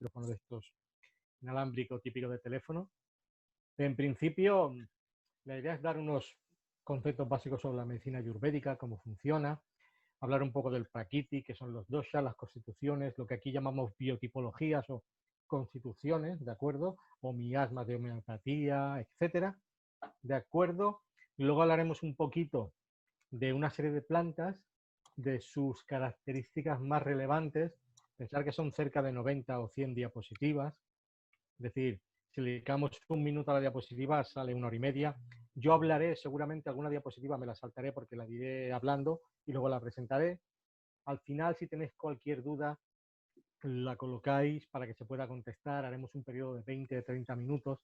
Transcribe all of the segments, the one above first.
micrófono de estos inalámbrico típico de teléfono. En principio, la idea es dar unos conceptos básicos sobre la medicina ayurvédica, cómo funciona, hablar un poco del prakriti, que son los doshas, las constituciones, lo que aquí llamamos biotipologías o constituciones, ¿de acuerdo? O miasmas de homeopatía, etcétera, ¿de acuerdo? Y luego hablaremos un poquito de una serie de plantas, de sus características más relevantes, pensar que son cerca de 90 o 100 diapositivas, es decir, si le dedicamos un minuto a la diapositiva sale 1 hora y media. Yo hablaré, seguramente alguna diapositiva me la saltaré porque la diré hablando y luego la presentaré. Al final, si tenéis cualquier duda, la colocáis para que se pueda contestar. Haremos un periodo de 20 o 30 minutos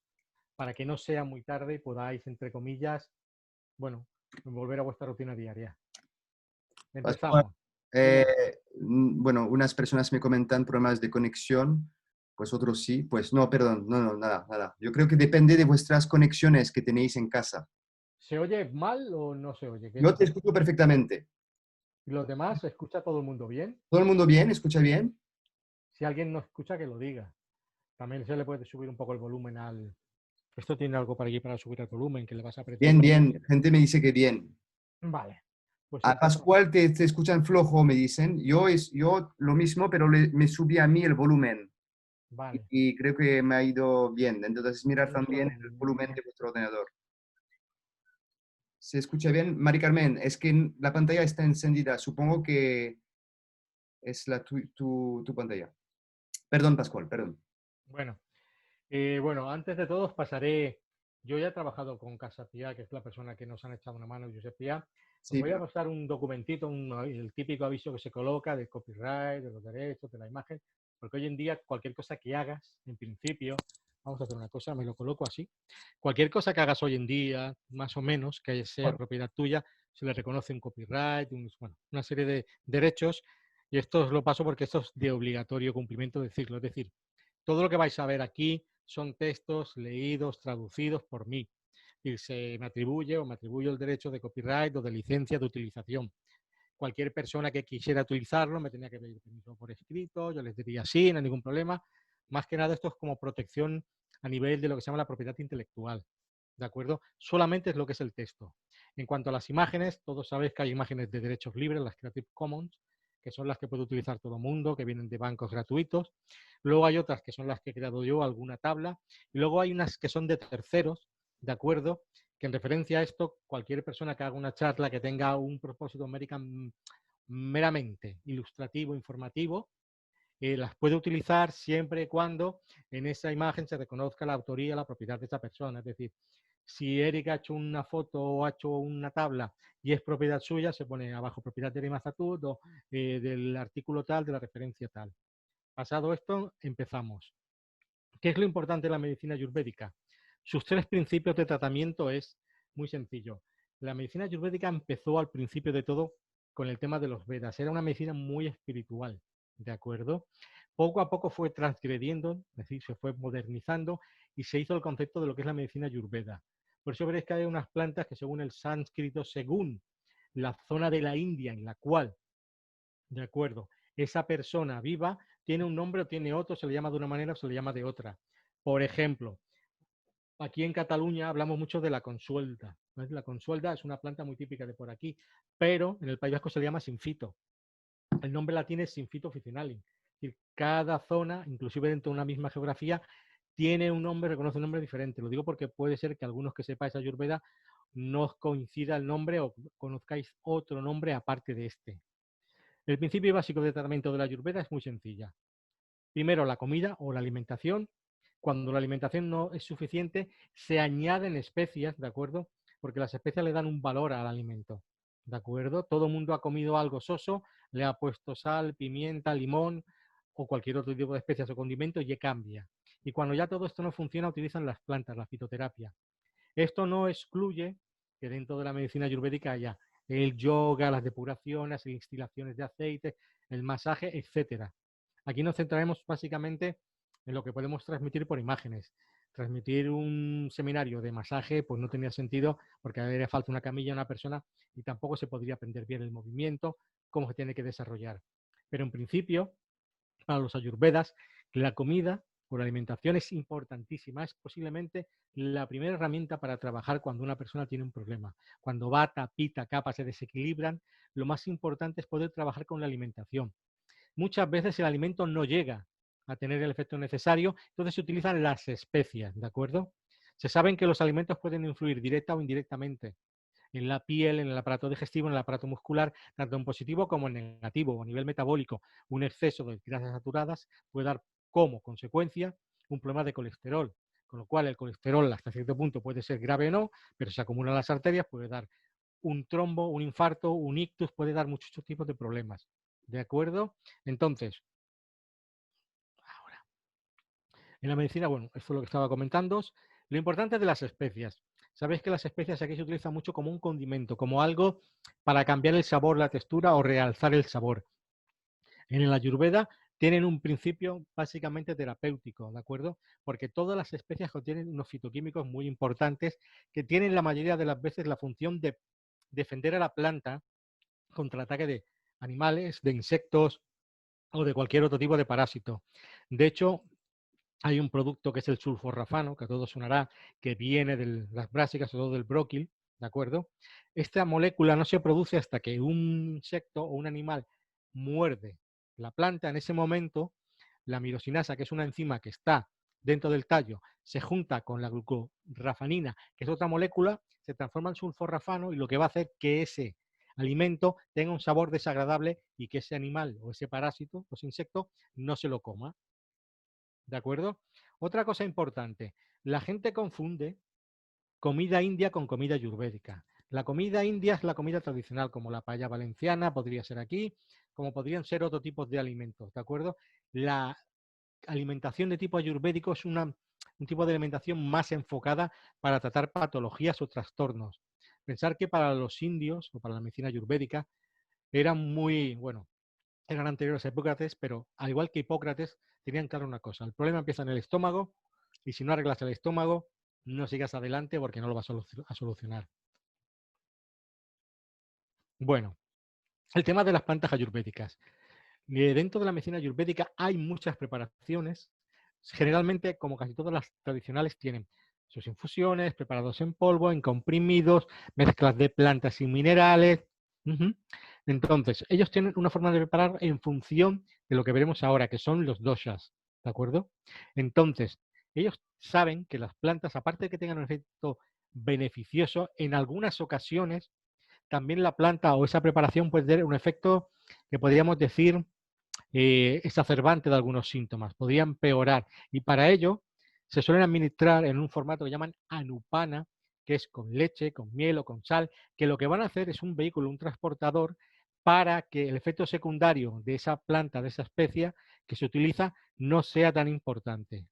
para que no sea muy tarde y podáis, entre comillas, bueno, volver a vuestra rutina diaria. Pascual, Empezamos. Dime. bueno, unas personas me comentan problemas de conexión, pues otros sí. Pues no, perdón, no, nada, nada. Yo creo que depende de vuestras conexiones que tenéis en casa. ¿Se oye mal o no se oye? ¿Qué Yo te dices? escucho perfectamente. ¿Y los demás? ¿Se escucha todo el mundo bien? ¿Todo el mundo bien? ¿Escucha bien? Si alguien no escucha, que lo diga. También se le puede subir un poco el volumen al... Esto tiene algo para aquí para subir el volumen, que le vas a apretar Bien, cuando bien. quieras. Gente me dice que bien. Vale, pues A empezamos. Pascual te escuchan flojo, me dicen. Yo lo mismo, pero me subí a mí el volumen. Vale, Y creo que me ha ido bien. Entonces, mirar un también el volumen de segundito. vuestro ordenador. ¿Se escucha bien? Mari Carmen, es que la pantalla está encendida. Supongo que es tu pantalla. Perdón, Pascual, perdón. Bueno, bueno, antes de todo os pasaré... Yo ya he trabajado con Casa Pia, que es la persona que nos han echado una mano, Josep Pia. Os Sí, voy a pasar un documentito, el típico aviso que se coloca de copyright, de los derechos, de la imagen, porque hoy en día cualquier cosa que hagas, en principio, vamos a hacer una cosa, me lo coloco así, cualquier cosa que hagas hoy en día, más o menos, que sea propiedad tuya, se le reconoce un copyright, bueno, una serie de derechos, y esto os lo paso porque esto es de obligatorio cumplimiento decirlo, es decir, todo lo que vais a ver aquí son textos leídos, traducidos por mí. Y se me atribuye o me atribuyo el derecho de copyright o de licencia de utilización. Cualquier persona que quisiera utilizarlo me tenía que pedir permiso por escrito, yo les diría sí, no hay ningún problema. Más que nada esto es como protección a nivel de lo que se llama la propiedad intelectual. ¿De acuerdo? Solamente es lo que es el texto. En cuanto a las imágenes, todos sabéis que hay imágenes de derechos libres, las Creative Commons, que son las que puede utilizar todo el mundo, que vienen de bancos gratuitos. Luego hay otras que son las que he creado yo, alguna tabla. Y luego hay unas que son de terceros, ¿de acuerdo? Que en referencia a esto, cualquier persona que haga una charla que tenga un propósito meramente ilustrativo, informativo, las puede utilizar siempre y cuando en esa imagen se reconozca la autoría, la propiedad de esa persona. Es decir, si Eric ha hecho una foto o ha hecho una tabla y es propiedad suya, se pone abajo propiedad de Eric Mazatud o del artículo tal, de la referencia tal. Pasado esto, empezamos. ¿Qué es lo importante de la medicina ayurvédica? Sus 3 principios de tratamiento es muy sencillo. La medicina ayurvédica empezó al principio de todo con el tema de los Vedas. Era una medicina muy espiritual, ¿de acuerdo? Poco a poco fue transgrediendo, es decir, se fue modernizando y se hizo el concepto de lo que es la medicina ayurveda. Por eso veréis que hay unas plantas que según el sánscrito, según la zona de la India en la cual, ¿de acuerdo?, esa persona viva tiene un nombre o tiene otro, se le llama de una manera o se le llama de otra. Por ejemplo, aquí en Cataluña hablamos mucho de la consuelta. La consuelta es una planta muy típica de por aquí, pero en el País Vasco se le llama sinfito. El nombre latín es Sinfito officinalis. Es decir, cada zona, inclusive dentro de una misma geografía, tiene un nombre, reconoce un nombre diferente. Lo digo porque puede ser que algunos que sepáis Ayurveda no os coincida el nombre o conozcáis otro nombre aparte de este. El principio básico de tratamiento de la Ayurveda es muy sencilla. Primero, la comida o la alimentación. Cuando la alimentación no es suficiente, se añaden especias, ¿de acuerdo? Porque las especias le dan un valor al alimento, ¿de acuerdo? Todo el mundo ha comido algo soso, le ha puesto sal, pimienta, limón o cualquier otro tipo de especias o condimentos y cambia. Y cuando ya todo esto no funciona, utilizan las plantas, la fitoterapia. Esto no excluye que dentro de la medicina ayurvédica haya el yoga, las depuraciones, las instilaciones de aceite, el masaje, etcétera. Aquí nos centraremos básicamente en lo que podemos transmitir por imágenes. Transmitir un seminario de masaje pues no tenía sentido porque haría falta una camilla a una persona y tampoco se podría aprender bien el movimiento, cómo se tiene que desarrollar. Pero en principio, para los ayurvedas, La comida o la alimentación es importantísima, es posiblemente la primera herramienta para trabajar cuando una persona tiene un problema. Cuando bata, pita, capa se desequilibran, lo más importante es poder trabajar con la alimentación. Muchas veces el alimento no llega a tener el efecto necesario, entonces se utilizan las especias, ¿de acuerdo? Se saben que los alimentos pueden influir directa o indirectamente en la piel, en el aparato digestivo, en el aparato muscular, tanto en positivo como en negativo. A nivel metabólico, un exceso de grasas saturadas puede dar como consecuencia un problema de colesterol, con lo cual el colesterol hasta cierto punto puede ser grave o no, pero se acumulan las arterias, puede dar un trombo, un infarto, un ictus, puede dar muchos tipos de problemas. ¿De acuerdo? Entonces, ahora, en la medicina, bueno, esto es lo que estaba comentando. Lo importante de las especias. Sabéis que las especias aquí se utilizan mucho como un condimento, como algo para cambiar el sabor, la textura o realzar el sabor. En el Ayurveda tienen un principio básicamente terapéutico, ¿de acuerdo? Porque todas las especias contienen unos fitoquímicos muy importantes que tienen la mayoría de las veces la función de defender a la planta contra el ataque de animales, de insectos o de cualquier otro tipo de parásito. De hecho, hay un producto que es el sulforrafano, que a todos sonará, que viene de las brásicas o todo del bróquil, ¿de acuerdo? Esta molécula no se produce hasta que un insecto o un animal muerde la planta. En ese momento, la mirosinasa, que es una enzima que está dentro del tallo, se junta con la glucorrafanina, que es otra molécula, se transforma en sulforrafano y lo que va a hacer que ese alimento tenga un sabor desagradable y que ese animal o ese parásito, ese insecto, no se lo coma. ¿De acuerdo? Otra cosa importante, la gente confunde comida india con comida ayurvédica. La comida india es la comida tradicional, como la paella valenciana, podría ser aquí, como podrían ser otro tipo de alimentos, ¿de acuerdo? La alimentación de tipo ayurvédico es un tipo de alimentación más enfocada para tratar patologías o trastornos. Pensar que para los indios o para la medicina ayurvédica eran muy, bueno, eran anteriores a Hipócrates, pero al igual que Hipócrates, tenían claro una cosa, el problema empieza en el estómago y si no arreglas el estómago, no sigas adelante porque no lo vas a solucionar. Bueno, el tema de las plantas ayurvédicas. Dentro de la medicina ayurvédica hay muchas preparaciones. Generalmente, como casi todas las tradicionales, tienen sus infusiones, preparados en polvo, en comprimidos, mezclas de plantas y minerales. Ujú. Entonces, ellos tienen una forma de preparar en función de lo que veremos ahora, que son los doshas, ¿de acuerdo? Entonces, ellos saben que las plantas, aparte de que tengan un efecto beneficioso, en algunas ocasiones también la planta o esa preparación puede tener un efecto que podríamos decir exacerbante de algunos síntomas, podría empeorar. Y para ello se suelen administrar en un formato que llaman anupana, que es con leche, con miel o con sal, que lo que van a hacer es un vehículo, un transportador, para que el efecto secundario de esa planta, de esa especie que se utiliza, no sea tan importante.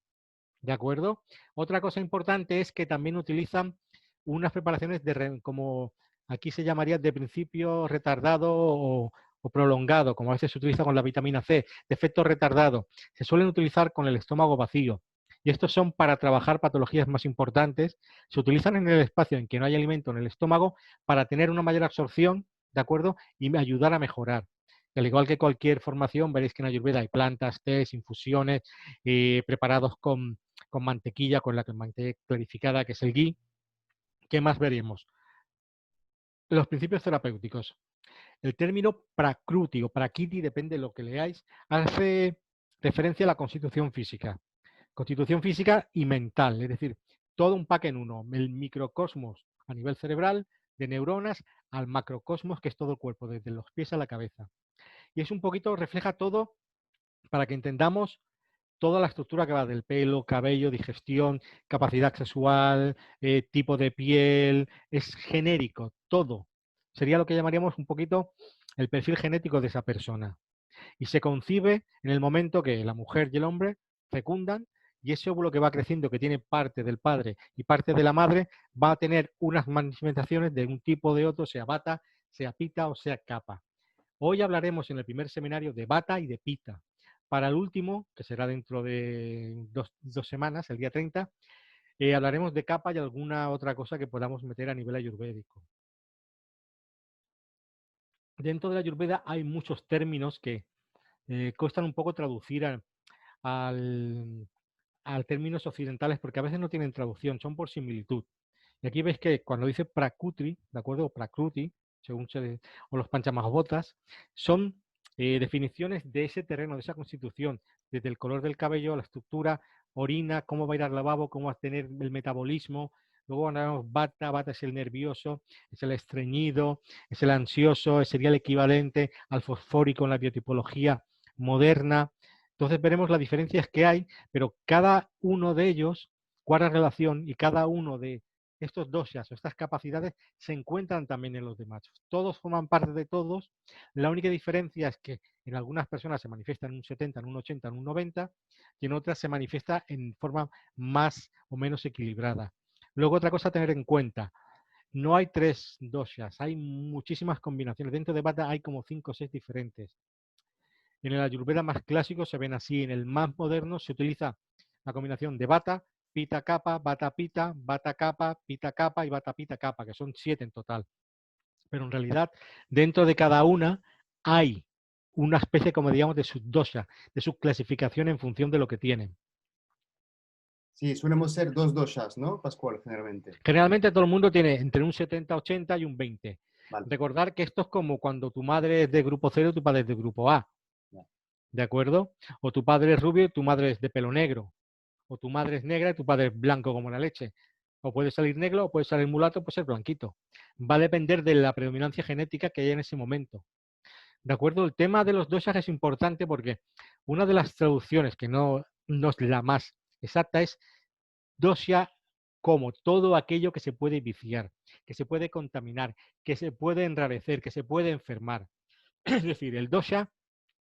¿De acuerdo? Otra cosa importante es que también utilizan unas preparaciones como aquí se llamaría de principio retardado o prolongado, como a veces se utiliza con la vitamina C, de efecto retardado. Se suelen utilizar con el estómago vacío. Y estos son para trabajar patologías más importantes. Se utilizan en el espacio en que no hay alimento en el estómago para tener una mayor absorción, ¿de acuerdo? Y ayudar a mejorar. Al igual que cualquier formación, veréis que en Ayurveda hay plantas, tés, infusiones, preparados con mantequilla, con la mantequilla clarificada, que es el ghee. ¿Qué más veremos? Los principios terapéuticos. El término prakruti o prakriti, depende de lo que leáis, hace referencia a la constitución física. Constitución física y mental, es decir, todo un pack en uno. El microcosmos a nivel cerebral, de neuronas, al macrocosmos, que es todo el cuerpo, desde los pies a la cabeza. Y es un poquito, refleja todo para que entendamos toda la estructura que va del pelo, cabello, digestión, capacidad sexual, tipo de piel, es genérico, todo. Sería lo que llamaríamos un poquito el perfil genético de esa persona. Y se concibe en el momento que la mujer y el hombre fecundan y ese óvulo que va creciendo, que tiene parte del padre y parte de la madre, va a tener unas manifestaciones de un tipo o de otro, sea bata, sea pita o sea capa. Hoy hablaremos en el primer seminario de bata y de pita. Para el último, que será dentro de dos semanas, el día 30, hablaremos de capa y alguna otra cosa que podamos meter a nivel ayurvédico. Dentro de la ayurveda hay muchos términos que cuestan un poco traducir a términos occidentales porque a veces no tienen traducción, son por similitud. Y aquí veis que cuando dice Prakruti, ¿de acuerdo? O Prakruti, o los Panchamahabhotas, son definiciones de ese terreno, de esa constitución, desde el color del cabello, la estructura, orina, cómo va a ir al lavabo, cómo va a tener el metabolismo. Luego cuando hablamos Vata, Vata es el nervioso, es el estreñido, es el ansioso, sería el equivalente al fosfórico en la biotipología moderna. Entonces veremos las diferencias que hay, pero cada uno de ellos guarda relación y cada uno de estos doshas o estas capacidades se encuentran también en los demás. Todos forman parte de todos. La única diferencia es que en algunas personas se manifiesta en un 70, en un 80, en un 90 y en otras se manifiesta en forma más o menos equilibrada. Luego otra cosa a tener en cuenta, no hay 3 doshas, hay muchísimas combinaciones. Dentro de Vata hay como 5 o 6 diferentes. En el Ayurveda más clásico se ven así, en el más moderno se utiliza la combinación de Vata, Pita Kapha, Vata Pita, Vata Kapha, Pita Kapha y Vata Pita Kapha, que son 7 en total. Pero en realidad, dentro de cada una hay una especie, como digamos, de subdosha, de subclasificación en función de lo que tienen. Sí, solemos ser dos doshas, ¿no, Pascual, generalmente? Generalmente todo el mundo tiene entre un 70-80 y un 20. Vale. Recordar que esto es como cuando tu madre es de grupo 0 y tu padre es de grupo A, ¿de acuerdo? O tu padre es rubio y tu madre es de pelo negro. O tu madre es negra y tu padre es blanco como la leche. O puede salir negro, o puede salir mulato, o puede ser blanquito. Va a depender de la predominancia genética que haya en ese momento. ¿De acuerdo? El tema de los doshas es importante porque una de las traducciones que no es la más exacta es dosha como todo aquello que se puede viciar, que se puede contaminar, que se puede enrarecer, que se puede enfermar. Es decir, el dosha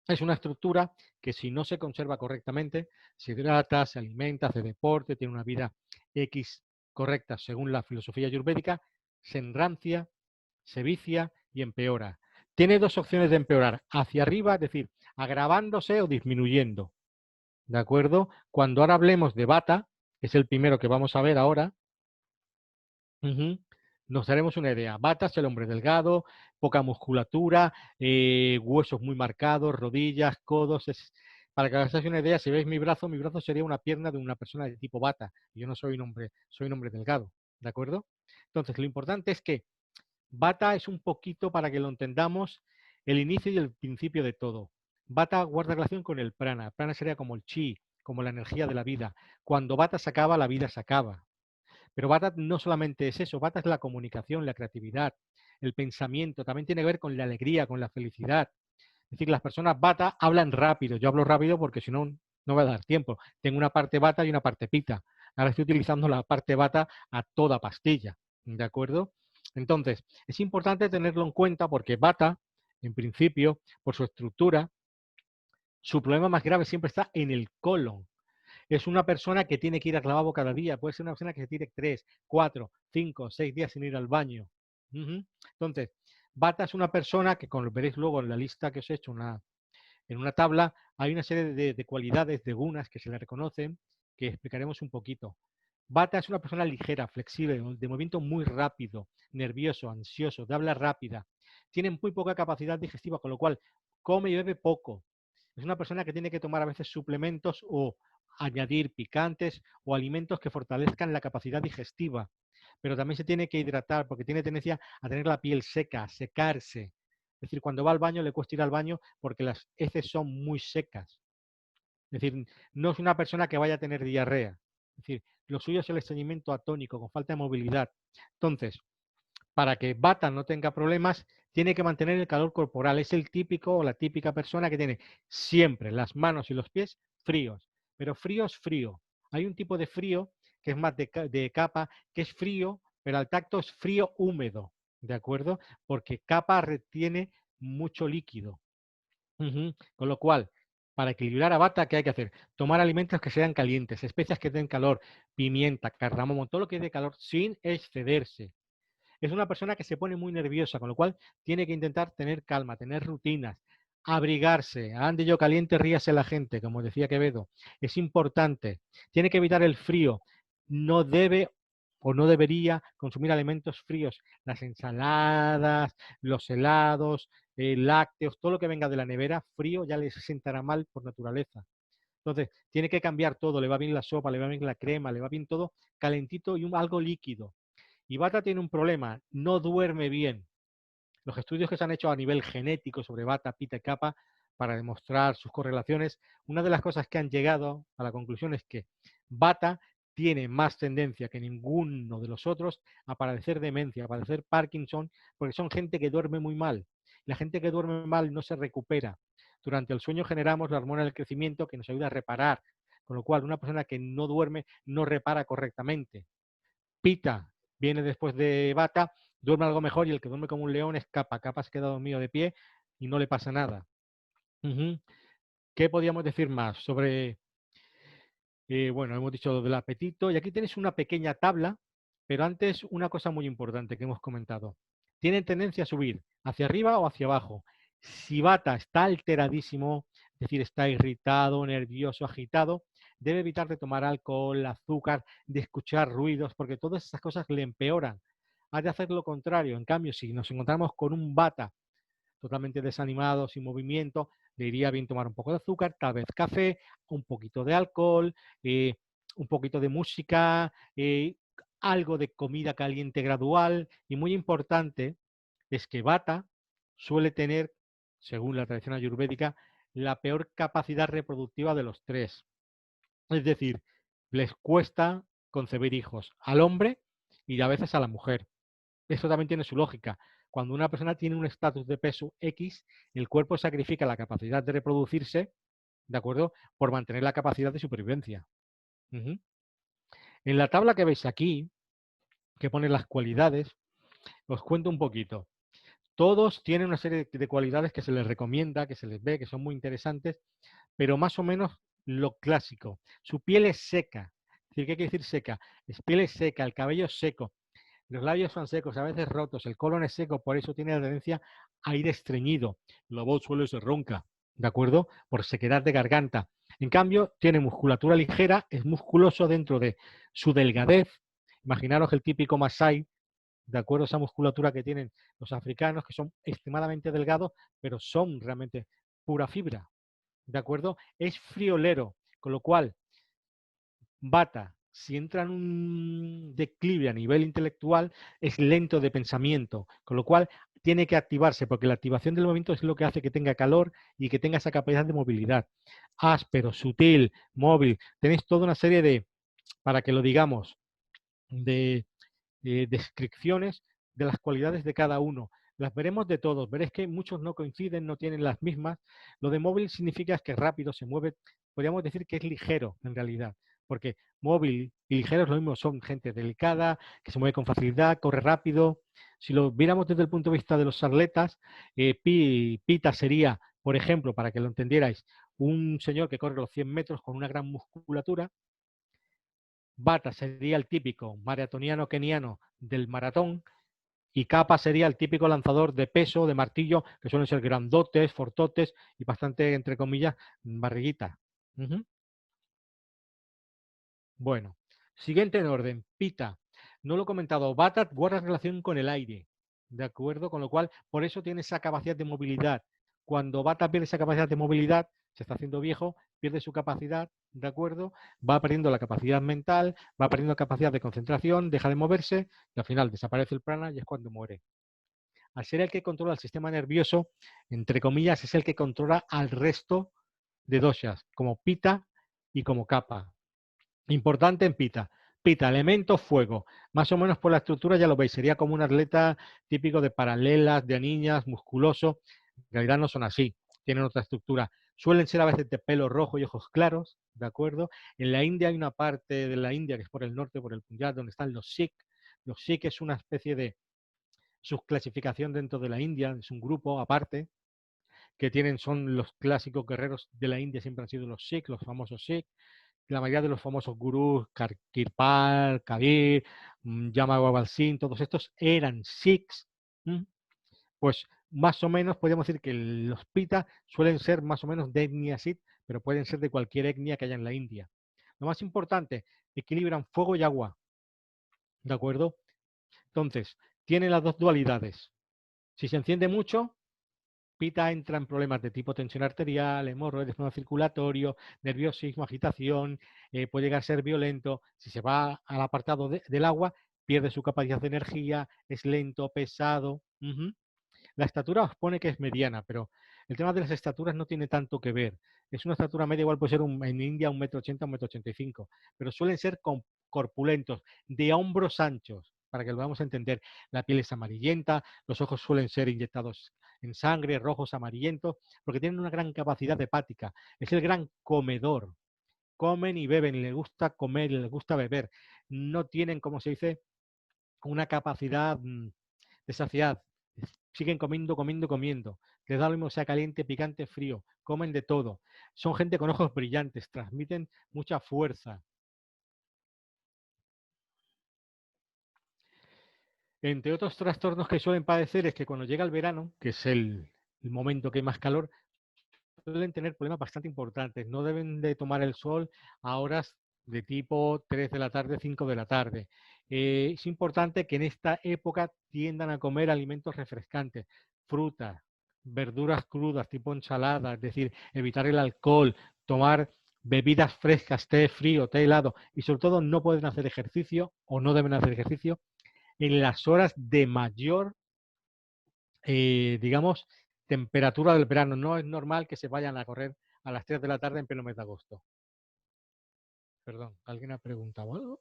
es una estructura que si no se conserva correctamente, se hidrata, se alimenta, hace deporte, tiene una vida X correcta según la filosofía ayurvédica, se enrancia, se vicia y empeora. Tiene dos opciones de empeorar, hacia arriba, es decir, agravándose o disminuyendo. ¿De acuerdo? Cuando ahora hablemos de Vata, que es el primero que vamos a ver ahora, nos daremos una idea. Vata es el hombre delgado, poca musculatura, huesos muy marcados, rodillas, codos. Para que os hagáis una idea, si veis mi brazo sería una pierna de una persona de tipo Vata. Yo no soy un hombre, soy un hombre delgado. ¿De acuerdo? Entonces, lo importante es que Vata es un poquito, para que lo entendamos, el inicio y el principio de todo. Vata guarda relación con el prana. Prana sería como el chi, como la energía de la vida. Cuando Vata se acaba, la vida se acaba. Pero Vata no solamente es eso, Vata es la comunicación, la creatividad, el pensamiento, también tiene que ver con la alegría, con la felicidad. Es decir, las personas Vata hablan rápido. Yo hablo rápido porque si no, no va a dar tiempo. Tengo una parte Vata y una parte Pita. Ahora estoy utilizando la parte Vata a toda pastilla. ¿De acuerdo? Entonces, es importante tenerlo en cuenta porque Vata, en principio, por su estructura, su problema más grave siempre está en el colon. Es una persona que tiene que ir al lavabo cada día. Puede ser una persona que se tire 3, 4, 5, 6 días sin ir al baño. Entonces, Bata es una persona que, como veréis luego en la lista que os he hecho en una tabla, hay una serie de cualidades, de gunas que se le reconocen, que explicaremos un poquito. Bata es una persona ligera, flexible, de movimiento muy rápido, nervioso, ansioso, de habla rápida. Tiene muy poca capacidad digestiva, con lo cual come y bebe poco. Es una persona que tiene que tomar a veces suplementos o añadir picantes o alimentos que fortalezcan la capacidad digestiva. Pero también se tiene que hidratar porque tiene tendencia a tener la piel seca, a secarse. Es decir, cuando va al baño le cuesta ir al baño porque las heces son muy secas. Es decir, no es una persona que vaya a tener diarrea. Es decir, lo suyo es el estreñimiento atónico, con falta de movilidad. Entonces, para que Bata no tenga problemas, tiene que mantener el calor corporal. Es el típico o la típica persona que tiene siempre las manos y los pies fríos, pero frío es frío. Hay un tipo de frío que es más de capa, que es frío, pero al tacto es frío húmedo, ¿de acuerdo? Porque capa retiene mucho líquido. Con lo cual, para equilibrar a Bata, ¿qué hay que hacer? Tomar alimentos que sean calientes, especias que den calor, pimienta, cardamomo, todo lo que dé calor sin excederse. Es una persona que se pone muy nerviosa, con lo cual tiene que intentar tener calma, tener rutinas, abrigarse. Ande yo caliente, ríase la gente, como decía Quevedo. Es importante. Tiene que evitar el frío. No debe o no debería consumir alimentos fríos. Las ensaladas, los helados, lácteos, todo lo que venga de la nevera frío ya les sentará mal por naturaleza. Entonces, tiene que cambiar todo, le va bien la sopa, le va bien la crema, le va bien todo calentito y algo líquido. Y Bata tiene un problema, no duerme bien. Los estudios que se han hecho a nivel genético sobre Bata, Pita y Kappa para demostrar sus correlaciones, una de las cosas que han llegado a la conclusión es que Bata tiene más tendencia que ninguno de los otros a padecer demencia, a padecer Parkinson, porque son gente que duerme muy mal. La gente que duerme mal no se recupera. Durante el sueño generamos la hormona del crecimiento que nos ayuda a reparar, con lo cual una persona que no duerme no repara correctamente. Pita viene después de Bata, duerme algo mejor y el que duerme como un león es Capa. Capa se queda dormido de pie y no le pasa nada. ¿Qué podríamos decir más sobre, bueno, hemos dicho lo del apetito y aquí tenéis una pequeña tabla, pero antes una cosa muy importante que hemos comentado. Tienen tendencia a subir hacia arriba o hacia abajo. Si Bata está alteradísimo, es decir, está irritado, nervioso, agitado, debe evitar de tomar alcohol, azúcar, de escuchar ruidos, porque todas esas cosas le empeoran. Ha de hacer lo contrario. En cambio, si nos encontramos con un Bata totalmente desanimado, sin movimiento, le iría bien tomar un poco de azúcar, tal vez café, un poquito de alcohol, un poquito de música, algo de comida caliente gradual y muy importante es que Bata suele tener, según la tradición ayurvédica, la peor capacidad reproductiva de los tres. Es decir, les cuesta concebir hijos al hombre y a veces a la mujer. Eso también tiene su lógica. Cuando una persona tiene un estatus de peso X, el cuerpo sacrifica la capacidad de reproducirse, ¿de acuerdo? Por mantener la capacidad de supervivencia. En la tabla que veis aquí, que pone las cualidades, os cuento un poquito. Todos tienen una serie de cualidades que se les recomienda, que se les ve, que son muy interesantes, pero más o menos lo clásico. Su piel es seca. Es decir, ¿qué quiere decir seca? Es piel es seca, el cabello es seco, los labios son secos, a veces rotos, el colon es seco, por eso tiene la tendencia a ir estreñido. La voz suele ser ronca, ¿de acuerdo? Por sequedad de garganta. En cambio, tiene musculatura ligera, es musculoso dentro de su delgadez. Imaginaros el típico Masái, ¿de acuerdo? Esa musculatura que tienen los africanos, que son extremadamente delgados, pero son realmente pura fibra, ¿de acuerdo? Es friolero, con lo cual Bata, si entra en un declive a nivel intelectual, es lento de pensamiento, con lo cual tiene que activarse, porque la activación del movimiento es lo que hace que tenga calor y que tenga esa capacidad de movilidad. Áspero, sutil, móvil, tenéis toda una serie de, para que lo digamos, de descripciones de las cualidades de cada uno. Las veremos de todos, veréis que muchos no coinciden, no tienen las mismas. Lo de móvil significa que es rápido, se mueve, podríamos decir que es ligero en realidad, porque móvil y ligero es lo mismo, son gente delicada, que se mueve con facilidad, corre rápido. Si lo viéramos desde el punto de vista de los atletas, Pita sería, por ejemplo, para que lo entendierais, un señor que corre los 100 metros con una gran musculatura. Bata sería el típico maratoniano keniano del maratón y Capa sería el típico lanzador de peso, de martillo, que suelen ser grandotes, fortotes y bastante, entre comillas, barriguita. Bueno, siguiente en orden, Pita. No lo he comentado, Bata guarda relación con el aire, ¿de acuerdo? Con lo cual, por eso tiene esa capacidad de movilidad. Cuando Bata pierde esa capacidad de movilidad, se está haciendo viejo, pierde su capacidad, ¿de acuerdo? Va perdiendo la capacidad mental, va perdiendo capacidad de concentración, deja de moverse y al final desaparece el prana y es cuando muere. Al ser el que controla el sistema nervioso, entre comillas, es el que controla al resto de doshas, como Pita y como Kapha. Importante en Pita. Pita, elemento fuego. Más o menos por la estructura ya lo veis, sería como un atleta típico de paralelas, de anillas, musculoso. En realidad no son así, tienen otra estructura. Suelen ser a veces de pelo rojo y ojos claros, ¿de acuerdo? En la India hay una parte de la India que es por el norte, por el Punjab, donde están los Sikh. Los Sikh es una especie de subclasificación dentro de la India, es un grupo aparte, que tienen, son los clásicos guerreros de la India, siempre han sido los Sikh, los famosos Sikh. La mayoría de los famosos gurús, Kirpal, Kabir, Jama Babal Singh, todos estos eran Sikhs. Pues más o menos podríamos decir que los Pita suelen ser más o menos de etnia Sikh, pero pueden ser de cualquier etnia que haya en la India. Lo más importante, equilibran fuego y agua. ¿De acuerdo? Entonces, tienen las dos dualidades. Si se enciende mucho, Pita entra en problemas de tipo tensión arterial, hemorroides, sistema circulatorio, nerviosismo, agitación, puede llegar a ser violento. Si se va al apartado del agua, pierde su capacidad de energía, es lento, pesado. La estatura os pone que es mediana, pero el tema de las estaturas no tiene tanto que ver. Es una estatura media, igual puede ser en India 1,80 m, 1,85 m, pero suelen ser corpulentos, de hombros anchos, para que lo vamos a entender. La piel es amarillenta, los ojos suelen ser inyectados en sangre, rojos, amarillentos, porque tienen una gran capacidad hepática. Es el gran comedor. Comen y beben, y les gusta comer y les gusta beber. No tienen, como se dice, una capacidad de saciedad. Siguen comiendo, comiendo, comiendo. Les da lo mismo sea caliente, picante, frío. Comen de todo. Son gente con ojos brillantes, transmiten mucha fuerza. Entre otros trastornos que suelen padecer es que cuando llega el verano, que es el momento que hay más calor, suelen tener problemas bastante importantes. No deben de tomar el sol a horas de tipo 3 de la tarde, 5 de la tarde. Es importante que en esta época tiendan a comer alimentos refrescantes, frutas, verduras crudas, tipo ensalada, es decir, evitar el alcohol, tomar bebidas frescas, té frío, té helado, y sobre todo no pueden hacer ejercicio o no deben hacer ejercicio en las horas de mayor, digamos, temperatura del verano. No es normal que se vayan a correr a las 3 de la tarde en pleno mes de agosto. Perdón, ¿alguien ha preguntado algo?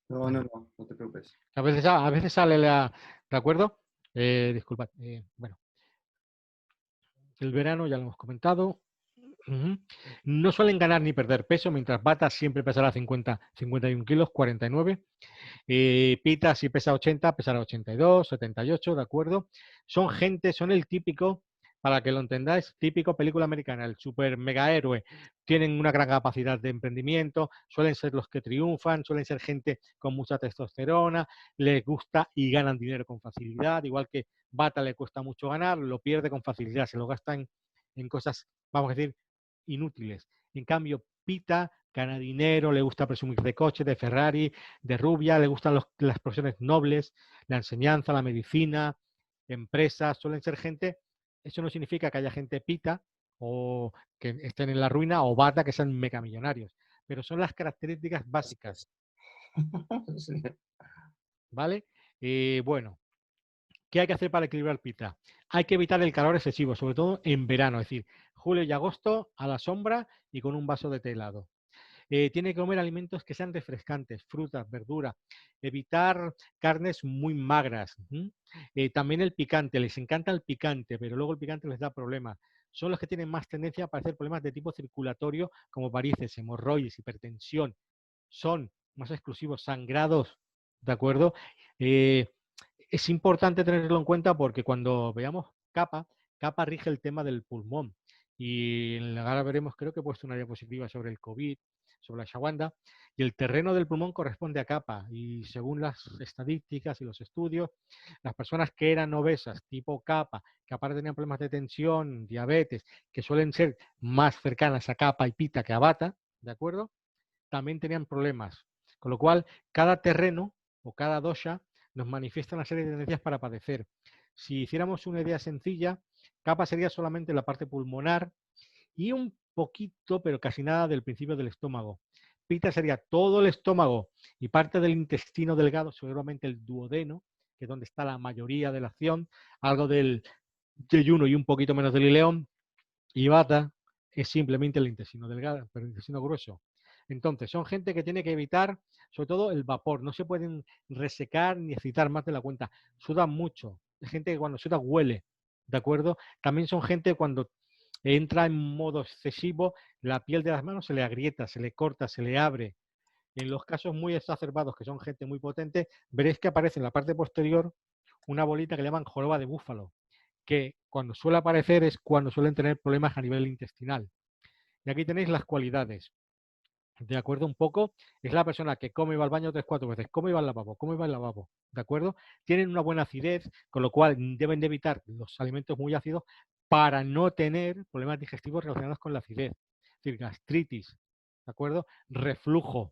No, no, no, no te preocupes. A veces sale la... ¿De acuerdo? Disculpad. Bueno, el verano ya lo hemos comentado. No suelen ganar ni perder peso, mientras Bata siempre pesará 51 kilos, 49. Pita si pesa 80, pesará 82, 78, ¿de acuerdo? Son gente, son el típico, para que lo entendáis, típico película americana, el super mega héroe. Tienen una gran capacidad de emprendimiento, suelen ser los que triunfan, suelen ser gente con mucha testosterona, les gusta y ganan dinero con facilidad, igual que Bata le cuesta mucho ganar, lo pierde con facilidad, se lo gasta en cosas, vamos a decir, inútiles. En cambio, Pita gana dinero, le gusta presumir de coche, de Ferrari, de rubia, le gustan las profesiones nobles, la enseñanza, la medicina, empresas, suelen ser gente. Eso no significa que haya gente Pita o que estén en la ruina o Bata que sean megamillonarios, pero son las características básicas, Sí. ¿vale? Bueno, ¿qué hay que hacer para equilibrar Pita? Hay que evitar el calor excesivo, sobre todo en verano, es decir, julio y agosto a la sombra y con un vaso de té helado. Tiene que comer alimentos que sean refrescantes, frutas, verduras, evitar carnes muy magras. También el picante, les encanta el picante, pero luego el picante les da problemas. Son los que tienen más tendencia a padecer problemas de tipo circulatorio, como varices, hemorroides, hipertensión. Son más exclusivos, sangrados, ¿de acuerdo? Eh, es importante tenerlo en cuenta porque cuando veamos capa rige el tema del pulmón. Y ahora veremos, creo que he puesto una diapositiva sobre el COVID, sobre la shawanda, y el terreno del pulmón corresponde a capa. Y según las estadísticas y los estudios, las personas que eran obesas tipo capa, que aparte tenían problemas de tensión, diabetes, que suelen ser más cercanas a capa y pita que a bata, ¿de acuerdo? También tenían problemas. Con lo cual, cada terreno o cada dosha nos manifiesta una serie de tendencias para padecer. Si hiciéramos una idea sencilla, capa sería solamente la parte pulmonar y un poquito, pero casi nada, del principio del estómago. Pita sería todo el estómago y parte del intestino delgado, seguramente el duodeno, que es donde está la mayoría de la acción, algo del yeyuno y un poquito menos del ileón, y bata es simplemente el intestino delgado, pero el intestino grueso. Entonces, son gente que tiene que evitar, sobre todo, el vapor. No se pueden resecar ni excitar más de la cuenta. Sudan mucho. Es gente que cuando suda huele, ¿de acuerdo? También son gente cuando entra en modo excesivo, la piel de las manos se le agrieta, se le corta, se le abre. En los casos muy exacerbados, que son gente muy potente, veréis que aparece en la parte posterior una bolita que llaman joroba de búfalo, que cuando suele aparecer es cuando suelen tener problemas a nivel intestinal. Y aquí tenéis las cualidades. ¿De acuerdo? Un poco, es la persona que come y va al baño 3, 4 veces, come y va al lavabo, come y va al lavabo, ¿de acuerdo? Tienen una buena acidez, con lo cual deben de evitar los alimentos muy ácidos para no tener problemas digestivos relacionados con la acidez, es decir, gastritis, ¿de acuerdo? Reflujo.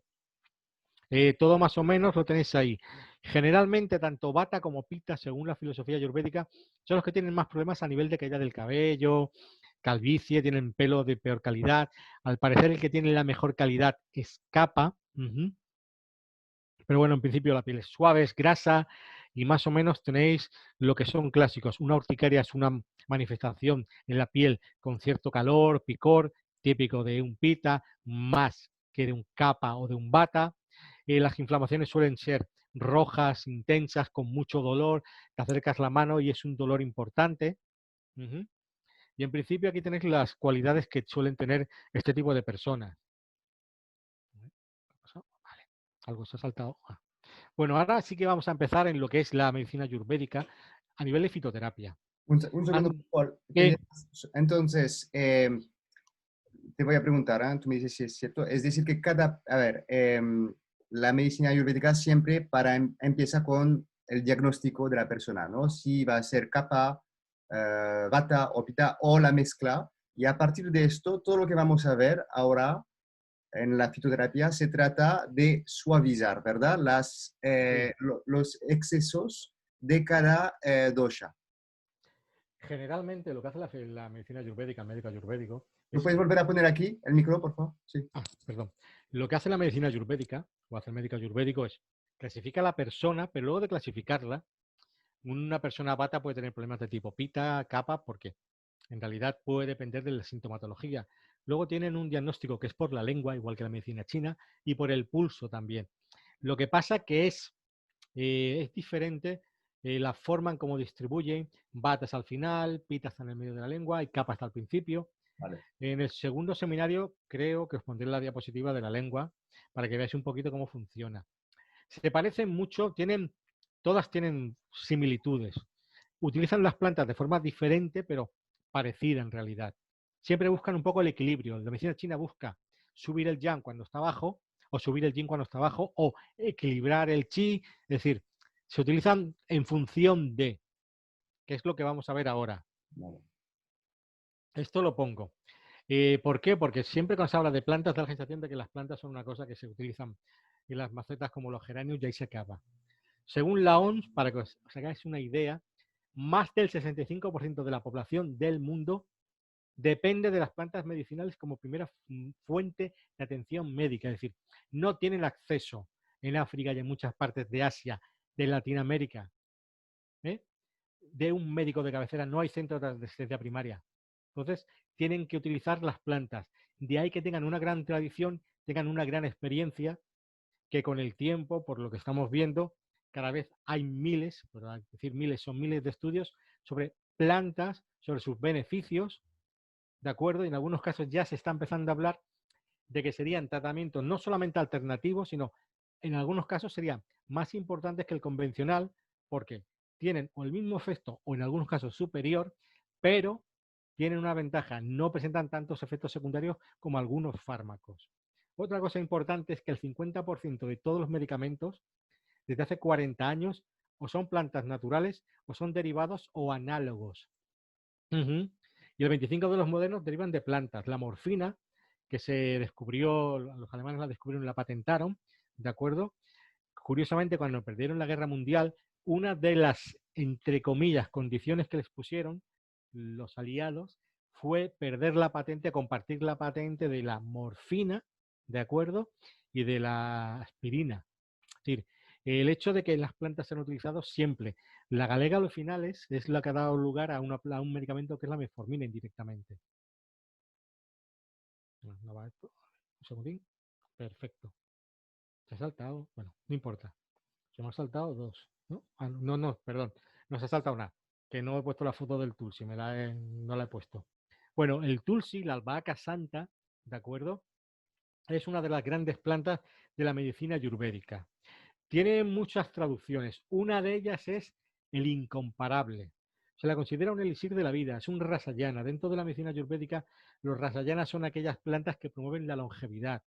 Todo más o menos lo tenéis ahí. Generalmente, tanto Vata como Pitta, según la filosofía ayurvédica, son los que tienen más problemas a nivel de caída del cabello, calvicie, tienen pelo de peor calidad. Al parecer, el que tiene la mejor calidad es Kapha. Pero bueno, en principio la piel es suave, es grasa y más o menos tenéis lo que son clásicos. Una urticaria es una manifestación en la piel con cierto calor, picor, típico de un pita, más que de un capa o de un bata. Las inflamaciones suelen ser rojas, intensas, con mucho dolor. Te acercas la mano y es un dolor importante. Y en principio aquí tenéis las cualidades que suelen tener este tipo de personas. Vale, algo se ha saltado. Bueno, ahora sí que vamos a empezar en lo que es la medicina ayurvédica a nivel de fitoterapia. Un segundo, por favor. ¿Qué? Entonces, te voy a preguntar, ¿ah? Tú me dices si es cierto. Es decir, que a ver, la medicina ayurvédica siempre empieza con el diagnóstico de la persona, ¿no? Si va a ser kapha, vata o pitta o la mezcla. Y a partir de esto, todo lo que vamos a ver ahora en la fitoterapia se trata de suavizar, ¿verdad? Sí. Los excesos de cada dosha. Generalmente lo que hace la medicina ayurvédica, el médico ayurvédico, ¿Lo es, puedes volver a poner aquí, el micro, por favor? Sí. perdón, lo que hace la medicina ayurvédica, o hace el médico ayurvédico, es clasifica a la persona, pero luego de clasificarla, una persona bata puede tener problemas de tipo pita, capa, porque en realidad puede depender de la sintomatología. Luego tienen un diagnóstico que es por la lengua, igual que la medicina china, y por el pulso también. Lo que pasa que es diferente la forma en cómo distribuyen, batas al final, pitas en el medio de la lengua y capas hasta el principio. Vale. En el segundo seminario creo que os pondré la diapositiva de la lengua para que veáis un poquito cómo funciona. Se parecen mucho, todas tienen similitudes. Utilizan las plantas de forma diferente, pero parecida en realidad. Siempre buscan un poco el equilibrio. La medicina china busca subir el yang cuando está abajo, o subir el yin cuando está abajo, o equilibrar el chi. Es decir, se utilizan en función de, que es lo que vamos a ver ahora. Vale. Esto lo pongo. ¿Por qué? Porque siempre cuando se habla de plantas da la sensación de que las plantas son una cosa que se utilizan en las macetas como los geranios y ahí se acaba. Según la OMS, para que os hagáis una idea, más del 65% de la población del mundo depende de las plantas medicinales como primera fuente de atención médica. Es decir, no tienen acceso en África y en muchas partes de Asia, de Latinoamérica, ¿eh? de un médico de cabecera. No hay centros de asistencia primaria. Entonces, tienen que utilizar las plantas. De ahí que tengan una gran tradición, tengan una gran experiencia, que con el tiempo, por lo que estamos viendo, cada vez hay miles, por decir miles, son miles de estudios sobre plantas, sobre sus beneficios, ¿de acuerdo? Y en algunos casos ya se está empezando a hablar de que serían tratamientos no solamente alternativos, sino en algunos casos serían más importantes que el convencional, porque tienen o el mismo efecto o en algunos casos superior, pero tienen una ventaja, no presentan tantos efectos secundarios como algunos fármacos. Otra cosa importante es que el 50% de todos los medicamentos desde hace 40 años o son plantas naturales o son derivados o análogos. Y el 25% de los modernos derivan de plantas. La morfina, que se descubrió, los alemanes la descubrieron y la patentaron, ¿de acuerdo? Curiosamente, cuando perdieron la guerra mundial, una de las, entre comillas, condiciones que les pusieron los aliados fue perder la patente, compartir la patente de la morfina, ¿de acuerdo? Y de la aspirina. Es decir, el hecho de que las plantas se han utilizado siempre. La galega a los finales es la que ha dado lugar a un medicamento que es la metformina indirectamente. No va esto. Un segundín. Perfecto. Se ha saltado. Bueno, no importa. Se me ha saltado dos. ¿No? No, perdón. No se ha saltado una. Que no he puesto la foto del Tulsi. No la he puesto. Bueno, el Tulsi, la albahaca santa, ¿de acuerdo? Es una de las grandes plantas de la medicina ayurvédica. Tiene muchas traducciones. Una de ellas es el incomparable. Se la considera un elixir de la vida, es un rasayana. Dentro de la medicina ayurvédica, los rasayanas son aquellas plantas que promueven la longevidad,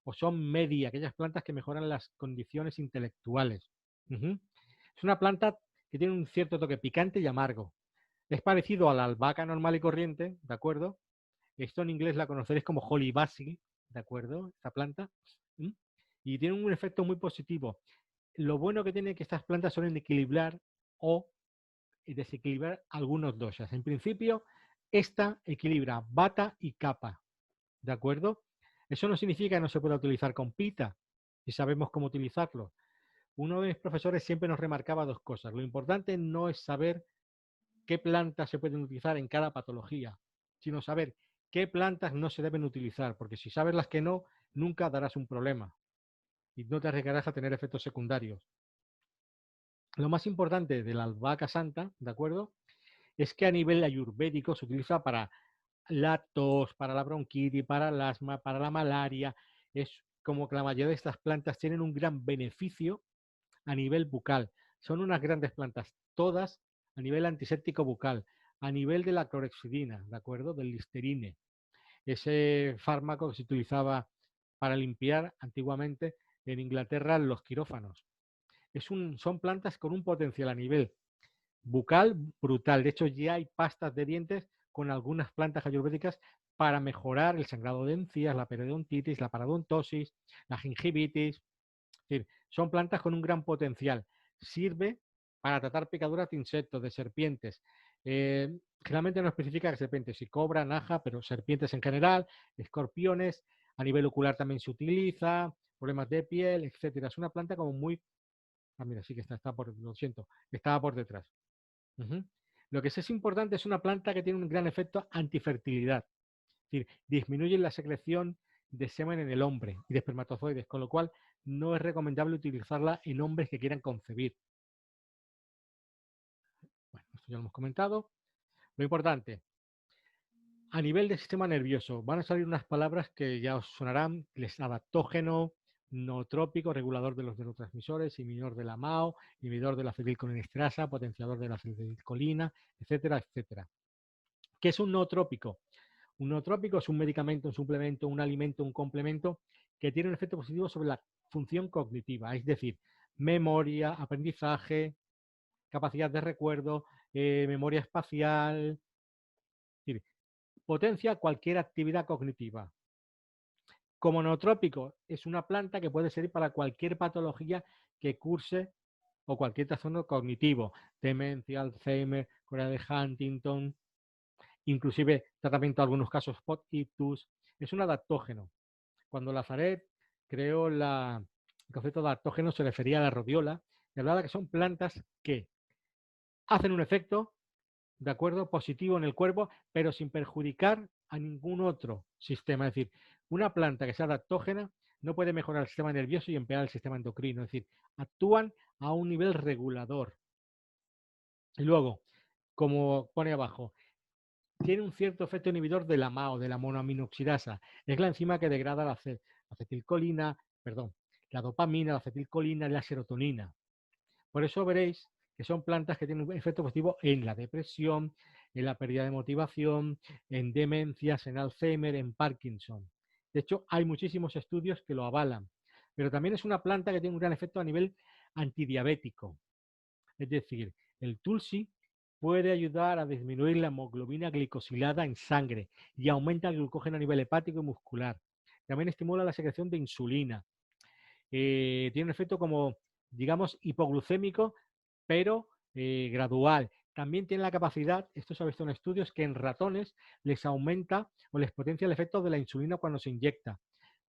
o son media, aquellas plantas que mejoran las condiciones intelectuales. Es una planta que tiene un cierto toque picante y amargo. Es parecido a la albahaca normal y corriente, ¿de acuerdo? Esto en inglés la conoceréis como Holly Basil, ¿de acuerdo? Esta planta. y tienen un efecto muy positivo. Lo bueno que tiene que estas plantas suelen equilibrar o desequilibrar algunos doshas. En principio, esta equilibra vata y kapha, ¿de acuerdo? Eso no significa que no se pueda utilizar con pita, si sabemos cómo utilizarlo. Uno de mis profesores siempre nos remarcaba dos cosas. Lo importante no es saber qué plantas se pueden utilizar en cada patología, sino saber qué plantas no se deben utilizar, porque si sabes las que no, nunca darás un problema y no te arriesgarás a tener efectos secundarios. Lo más importante de la albahaca santa, ¿de acuerdo? Es que a nivel ayurvédico se utiliza para la tos, para la bronquitis, para el asma, para la malaria. Es como que la mayoría de estas plantas tienen un gran beneficio a nivel bucal. Son unas grandes plantas, todas a nivel antiséptico bucal, a nivel de la clorhexidina, ¿de acuerdo? Del Listerine, ese fármaco que se utilizaba para limpiar antiguamente en Inglaterra los quirófanos. Son plantas con un potencial a nivel bucal brutal. De hecho, ya hay pastas de dientes con algunas plantas ayurvédicas para mejorar el sangrado de encías, la periodontitis, la parodontosis, la gingivitis. Es decir, son plantas con un gran potencial. Sirve para tratar picaduras de insectos, de serpientes. Generalmente no especifica que serpientes, si cobra, naja, pero serpientes en general, escorpiones, a nivel ocular también se utiliza, problemas de piel, etcétera. Es una planta como muy... Ah, mira, sí que está por... Lo siento, estaba por detrás. Lo que sí es importante es una planta que tiene un gran efecto antifertilidad. Es decir, disminuye la secreción de semen en el hombre y de espermatozoides, con lo cual no es recomendable utilizarla en hombres que quieran concebir. Bueno, esto ya lo hemos comentado. Lo importante, a nivel del sistema nervioso, van a salir unas palabras que ya os sonarán: les adaptógeno, nootrópico, regulador de los neurotransmisores, inhibidor de la MAO, inhibidor de la acetilcolinesterasa, potenciador de la acetilcolina, etcétera, etcétera. ¿Qué es un nootrópico? Un nootrópico es un medicamento, un suplemento, un alimento, un complemento que tiene un efecto positivo sobre la función cognitiva, es decir, memoria, aprendizaje, capacidad de recuerdo, memoria espacial, es decir, potencia cualquier actividad cognitiva. Como nootrópico, es una planta que puede servir para cualquier patología que curse o cualquier trastorno cognitivo, demencia, Alzheimer, Corea de Huntington, inclusive tratamiento en algunos casos post-ictus. Es un adaptógeno. Cuando Lazaret creó el concepto de adaptógeno, se refería a la rodiola y hablaba que son plantas que hacen un efecto, de acuerdo, positivo en el cuerpo, pero sin perjudicar a ningún otro sistema. Es decir, una planta que sea adaptógena no puede mejorar el sistema nervioso y empeorar el sistema endocrino. Es decir, actúan a un nivel regulador. Y luego, como pone abajo, tiene un cierto efecto inhibidor de la MAO, de la monoaminoxidasa. Es la enzima que degrada la acetilcolina, perdón, la dopamina, la acetilcolina y la serotonina. Por eso veréis que son plantas que tienen un efecto positivo en la depresión, en la pérdida de motivación, en demencias, en Alzheimer, en Parkinson. De hecho, hay muchísimos estudios que lo avalan. Pero también es una planta que tiene un gran efecto a nivel antidiabético. Es decir, el tulsi puede ayudar a disminuir la hemoglobina glicosilada en sangre y aumenta el glucógeno a nivel hepático y muscular. También estimula la secreción de insulina. Tiene un efecto como, digamos, hipoglucémico, pero gradual. También tiene la capacidad, esto se ha visto en estudios, que en ratones les aumenta o les potencia el efecto de la insulina cuando se inyecta.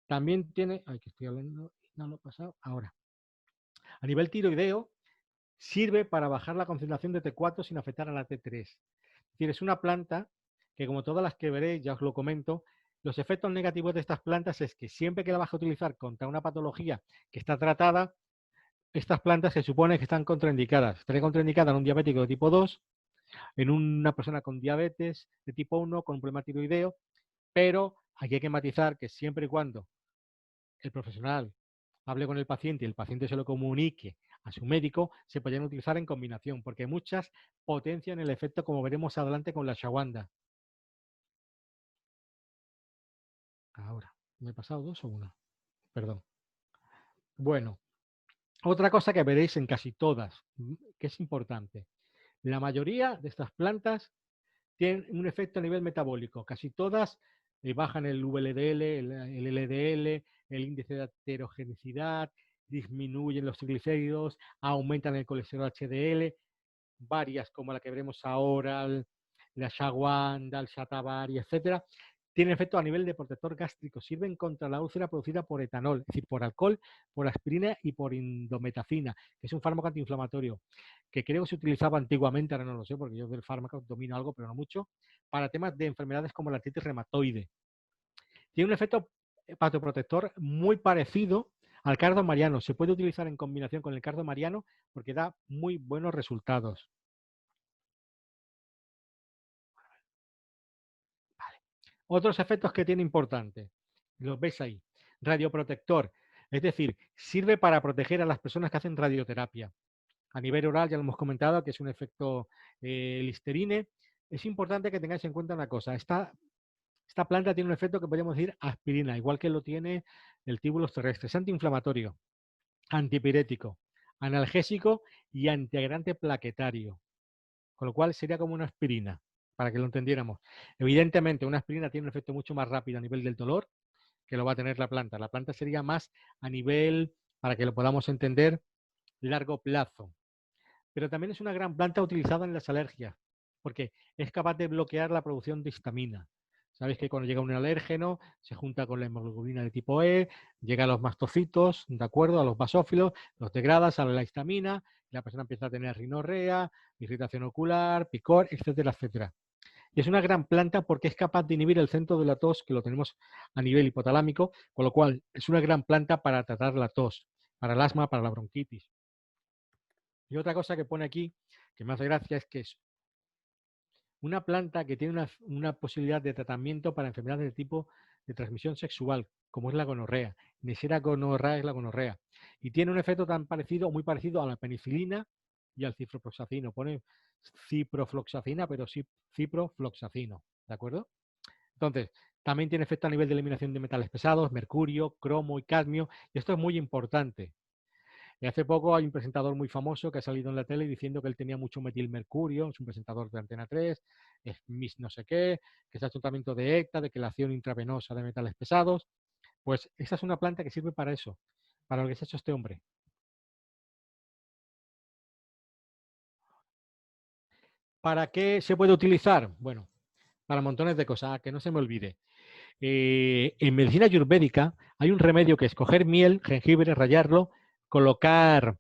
También tiene, ay, que estoy hablando, no lo he pasado, ahora. A nivel tiroideo, sirve para bajar la concentración de T4 sin afectar a la T3. Es decir, es una planta que, como todas las que veréis, ya os lo comento, los efectos negativos de estas plantas es que siempre que la vas a utilizar contra una patología que está tratada, estas plantas se supone que están contraindicadas. Estaría contraindicada en un diabético de tipo 2, en una persona con diabetes de tipo 1, con un problema tiroideo, pero aquí hay que matizar que siempre y cuando el profesional hable con el paciente y el paciente se lo comunique a su médico, se podrían utilizar en combinación, porque muchas potencian el efecto, como veremos adelante con la ashwagandha. Ahora, ¿me he pasado dos o una? Perdón. Bueno, otra cosa que veréis en casi todas, que es importante. La mayoría de estas plantas tienen un efecto a nivel metabólico. Casi todas bajan el VLDL, el LDL, el índice de heterogenicidad, disminuyen los triglicéridos, aumentan el colesterol HDL, varias como la que veremos ahora, la Shawanda, el Shatavari, etcétera, tienen efecto a nivel de protector gástrico, sirven contra la úlcera producida por etanol, es decir, por alcohol, por aspirina y por indometacina, que es un fármaco antiinflamatorio, que creo que se utilizaba antiguamente, ahora no lo sé, porque yo del fármaco domino algo, pero no mucho, para temas de enfermedades como la artritis reumatoide. Tiene un efecto hepatoprotector muy parecido al cardo mariano. Se puede utilizar en combinación con el cardo mariano porque da muy buenos resultados. Vale. Otros efectos que tiene importantes, los veis ahí. Radioprotector, es decir, sirve para proteger a las personas que hacen radioterapia. A nivel oral ya lo hemos comentado que es un efecto Listerine. Es importante que tengáis en cuenta una cosa. Esta planta tiene un efecto que podríamos decir aspirina, igual que lo tiene el tíbulos terrestre. Es antiinflamatorio, antipirético, analgésico y antiagregante plaquetario. Con lo cual sería como una aspirina, para que lo entendiéramos. Evidentemente, una aspirina tiene un efecto mucho más rápido a nivel del dolor que lo va a tener la planta. La planta sería más a nivel, para que lo podamos entender, largo plazo. Pero también es una gran planta utilizada en las alergias, porque es capaz de bloquear la producción de histamina. Sabéis que cuando llega un alérgeno se junta con la hemoglobina de tipo E, llega a los mastocitos, ¿de acuerdo? A los basófilos, los degrada, sale la histamina, y la persona empieza a tener rinorrea, irritación ocular, picor, etcétera, etcétera. Y es una gran planta porque es capaz de inhibir el centro de la tos, que lo tenemos a nivel hipotalámico, con lo cual es una gran planta para tratar la tos, para el asma, para la bronquitis. Y otra cosa que pone aquí, que me hace gracia, es que es una planta que tiene una posibilidad de tratamiento para enfermedades de tipo de transmisión sexual, como es la gonorrea. Neisseria gonorrhoeae es la gonorrea. Y tiene un efecto tan parecido, muy parecido a la penicilina y al ciprofloxacino. Pone ciprofloxacina, pero sí ciprofloxacino. ¿De acuerdo? Entonces, también tiene efecto a nivel de eliminación de metales pesados, mercurio, cromo y cadmio. Y esto es muy importante. Hace poco hay un presentador muy famoso que ha salido en la tele diciendo que él tenía mucho metilmercurio, es un presentador de Antena 3, es Miss no sé qué, que se ha hecho un tratamiento de ECTA, de quelación intravenosa de metales pesados. Pues esa es una planta que sirve para eso, para lo que se ha hecho este hombre. ¿Para qué se puede utilizar? Bueno, para montones de cosas, que no se me olvide. En medicina ayurvédica hay un remedio que es coger miel, jengibre, rallarlo, colocar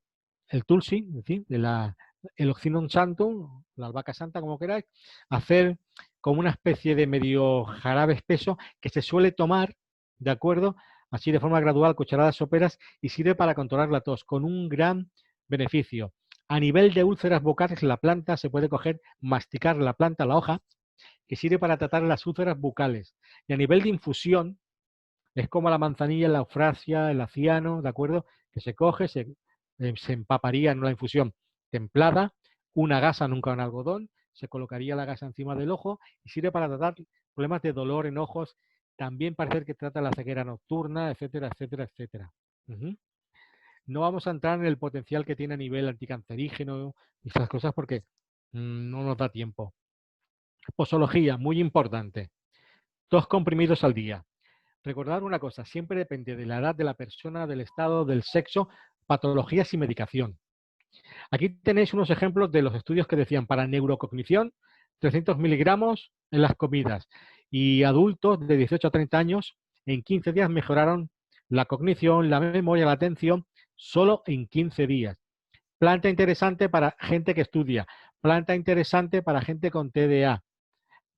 el tulsi, es decir, el oxinum santum, la albahaca santa, como queráis, hacer como una especie de medio jarabe espeso que se suele tomar, ¿de acuerdo? Así de forma gradual, cucharadas soperas, y sirve para controlar la tos, con un gran beneficio. A nivel de úlceras bucales, la planta se puede coger, masticar la planta, la hoja, que sirve para tratar las úlceras bucales. Y a nivel de infusión, es como la manzanilla, la eufrasia, el aciano, ¿de acuerdo? Que se coge, se empaparía en una infusión templada, una gasa, nunca un algodón, se colocaría la gasa encima del ojo y sirve para tratar problemas de dolor en ojos, también parece que trata la ceguera nocturna, etcétera, etcétera, etcétera. No vamos a entrar en el potencial que tiene a nivel anticancerígeno y estas cosas porque no nos da tiempo. Posología, muy importante. 2 comprimidos al día. Recordad una cosa, siempre depende de la edad de la persona, del estado, del sexo, patologías y medicación. Aquí tenéis unos ejemplos de los estudios que decían para neurocognición, 300 miligramos en las comidas y adultos de 18 a 30 años en 15 días mejoraron la cognición, la memoria, la atención, solo en 15 días. Planta interesante para gente que estudia, planta interesante para gente con TDA,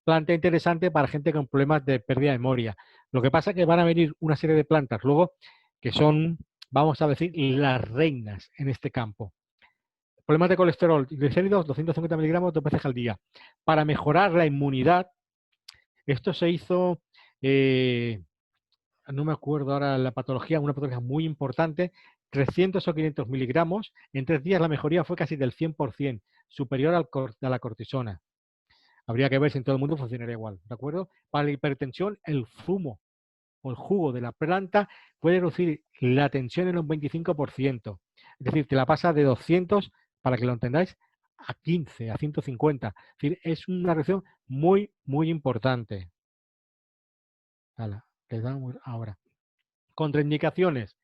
planta interesante para gente con problemas de pérdida de memoria. Lo que pasa es que van a venir una serie de plantas luego que son, vamos a decir, las reinas en este campo. Problemas de colesterol, triglicéridos, 250 miligramos 2 veces al día. Para mejorar la inmunidad, esto se hizo, no me acuerdo ahora la patología, una patología muy importante, 300 o 500 miligramos, en 3 días la mejoría fue casi del 100%, superior a la cortisona. Habría que ver si en todo el mundo funcionaría igual, ¿de acuerdo? Para la hipertensión, el zumo o el jugo de la planta puede reducir la tensión en un 25%. Es decir, te la pasa de 200, para que lo entendáis, a 15, a 150. Es decir, es una reducción muy, muy importante. Ala, le damos ahora. Contraindicaciones.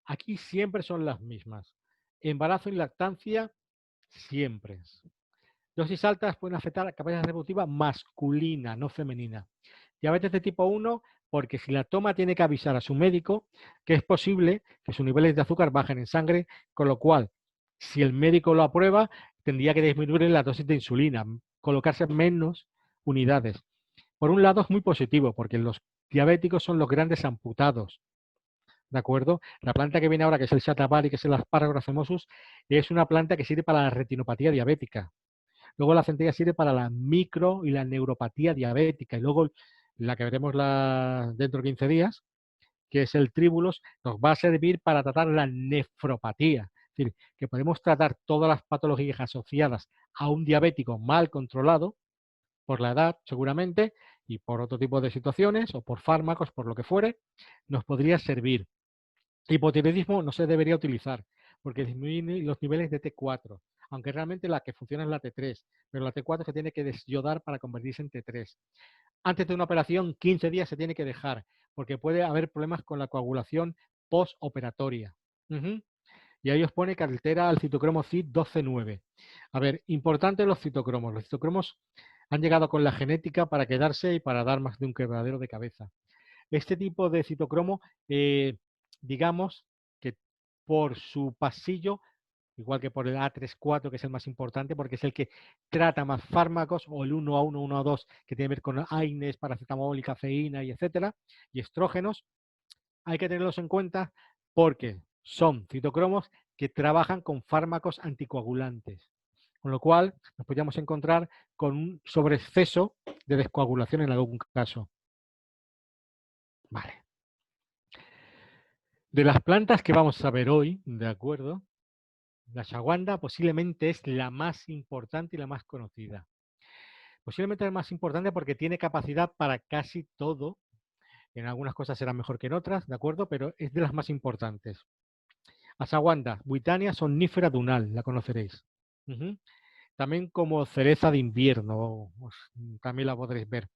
Aquí siempre son las mismas. Embarazo y lactancia, siempre. Dosis altas pueden afectar a la capacidad reproductiva masculina, no femenina. Diabetes de tipo 1, porque si la toma tiene que avisar a su médico que es posible que sus niveles de azúcar bajen en sangre, con lo cual, si el médico lo aprueba, tendría que disminuir la dosis de insulina, colocarse menos unidades. Por un lado es muy positivo, porque los diabéticos son los grandes amputados, ¿de acuerdo? La planta que viene ahora, que es el shatavari, que es el Asparagos racemosus, es una planta que sirve para la retinopatía diabética. Luego la centella sirve para la micro y la neuropatía diabética. Y luego la que veremos dentro de 15 días, que es el tríbulos, nos va a servir para tratar la nefropatía. Es decir, que podemos tratar todas las patologías asociadas a un diabético mal controlado, por la edad seguramente, y por otro tipo de situaciones, o por fármacos, por lo que fuere, nos podría servir. Hipotiroidismo no se debería utilizar porque disminuye los niveles de T4, aunque realmente la que funciona es la T3, pero la T4 se tiene que desyodar para convertirse en T3. Antes de una operación, 15 días se tiene que dejar, porque puede haber problemas con la coagulación postoperatoria. Y ahí os pone que altera al citocromo CYP129. A ver, importante los citocromos. Los citocromos han llegado con la genética para quedarse y para dar más de un quebradero de cabeza. Este tipo de citocromo, digamos que por su pasillo, igual que por el A34, que es el más importante, porque es el que trata más fármacos, o el 1A1, 1A2, que tiene que ver con AINES, paracetamol y cafeína, y etcétera, y estrógenos, hay que tenerlos en cuenta porque son citocromos que trabajan con fármacos anticoagulantes. Con lo cual, nos podríamos encontrar con un sobreexceso de descoagulación en algún caso. Vale. De las plantas que vamos a ver hoy, ¿de acuerdo? La ashwagandha posiblemente es la más importante y la más conocida. Posiblemente la más importante porque tiene capacidad para casi todo. En algunas cosas será mejor que en otras, ¿de acuerdo? Pero es de las más importantes. Ashwagandha, Witania somnífera dunal, la conoceréis. También como cereza de invierno, también la podréis ver.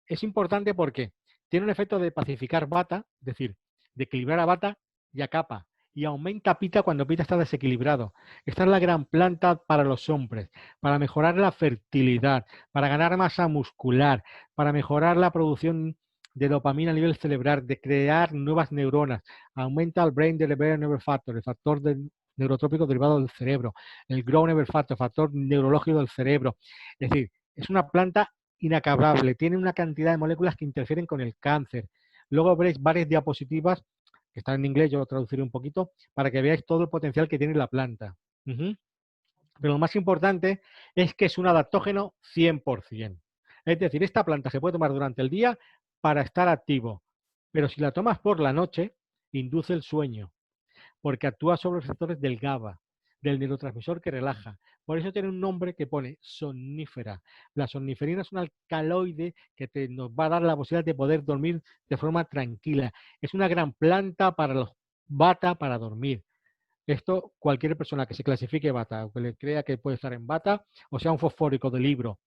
Es importante porque tiene un efecto de pacificar Vata, es decir, de equilibrar a Vata y a Kapha, y aumenta Pita cuando Pita está desequilibrado. Esta es la gran planta para los hombres, para mejorar la fertilidad, para ganar masa muscular, para mejorar la producción de dopamina a nivel cerebral, de crear nuevas neuronas, aumenta el Brain Delivery Neural Factor, el factor neurotrópico derivado del cerebro, el Growth Neural Factor, el factor neurológico del cerebro. Es decir, es una planta inacabable, tiene una cantidad de moléculas que interfieren con el cáncer. Luego veréis varias diapositivas, que están en inglés, yo lo traduciré un poquito, para que veáis todo el potencial que tiene la planta. Pero lo más importante es que es un adaptógeno 100%. Es decir, esta planta se puede tomar durante el día para estar activo, pero si la tomas por la noche, induce el sueño, porque actúa sobre los receptores del GABA, del neurotransmisor que relaja. Por eso tiene un nombre que pone somnífera. La somniferina es un alcaloide que nos va a dar la posibilidad de poder dormir de forma tranquila. Es una gran planta para los bata para dormir. Esto, cualquier persona que se clasifique bata o que le crea que puede estar en bata, o sea, un fosfórico de libro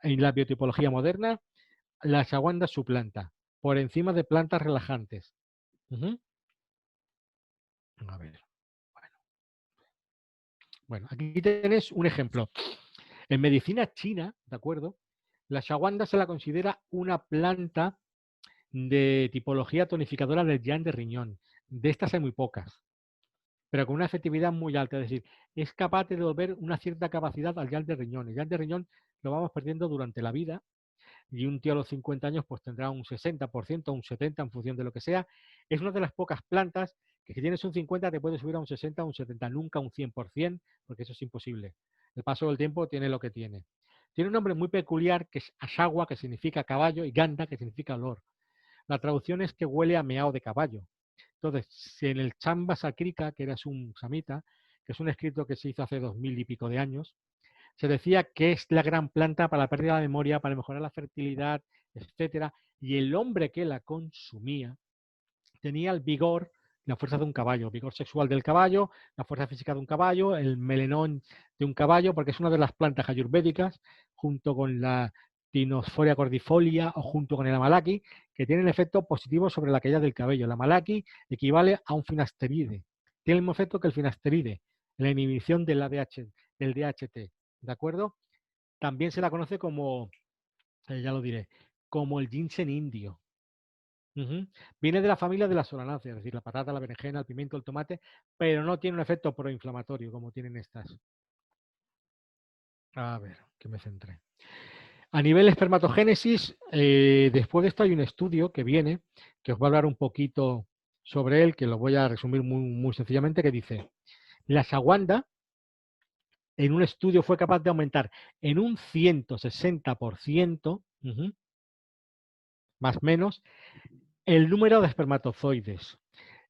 en la biotipología moderna, la ashwagandha es su planta, por encima de plantas relajantes. A ver. Bueno, aquí tenéis un ejemplo. En medicina china, ¿de acuerdo? La ashwagandha se la considera una planta de tipología tonificadora del yang de riñón. De estas hay muy pocas, pero con una efectividad muy alta. Es decir, es capaz de devolver una cierta capacidad al yang de riñón. El yang de riñón lo vamos perdiendo durante la vida y un tío a los 50 años pues tendrá un 60%, un 70% en función de lo que sea. Es una de las pocas plantas que si tienes un 50 te puede subir a un 60, un 70, nunca un 100%, porque eso es imposible. El paso del tiempo tiene lo que tiene. Tiene un nombre muy peculiar que es ashagua, que significa caballo, y ganda, que significa olor. La traducción es que huele a meao de caballo. Entonces, si en el Chamba Sakrika, que era un samita, que es un escrito que se hizo hace 2000 y pico de años, se decía que es la gran planta para la pérdida de memoria, para mejorar la fertilidad, etcétera. Y el hombre que la consumía tenía el vigor, la fuerza de un caballo, vigor sexual del caballo, la fuerza física de un caballo, el melenón de un caballo, porque es una de las plantas ayurvédicas, junto con la Tinosphoria cordifolia o junto con el amalaki, que tienen efecto positivo sobre la caída del cabello. El amalaki equivale a un finasteride. Tiene el mismo efecto que el finasteride, la inhibición del DHT, ¿de acuerdo? También se la conoce como, ya lo diré, como el ginseng indio. Viene de la familia de las solanáceas, es decir, la patata, la berenjena, el pimiento, el tomate, pero no tiene un efecto proinflamatorio como tienen estas. A ver, que me centré. A nivel espermatogénesis, después de esto hay un estudio que viene, que os voy a hablar un poquito sobre él, que lo voy a resumir muy sencillamente, que dice, la ashwagandha en un estudio fue capaz de aumentar en un 160%, más o menos, el número de espermatozoides.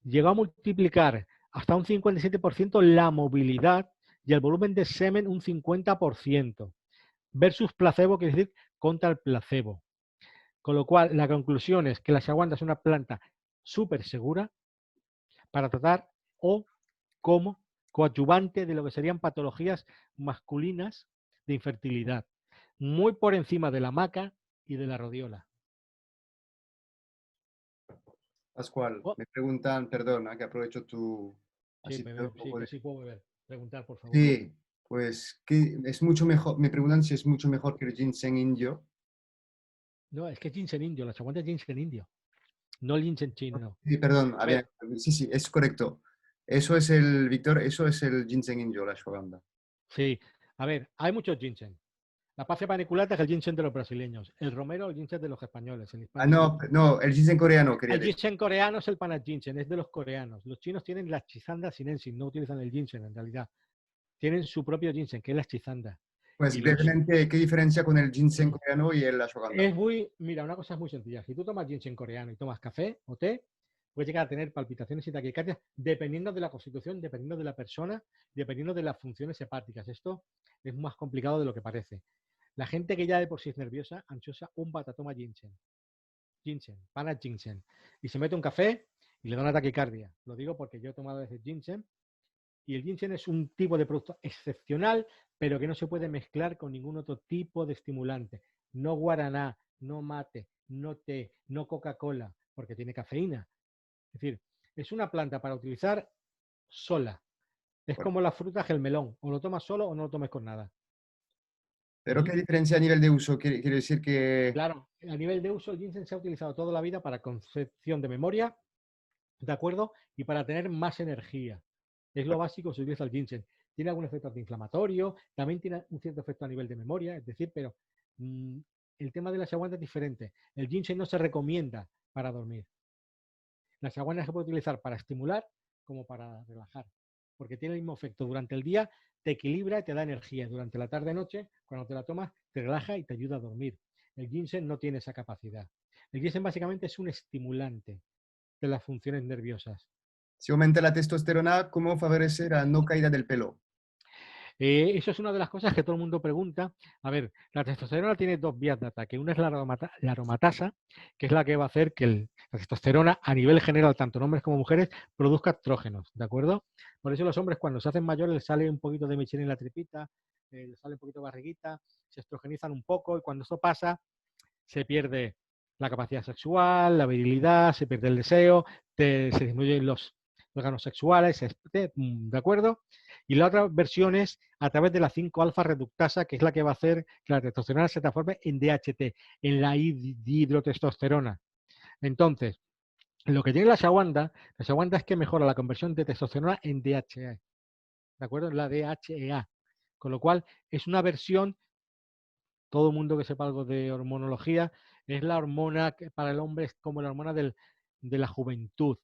Llegó a multiplicar hasta un 57% la movilidad y el volumen de semen un 50%, versus placebo, quiere decir contra el placebo. Con lo cual, la conclusión es que la ashwagandha es una planta súper segura para tratar o como coadyuvante de lo que serían patologías masculinas de infertilidad, muy por encima de la maca y de la rodiola. Pascual, Oh, me preguntan, perdona, que aprovecho tu... sí, Así te doy un sí, poco que de... sí puedo beber. Preguntar, por favor. Sí, pues que es mucho mejor, me preguntan si es mucho mejor que el ginseng indio. No, es que es ginseng indio, la ashwagandha es ginseng indio, no el ginseng chino. Sí, perdón, A ver, sí, sí, es correcto. Eso es el, Víctor, eso es el ginseng indio, la ashwagandha. sí, a ver, hay muchos ginseng. La Passia paniculata es el ginseng de los brasileños, el romero el ginseng de los españoles, el Ah, Hispanic no, ginseng. no, el ginseng coreano quería El decir. ginseng coreano es el panat ginseng, es de los coreanos. Los chinos tienen la Schizanda sinensis, no utilizan el ginseng en realidad. Tienen su propio ginseng, que es la Schizanda. Pues Y los brevemente, ¿qué diferencia con el ginseng coreano y el ashwagandha? es muy, mira, una cosa es muy sencilla. Si tú tomas ginseng coreano y tomas café o té, puedes llegar a tener palpitaciones y taquicardias dependiendo de la constitución, dependiendo de la persona, dependiendo de las funciones hepáticas. Esto es más complicado de lo que parece. La gente que ya de por sí es nerviosa, ansiosa, un bata toma ginseng. Ginseng, pana ginseng. Y se mete un café y le da una taquicardia. Lo digo porque yo he tomado a veces ginseng y el ginseng es un tipo de producto excepcional, pero que no se puede mezclar con ningún otro tipo de estimulante. No guaraná, no mate, no té, no Coca-Cola, porque tiene cafeína. Es decir, es una planta para utilizar sola. Es como la fruta que el melón. O lo tomas solo o no lo tomes con nada. Pero ¿qué diferencia a nivel de uso? Quiere decir que... Claro, a nivel de uso, el ginseng se ha utilizado toda la vida para concepción de memoria, ¿de acuerdo? Y para tener más energía. Es lo básico, se utiliza el ginseng. Tiene algún efecto antiinflamatorio, también tiene un cierto efecto a nivel de memoria, es decir, pero el tema de la ashwagandha es diferente. El ginseng no se recomienda para dormir. La ashwagandha se puede utilizar para estimular como para relajar, porque tiene el mismo efecto. Durante el día te equilibra y te da energía. Durante la tarde-noche, cuando te la tomas, te relaja y te ayuda a dormir. El ginseng no tiene esa capacidad. El ginseng básicamente es un estimulante de las funciones nerviosas. Si aumenta la testosterona, ¿cómo favorecer la no caída del pelo? Eso es una de las cosas que todo el mundo pregunta. A ver, la testosterona tiene dos vías de ataque. Una es la aromatasa, que es la que va a hacer que la testosterona a nivel general, tanto en hombres como mujeres, produzca estrógenos, ¿de acuerdo? Por eso los hombres cuando se hacen mayores les sale un poquito de mechero en la tripita, les sale un poquito de barriguita, se estrogenizan un poco y cuando eso pasa se pierde la capacidad sexual, la virilidad, se pierde el deseo, se disminuyen los órganos sexuales, ¿de acuerdo? Y la otra versión es a través de la 5-alfa reductasa, que es la que va a hacer que la testosterona se transforme en DHT, en la dihidrotestosterona. Entonces, lo que tiene la ashwagandha es que mejora la conversión de testosterona en DHA, ¿de acuerdo? En la DHEA. Con lo cual, es una versión, todo el mundo que sepa algo de hormonología, es la hormona que para el hombre es como la hormona de la juventud.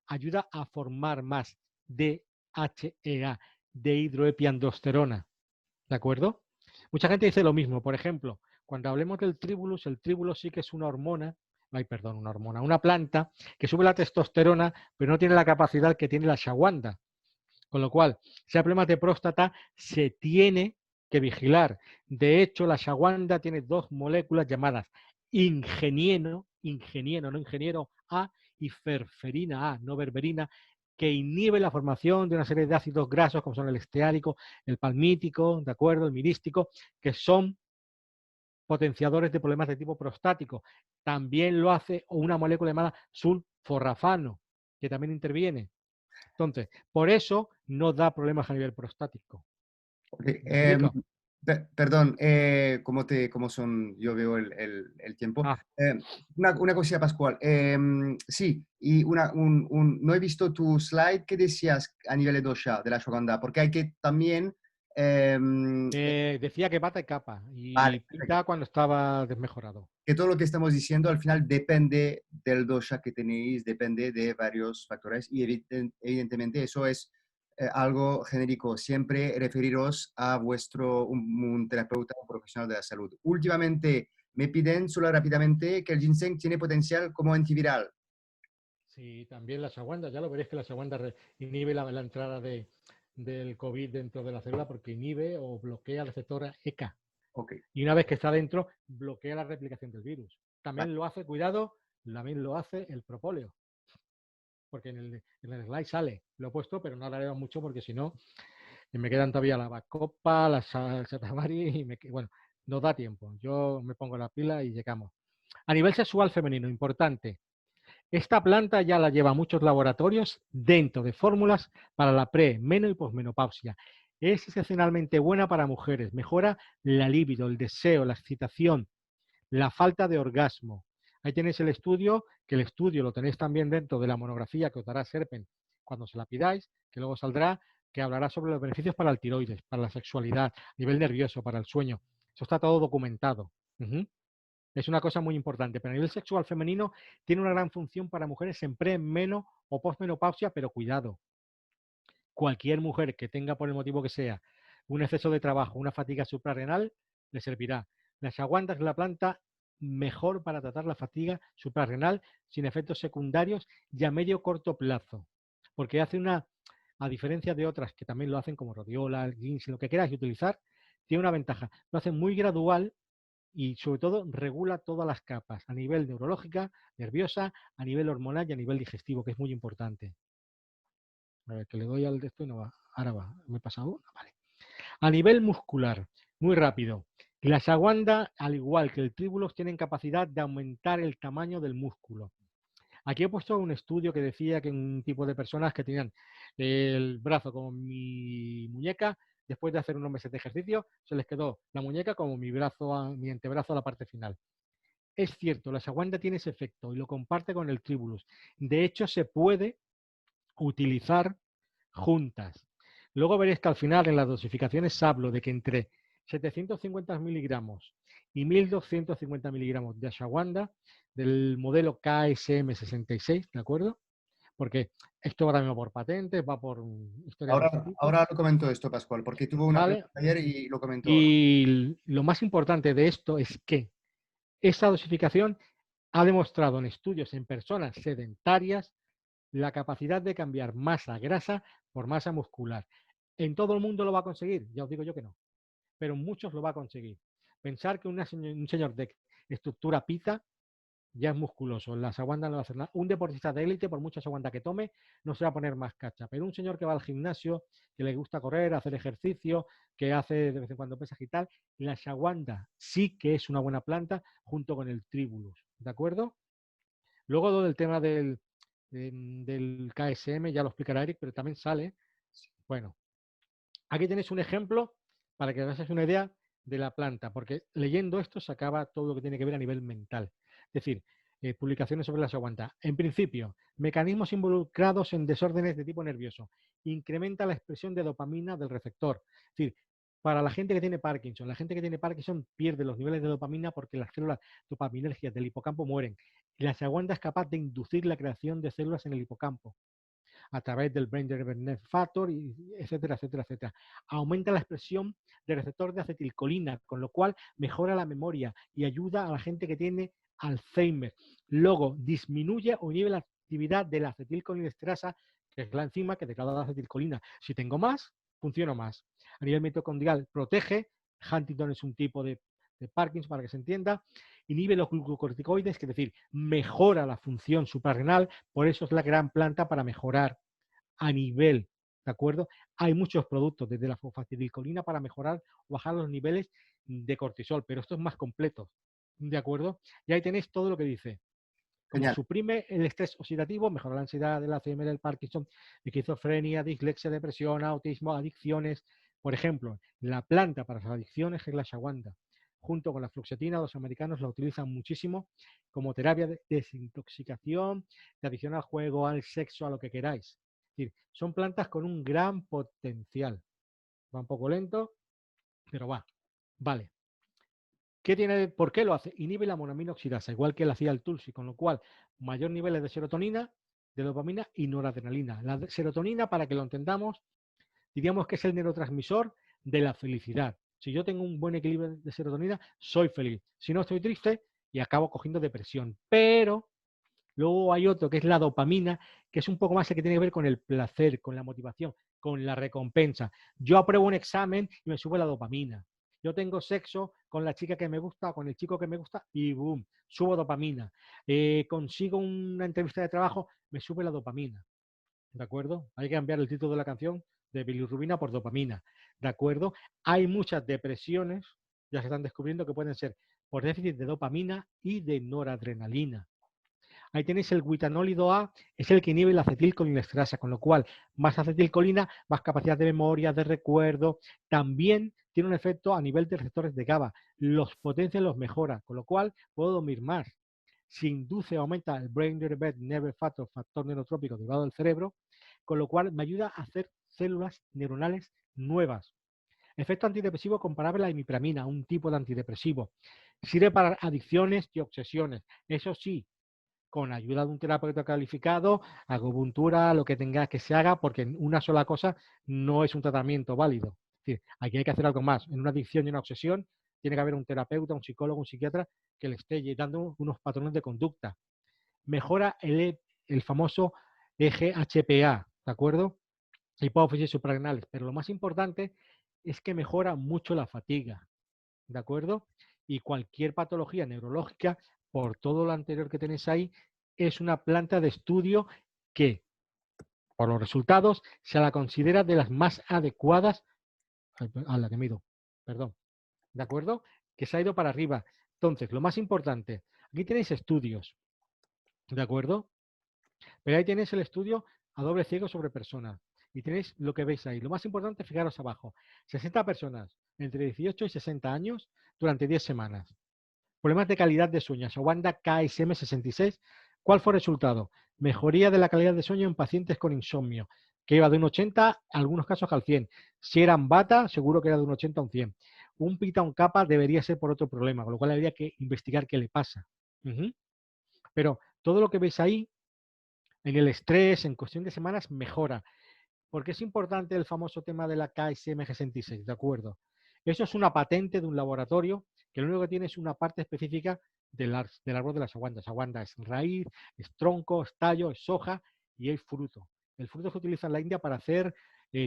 Ayuda a formar más DHEA, dehidroepiandrosterona. ¿De acuerdo? Mucha gente dice lo mismo. Por ejemplo, cuando hablemos del tribulus, el tribulus sí que es una hormona, una planta que sube la testosterona, pero no tiene la capacidad que tiene la ashwagandha. Con lo cual, si hay problemas de próstata, se tiene que vigilar. De hecho, la ashwagandha tiene dos moléculas llamadas ingeniero, no ingeniero A, y ferferina A, no berberina, que inhibe la formación de una serie de ácidos grasos, como son el esteárico, el palmítico, ¿de acuerdo? El mirístico, que son potenciadores de problemas de tipo prostático. También lo hace una molécula llamada sulforafano, que también interviene. Entonces, por eso no da problemas a nivel prostático. Ok, ¿Me explico? perdón, ¿cómo son? Yo veo el tiempo. Ah, Una cosilla, Pascual. Sí, y no he visto tu slide que decías a nivel de dosha, de la ashwagandha, porque hay que también... em, decía que bata y capa vale, y perfecto. pinta cuando estaba desmejorado. Que todo lo que estamos diciendo al final depende del dosha que tenéis, depende de varios factores y evidentemente eso es algo genérico. Siempre referiros a un terapeuta o profesional de la salud. Últimamente me piden solo rápidamente que el ginseng tiene potencial como antiviral. Sí, también la ashwagandha, ya lo veréis que la ashwagandha inhibe la entrada del COVID dentro de la célula porque inhibe o bloquea el receptor ECA. Ok, Y una vez que está dentro, bloquea la replicación del virus. vale. También lo hace, cuidado, también lo hace el propóleo, porque en el slide sale. Lo he puesto, pero no hablaré mucho porque si no, me quedan todavía la bacopa, la satabari y bueno, no da tiempo. Yo me pongo la pila y llegamos. A nivel sexual femenino, importante. Esta planta ya la lleva muchos laboratorios dentro de fórmulas para la pre, meno y posmenopausia. Es excepcionalmente buena para mujeres, mejora la libido, el deseo, la excitación, la falta de orgasmo. Ahí tenéis el estudio, que el estudio lo tenéis también dentro de la monografía que os dará Serpen cuando se la pidáis, que luego saldrá, que hablará sobre los beneficios para el tiroides, para la sexualidad, a nivel nervioso, para el sueño. Eso está todo documentado. Es una cosa muy importante, pero a nivel sexual femenino tiene una gran función para mujeres en pre, meno o posmenopausia, pero cuidado, cualquier mujer que tenga por el motivo que sea un exceso de trabajo, una fatiga suprarrenal, le servirá. La ashwagandha es la planta mejor para tratar la fatiga suprarrenal sin efectos secundarios y a medio corto plazo, porque hace a diferencia de otras que también lo hacen como rodiola, ginseng, lo que queráis utilizar, tiene una ventaja, lo hace muy gradual y sobre todo regula todas las capas, a nivel neurológica, nerviosa, a nivel hormonal y a nivel digestivo, que es muy importante. A ver, que le doy al de esto y no va. Ahora va. Me he pasado una. Vale. A nivel muscular, muy rápido. La ashwagandha, al igual que el tribulus, tienen capacidad de aumentar el tamaño del músculo. Aquí he puesto un estudio que decía que un tipo de personas que tenían el brazo como mi muñeca, después de hacer unos meses de ejercicio, se les quedó la muñeca como mi antebrazo a la parte final. Es cierto, la ashwagandha tiene ese efecto y lo comparte con el tribulus. De hecho, se puede utilizar juntas. Luego veréis que al final en las dosificaciones hablo de que entre 750 miligramos y 1250 miligramos de ashwagandha del modelo KSM66, ¿de acuerdo? Porque esto va también por patentes, va por historias de este tipo, Ahora lo comento esto, Pascual, porque tuvo una ¿vale? pregunta ayer y lo comentó ahora. Y lo más importante de esto es que esa dosificación ha demostrado en estudios en personas sedentarias la capacidad de cambiar masa grasa por masa muscular. ¿En todo el mundo lo va a conseguir? Ya os digo yo que no, pero muchos lo va a conseguir. Pensar que un señor de estructura pita ya es musculoso, la ashwagandha no va a hacer nada. Un deportista de élite, por mucha ashwagandha que tome, no se va a poner más cacha, pero un señor que va al gimnasio, que le gusta correr, hacer ejercicio, que hace de vez en cuando pesas y tal, la ashwagandha sí que es una buena planta junto con el tribulus, ¿de acuerdo? Luego todo el tema del KSM, ya lo explicará Eric, pero también sale. Bueno, aquí tenéis un ejemplo para que os hagáis una idea de la planta, porque leyendo esto se acaba todo lo que tiene que ver a nivel mental. Es decir, publicaciones sobre la ashwagandha. En principio, mecanismos involucrados en desórdenes de tipo nervioso. Incrementa la expresión de dopamina del receptor. Es decir, para la gente que tiene Parkinson pierde los niveles de dopamina porque las células dopaminérgicas del hipocampo mueren. Y la ashwagandha es capaz de inducir la creación de células en el hipocampo a través del Brain Development Factor, etcétera, etcétera, etcétera. Aumenta la expresión de receptor de acetilcolina, con lo cual mejora la memoria y ayuda a la gente que tiene Alzheimer. Luego, disminuye o inhibe la actividad de la acetilcolinesterasa, que es la enzima que degrada la acetilcolina. Si tengo más, funciono más. A nivel mitocondrial, protege. Huntington es un tipo de Parkinson, para que se entienda. Inhibe los glucocorticoides, que es decir, mejora la función suprarrenal. Por eso es la gran planta para mejorar a nivel ¿de acuerdo? Hay muchos productos, desde la fosfatidilcolina para mejorar o bajar los niveles de cortisol, pero esto es más completo, ¿de acuerdo? Y ahí tenéis todo lo que dice. Como Genial. suprime el estrés oxidativo, mejora la ansiedad, el Alzheimer, el Parkinson, esquizofrenia, dislexia, depresión, autismo, adicciones. Por ejemplo, la planta para las adicciones es la ashwagandha. Junto con la fluoxetina, los americanos la utilizan muchísimo como terapia de desintoxicación, de adicción al juego, al sexo, a lo que queráis. Es decir, son plantas con un gran potencial. Va un poco lento, pero va. Vale. ¿Qué tiene, ¿Por qué lo hace? Inhibe la monamina oxidasa, igual que lo hacía el tulsi, con lo cual mayor niveles de serotonina, de dopamina y noradrenalina. La serotonina, para que lo entendamos, diríamos que es el neurotransmisor de la felicidad. Si yo tengo un buen equilibrio de serotonina, soy feliz. Si no, estoy triste y acabo cogiendo depresión. Pero luego hay otro que es la dopamina, que es un poco más el que tiene que ver con el placer, con la motivación, con la recompensa. Yo apruebo un examen y me sube la dopamina. Yo tengo sexo con la chica que me gusta, con el chico que me gusta y boom, subo dopamina. Consigo una entrevista de trabajo, me sube la dopamina. ¿De acuerdo? Hay que cambiar el título de la canción de bilirrubina por dopamina. ¿De acuerdo? Hay muchas depresiones, ya se están descubriendo que pueden ser por déficit de dopamina y de noradrenalina. Ahí tenéis el guitanólido A, es el que inhibe la acetilcolinesterasa, con lo cual más acetilcolina, más capacidad de memoria, de recuerdo. También tiene un efecto a nivel de receptores de GABA, los potencia y los mejora, con lo cual puedo dormir más. Se induce o aumenta el brain derived nerve factor neurotrópico derivado del cerebro, con lo cual me ayuda a hacer células neuronales nuevas. Efecto antidepresivo comparable a la imipramina, un tipo de antidepresivo. Sirve para adicciones y obsesiones. Eso sí, con ayuda de un terapeuta calificado, acupuntura, lo que tenga que se haga, porque una sola cosa no es un tratamiento válido. Es decir, aquí hay que hacer algo más. En una adicción y una obsesión tiene que haber un terapeuta, un psicólogo, un psiquiatra que le esté dando unos patrones de conducta. Mejora el famoso eje HPA, ¿de acuerdo? Hipófisis suprarrenales, pero lo más importante es que mejora mucho la fatiga, ¿de acuerdo? Y cualquier patología neurológica, por todo lo anterior que tenéis ahí, es una planta de estudio que, por los resultados, se la considera de las más adecuadas a la que mido, perdón, ¿de acuerdo? Que se ha ido para arriba. Entonces, lo más importante, aquí tenéis estudios, ¿de acuerdo? Pero ahí tenéis el estudio a doble ciego sobre personas. Y tenéis lo que veis ahí. Lo más importante, fijaros abajo. 60 personas entre 18 y 60 años durante 10 semanas. Problemas de calidad de sueño. Ashwagandha KSM66. ¿Cuál fue el resultado? Mejoría de la calidad de sueño en pacientes con insomnio, que iba de un 80 a algunos casos al 100. Si eran bata, seguro que era de un 80 a un 100. Un pita, un capa debería ser por otro problema, con lo cual habría que investigar qué le pasa. Pero todo lo que veis ahí, en el estrés, en cuestión de semanas, mejora. Porque es importante el famoso tema de la KSM66, ¿de acuerdo? Eso es una patente de un laboratorio que lo único que tiene es una parte específica del árbol de la ashwagandha. Ashwagandha es raíz, es tronco, es tallo, es hoja y es fruto. El fruto se utiliza en la India para hacer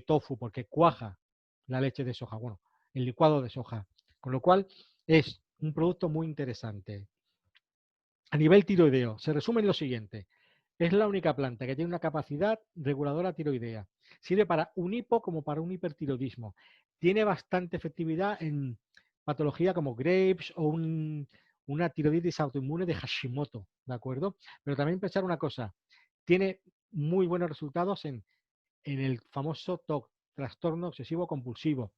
tofu, porque cuaja la leche de soja, bueno, el licuado de soja. Con lo cual es un producto muy interesante. A nivel tiroideo, se resume en lo siguiente. Es la única planta que tiene una capacidad reguladora tiroidea. Sirve para un hipo como para un hipertiroidismo. Tiene bastante efectividad en patología como Graves o una tiroiditis autoinmune de Hashimoto, ¿de acuerdo? Pero también pensar una cosa, tiene muy buenos resultados en el famoso TOC, trastorno obsesivo compulsivo.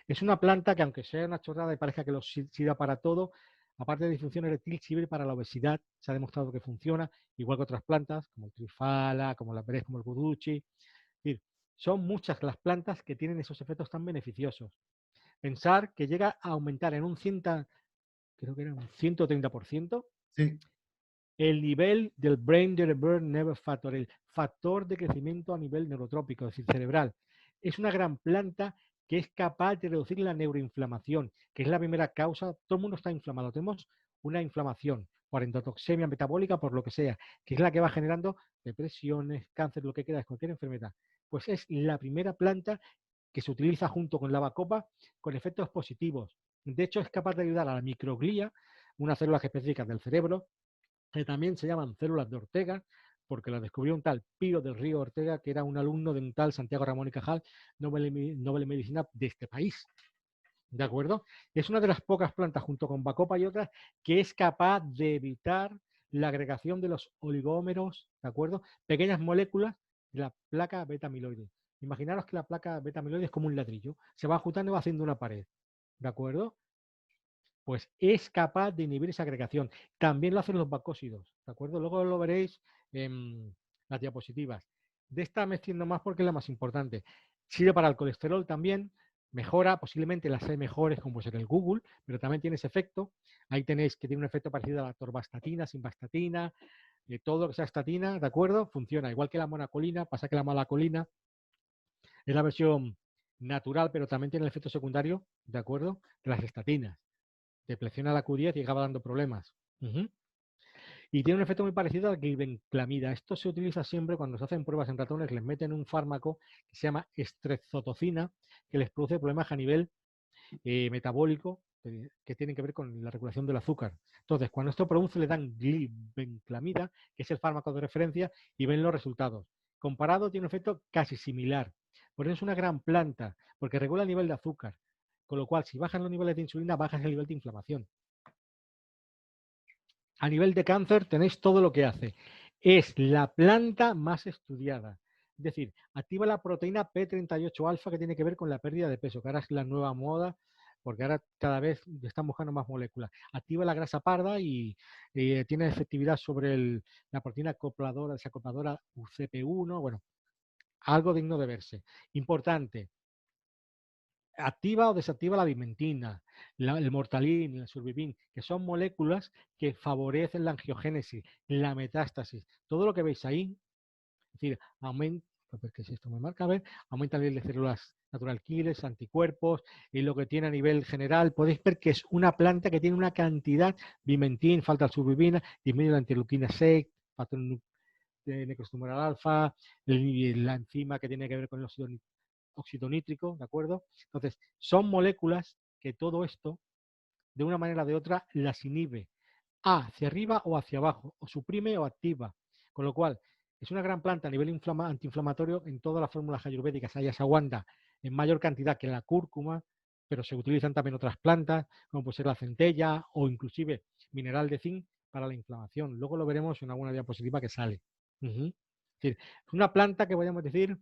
Es una planta que, aunque sea una chorrada y parezca que lo sirva para todo, aparte de disfunción eréctil, sirve para la obesidad. Se ha demostrado que funciona, igual que otras plantas, como el trifala, como la perez, como el guduchi. Es decir, son muchas las plantas que tienen esos efectos tan beneficiosos. Pensar que llega a aumentar en un 100, creo que era un 130%, Sí, el nivel del Brain Derived Nerve Factor, el factor de crecimiento a nivel neurotrópico, es decir, cerebral. Es una gran planta que es capaz de reducir la neuroinflamación, que es la primera causa. Todo el mundo está inflamado. Tenemos una inflamación por endotoxemia metabólica, por lo que sea, que es la que va generando depresiones, cáncer, lo que quieras, cualquier enfermedad. Pues es la primera planta que se utiliza junto con la bacopa con efectos positivos. De hecho, es capaz de ayudar a la microglía, unas células específicas del cerebro, que también se llaman células de Ortega, porque la descubrió un tal Pío del Río Ortega, que era un alumno de un tal Santiago Ramón y Cajal, Nobel en Medicina de este país. ¿De acuerdo? Es una de las pocas plantas, junto con Bacopa y otras, que es capaz de evitar la agregación de los oligómeros, ¿de acuerdo? Pequeñas moléculas de la placa beta-amiloide. Imaginaros que la placa beta-amiloide es como un ladrillo, se va juntando y va haciendo una pared, ¿de acuerdo? Pues es capaz de inhibir esa agregación. También lo hacen los bacósidos, ¿de acuerdo? Luego lo veréis en las diapositivas. De esta me extiendo más porque es la más importante. Sirve para el colesterol también, mejora, posiblemente las hay mejores, como puede ser el Google, pero también tiene ese efecto. Ahí tenéis que tiene un efecto parecido a la torvastatina, simvastatina, todo lo que sea estatina, ¿de acuerdo? Funciona, igual que la monacolina, pasa que la malacolina es la versión natural, pero también tiene el efecto secundario, ¿de acuerdo? De las estatinas. Depresiona la Q10 y acaba dando problemas. Y tiene un efecto muy parecido al glibenclamida. Esto se utiliza siempre cuando se hacen pruebas en ratones, les meten un fármaco que se llama estreptozotocina, que les produce problemas a nivel metabólico que tienen que ver con la regulación del azúcar. Entonces, cuando esto produce, le dan glibenclamida, que es el fármaco de referencia, y ven los resultados. Comparado, tiene un efecto casi similar. Por eso es una gran planta, porque regula el nivel de azúcar. Con lo cual, si bajan los niveles de insulina, bajas el nivel de inflamación. A nivel de cáncer tenéis todo lo que hace. Es la planta más estudiada. Es decir, activa la proteína P38 alfa que tiene que ver con la pérdida de peso, que ahora es la nueva moda, porque ahora cada vez están buscando más moléculas. Activa la grasa parda y tiene efectividad sobre la proteína acopladora, desacopladora UCP1. Bueno, algo digno de verse. Importante, activa o desactiva la vimentina, el mortalín, el survivin, que son moléculas que favorecen la angiogénesis, la metástasis. Todo lo que veis ahí, es decir, aumenta, porque si esto me marca, a ver, aumenta el nivel de células natural killers, anticuerpos, y lo que tiene a nivel general, podéis ver que es una planta que tiene una cantidad, vimentin, falta el survivina, disminuye la interleuquina 6, patrón de necrostumoral alfa, la enzima que tiene que ver con el óxido nítrico, ¿de acuerdo? Entonces, son moléculas que todo esto, de una manera o de otra, las inhibe hacia arriba o hacia abajo, o suprime o activa. Con lo cual, es una gran planta a nivel antiinflamatorio en todas las fórmulas ayurvédicas. Hay ashwagandha en mayor cantidad que la cúrcuma, pero se utilizan también otras plantas, como puede ser la centella o inclusive mineral de zinc para la inflamación. Luego lo veremos en alguna diapositiva que sale. Es decir, es una planta que podemos decir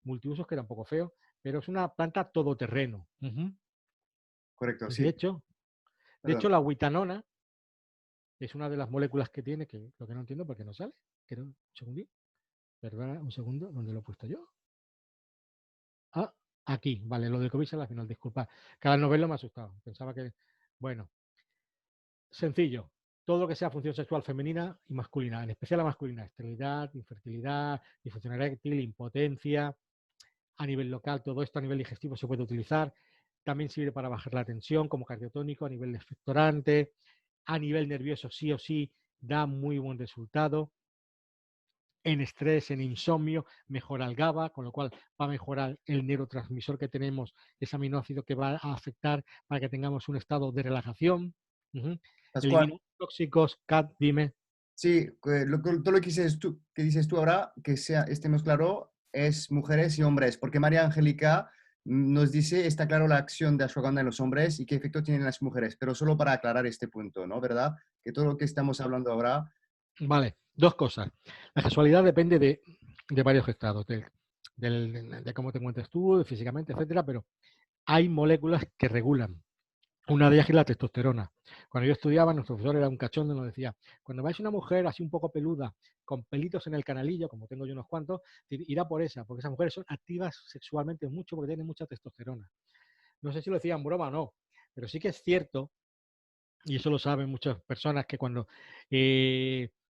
multiusos, que era un poco feo, pero es una planta todoterreno. Correcto, De sí. hecho, Perdón. la huitanona es una de las moléculas que tiene, que lo que no entiendo por qué no sale. Un segundito. Perdona, un segundo, ¿dónde lo he puesto yo? Ah, aquí, vale, lo del COVID al final, disculpa. Cada novelo me ha asustado. Pensaba que, bueno, sencillo. Todo lo que sea función sexual femenina y masculina, en especial la masculina, esterilidad, infertilidad, disfunción eréctil, impotencia, a nivel local, todo esto a nivel digestivo se puede utilizar. También sirve para bajar la tensión como cardiotónico, a nivel expectorante, a nivel nervioso sí o sí da muy buen resultado. En estrés, en insomnio, mejora el GABA, con lo cual va a mejorar el neurotransmisor que tenemos, ese aminoácido que va a afectar para que tengamos un estado de relajación. Pascual, Elimina tóxicos, Kat, dime. sí, todo lo que dices tú ahora, que sea, estemos claro, es mujeres y hombres, porque María Angélica nos dice, está claro la acción de ashwagandha en los hombres y qué efecto tienen las mujeres, pero solo para aclarar este punto, ¿no? ¿Verdad? Que todo lo que estamos hablando ahora, Vale, dos cosas. La sexualidad depende de varios estados, de cómo te encuentres tú, físicamente, etcétera, pero hay moléculas que regulan. Una de ellas es la testosterona. Cuando yo estudiaba, nuestro profesor era un cachondo y nos decía, cuando veáis una mujer así un poco peluda, con pelitos en el canalillo, como tengo yo unos cuantos, irá por esa, porque esas mujeres son activas sexualmente mucho porque tienen mucha testosterona. No sé si lo decían broma o no, pero sí que es cierto, y eso lo saben muchas personas, que cuando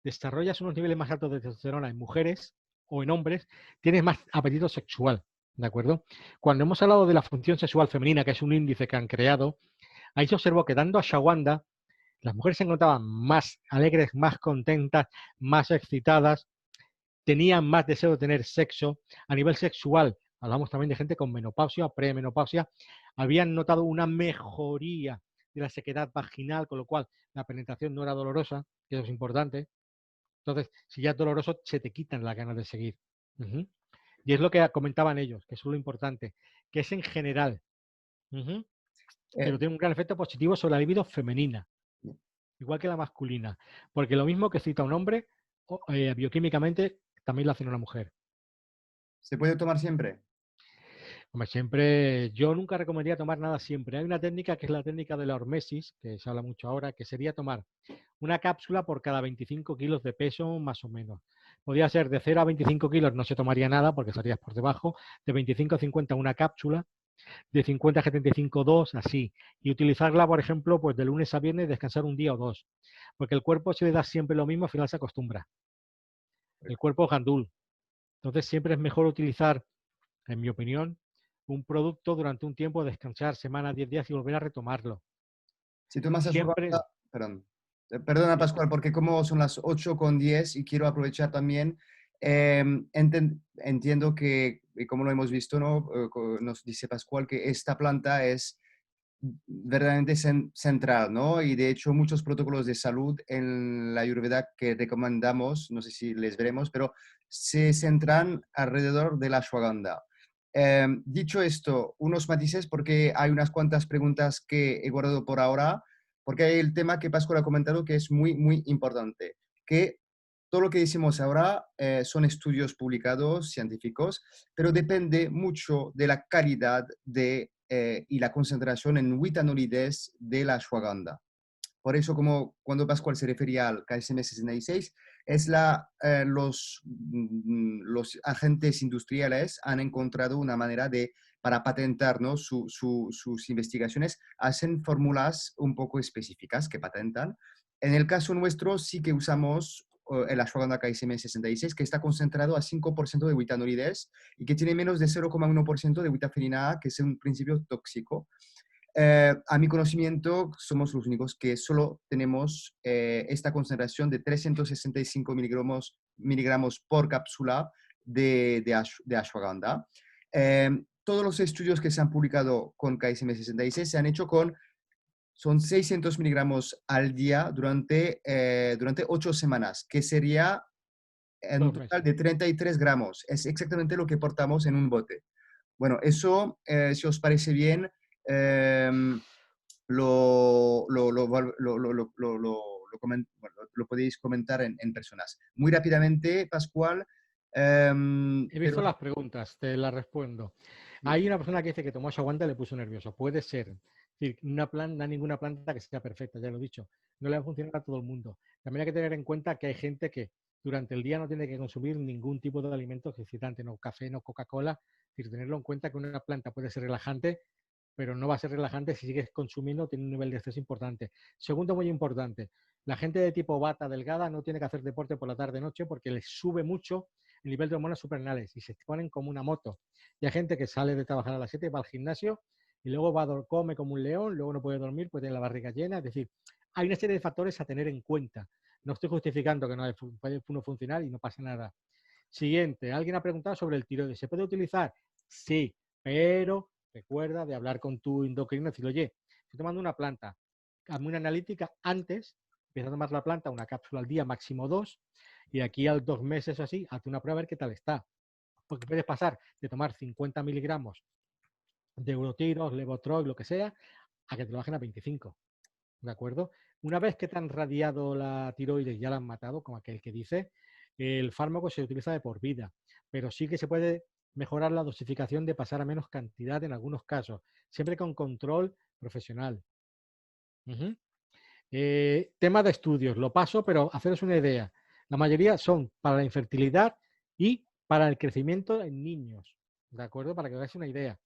desarrollas unos niveles más altos de testosterona en mujeres o en hombres, tienes más apetito sexual, ¿de acuerdo? Cuando hemos hablado de la función sexual femenina, que es un índice que han creado, ahí se observó que dando ashwagandha, las mujeres se encontraban más alegres, más contentas, más excitadas, tenían más deseo de tener sexo. A nivel sexual, hablamos también de gente con menopausia, premenopausia, habían notado una mejoría de la sequedad vaginal, con lo cual la penetración no era dolorosa, que eso es importante. Entonces, si ya es doloroso, se te quitan las ganas de seguir. Ujú. Y es lo que comentaban ellos, que es lo importante, que es en general. Ujú. Eh, Pero tiene un gran efecto positivo sobre la libido femenina, igual que la masculina. Porque lo mismo que cita un hombre, bioquímicamente también lo hace una mujer. ¿Se puede tomar siempre? Hombre, siempre, yo nunca recomendaría tomar nada siempre. Hay una técnica que es la técnica de la hormesis, que se habla mucho ahora, que sería tomar una cápsula por cada 25 kilos de peso, más o menos. Podría ser de 0 a 25 kilos, no se tomaría nada porque estarías por debajo. De 25 a 50 una cápsula, de 50 a 75 dos, así. Y utilizarla, por ejemplo, pues de lunes a viernes, descansar un día o dos. Porque el cuerpo, si le das siempre lo mismo, al final se acostumbra. El cuerpo es gandul. Entonces siempre es mejor utilizar, en mi opinión, un producto durante un tiempo, descansar semanas, 10 días y volver a retomarlo. Si tomas Siempre, ashwagandha, perdón. Perdona, sí, Pascual, porque como son las 8:10 y quiero aprovechar también, entiendo que, y como lo hemos visto, ¿no? Nos dice Pascual que esta planta es verdaderamente central, ¿no? Y de hecho muchos protocolos de salud en la Ayurveda que recomendamos, no sé si les veremos, pero se centran alrededor de la ashwagandha. Dicho esto, unos matices porque hay unas cuantas preguntas que he guardado por ahora, porque hay el tema que Pascual ha comentado que es muy, muy importante, que todo lo que decimos ahora son estudios publicados, científicos, pero depende mucho de la calidad y la concentración en vitanolidez de la ashwagandha. Por eso, como cuando Pascual se refería al KSM 66, los agentes industriales han encontrado una manera para patentar, ¿no? Sus investigaciones, hacen fórmulas un poco específicas que patentan. En el caso nuestro sí que usamos el ashwagandha KSM 66, que está concentrado a 5% de vitanolidez y que tiene menos de 0,1% de vitafenina A, que es un principio tóxico. A mi conocimiento, somos los únicos que solo tenemos esta concentración de 365 miligramos por cápsula de ashwagandha. Todos los estudios que se han publicado con KSM-66 se han hecho son 600 miligramos al día durante 8 semanas, que sería en un 2 meses. total de 33 gramos. Es exactamente lo que portamos en un bote. Bueno, eso, si os parece bien, eh, lo podéis comentar en personas. Muy rápidamente, Pascual, He pero visto las preguntas, te las respondo. Hay una persona que dice que tomó ashwagandha y le puso nervioso. Puede ser. Es decir, no hay ninguna planta que sea perfecta, ya lo he dicho. No le va a funcionar a todo el mundo. También hay que tener en cuenta que hay gente que durante el día no tiene que consumir ningún tipo de alimento excitante, no café, no Coca-Cola. Es decir, tenerlo en cuenta que una planta puede ser relajante, pero no va a ser relajante si sigues consumiendo, tiene un nivel de estrés importante. Segundo, muy importante, la gente de tipo bata delgada no tiene que hacer deporte por la tarde-noche porque les sube mucho el nivel de hormonas suprarrenales y se ponen como una moto. Y hay gente que sale de trabajar a las 7, va al gimnasio y luego come como un león, luego no puede dormir, puede tener la barriga llena. Es decir, hay una serie de factores a tener en cuenta. No estoy justificando que no puede uno funcionar y no pasa nada. Siguiente, alguien ha preguntado sobre el tiroides. ¿Se puede utilizar? Sí, pero recuerda de hablar con tu endocrino y decir, oye, estoy tomando una planta, hazme una analítica antes, empieza a tomar la planta, una cápsula al día, máximo 2, y aquí a 2 meses o así, hazte una prueba a ver qué tal está. Porque puedes pasar de tomar 50 miligramos de Eurotiros, Levotrol, lo que sea, a que te lo bajen a 25. ¿De acuerdo? Una vez que te han radiado la tiroides y ya la han matado, como aquel que dice, el fármaco se utiliza de por vida, pero sí que se puede mejorar la dosificación de pasar a menos cantidad en algunos casos, siempre con control profesional. Tema de estudios, lo paso, pero haceros una idea. La mayoría son para la infertilidad y para el crecimiento en niños, ¿de acuerdo? Para que os hagáis una idea.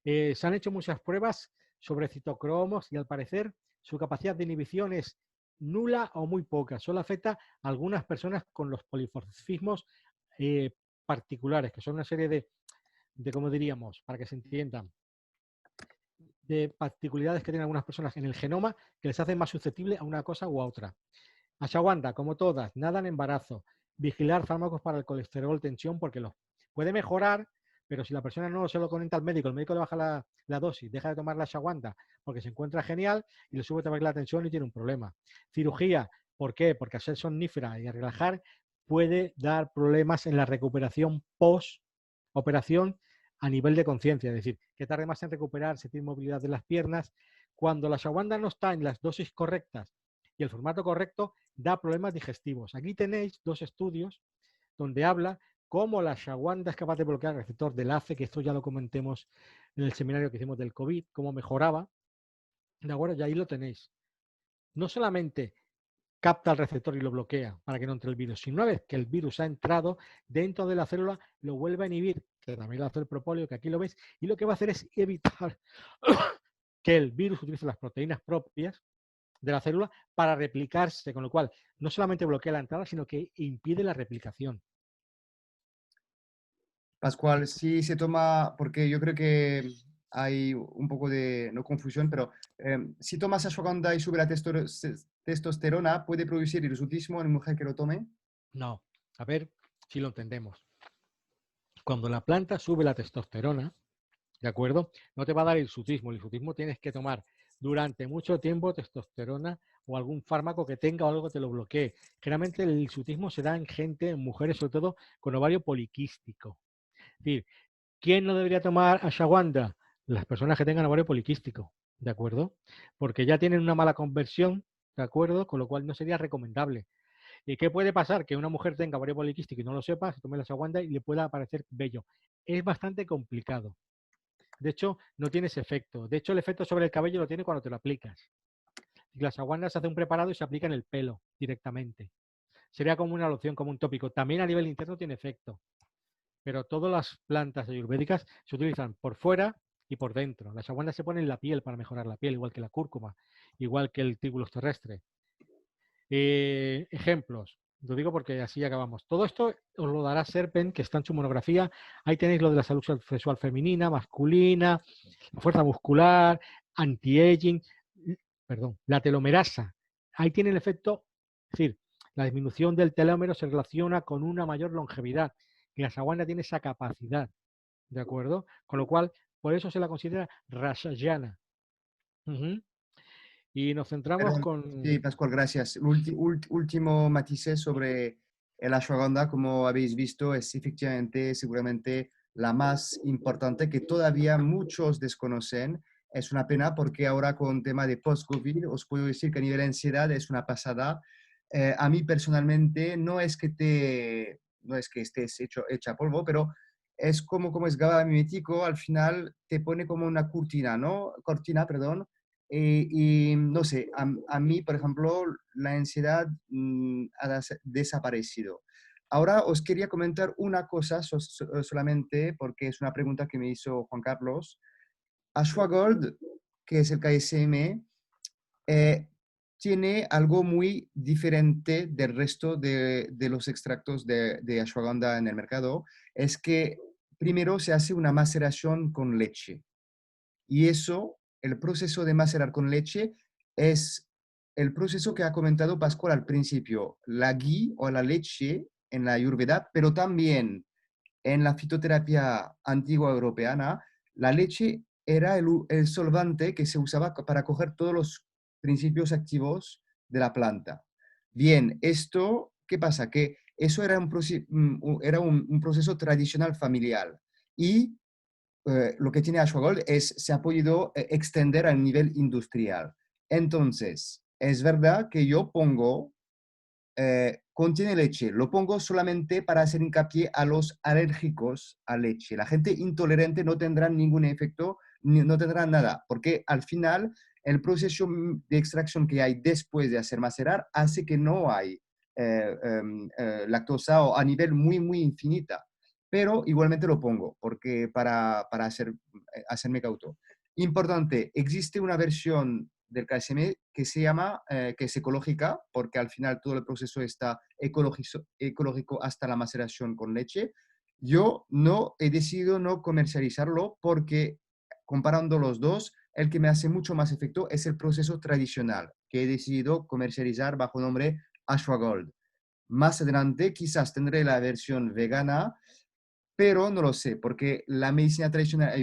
Se han hecho muchas pruebas sobre citocromos y al parecer su capacidad de inhibición es nula o muy poca. Solo afecta a algunas personas con los polifosfismos particulares, que son una serie de, ¿cómo diríamos? Para que se entiendan, de particularidades que tienen algunas personas en el genoma que les hacen más susceptibles a una cosa u a otra. Ashwagandha, como todas, nada en embarazo. Vigilar fármacos para el colesterol, tensión, porque los puede mejorar, pero si la persona no se lo comenta al médico, el médico le baja la dosis, deja de tomar la ashwagandha porque se encuentra genial y le sube también la tensión y tiene un problema. Cirugía, ¿Por qué? Porque al ser somnífera y al relajar puede dar problemas en la recuperación post-operación a nivel de conciencia, es decir, que tarde más en recuperar, sentir movilidad de las piernas. Cuando la ashwagandha no está en las dosis correctas y el formato correcto, da problemas digestivos. Aquí tenéis 2 estudios donde habla cómo la ashwagandha es capaz de bloquear el receptor del ACE, que esto ya lo comentemos en el seminario que hicimos del COVID, cómo mejoraba. ¿De acuerdo? Y ahí lo tenéis. No solamente capta el receptor y lo bloquea para que no entre el virus, sino una vez que el virus ha entrado dentro de la célula, lo vuelve a inhibir, que también lo hace el propóleo, que aquí lo veis, y lo que va a hacer es evitar que el virus utilice las proteínas propias de la célula para replicarse, con lo cual no solamente bloquea la entrada, sino que impide la replicación. Pascual, sí se toma, porque yo creo que hay un poco de, no confusión, pero si tomas ashwagandha y sube la testosterona, ¿puede producir hirsutismo en mujer que lo tome? No, a ver si lo entendemos. Cuando la planta sube la testosterona, ¿de acuerdo? No te va a dar hirsutismo. El hirsutismo tienes que tomar durante mucho tiempo testosterona o algún fármaco que tenga o algo que te lo bloquee. Generalmente el hirsutismo se da en gente, en mujeres sobre todo, con ovario poliquístico. Es decir, ¿quién no debería tomar ashwagandha? Las personas que tengan ovario poliquístico, ¿de acuerdo? Porque ya tienen una mala conversión, ¿de acuerdo? Con lo cual no sería recomendable. ¿Y qué puede pasar? Que una mujer tenga ovario poliquístico y no lo sepa, se tome la ashwagandha y le pueda aparecer vello. Es bastante complicado. De hecho, no tiene ese efecto. De hecho, el efecto sobre el cabello lo tiene cuando te lo aplicas. La ashwagandha se hace un preparado y se aplica en el pelo directamente. Sería como una loción, como un tópico. También a nivel interno tiene efecto. Pero todas las plantas ayurvédicas se utilizan por fuera y por dentro. La ashwagandha se pone en la piel para mejorar la piel, igual que la cúrcuma, igual que el tíbulos terrestre. Ejemplos. Lo digo porque así acabamos. Todo esto os lo dará Serpen, que está en su monografía. Ahí tenéis lo de la salud sexual femenina, masculina, fuerza muscular, anti-aging, perdón, la telomerasa. Ahí tiene el efecto, es decir, la disminución del telómero se relaciona con una mayor longevidad. Y la ashwagandha tiene esa capacidad, ¿de acuerdo? Con lo cual, por eso se la considera rashayana. Y nos centramos Perdón. Sí, con... Pascual, gracias. Último matiz sobre el ashwagandha, como habéis visto, es efectivamente, seguramente la más importante que todavía muchos desconocen. Es una pena porque ahora con tema de post-COVID os puedo decir que a nivel de ansiedad es una pasada. A mí personalmente no es que estés hecha polvo, pero es como es GABA mimético, al final te pone como una cortina, ¿no? Cortina, perdón, y no sé, a mí, por ejemplo, la ansiedad ha desaparecido. Ahora os quería comentar una cosa solamente, porque es una pregunta que me hizo Juan Carlos. Ashwagold, que es el KSM, eh, tiene algo muy diferente del resto de los extractos de ashwagandha en el mercado. Es que primero se hace una maceración con leche. Y eso, el proceso de macerar con leche, es el proceso que ha comentado Pascual al principio, la ghee o la leche en la Ayurveda, pero también en la fitoterapia antigua europeana, la leche era el solvante que se usaba para coger todos los principios activos de la planta. Bien, esto, ¿qué pasa? Que eso era era un proceso tradicional familiar y lo que tiene Ashwagold es se ha podido extender al nivel industrial. Entonces, es verdad que yo pongo, contiene leche, lo pongo solamente para hacer hincapié a los alérgicos a leche. La gente intolerante no tendrá ningún efecto, no tendrá nada, porque al final el proceso de extracción que hay después de hacer macerar hace que no hay lactosa o a nivel muy infinita, pero igualmente lo pongo porque para hacerme cauto. Importante, existe una versión del KSM que se llama, que es ecológica, porque al final todo el proceso está ecológico hasta la maceración con leche. Yo no he decidido no comercializarlo porque comparando los dos, el que me hace mucho más efecto es el proceso tradicional, que he decidido comercializar bajo nombre Ashwagold. Más adelante quizás tendré la versión vegana, pero no lo sé, porque la medicina tradicional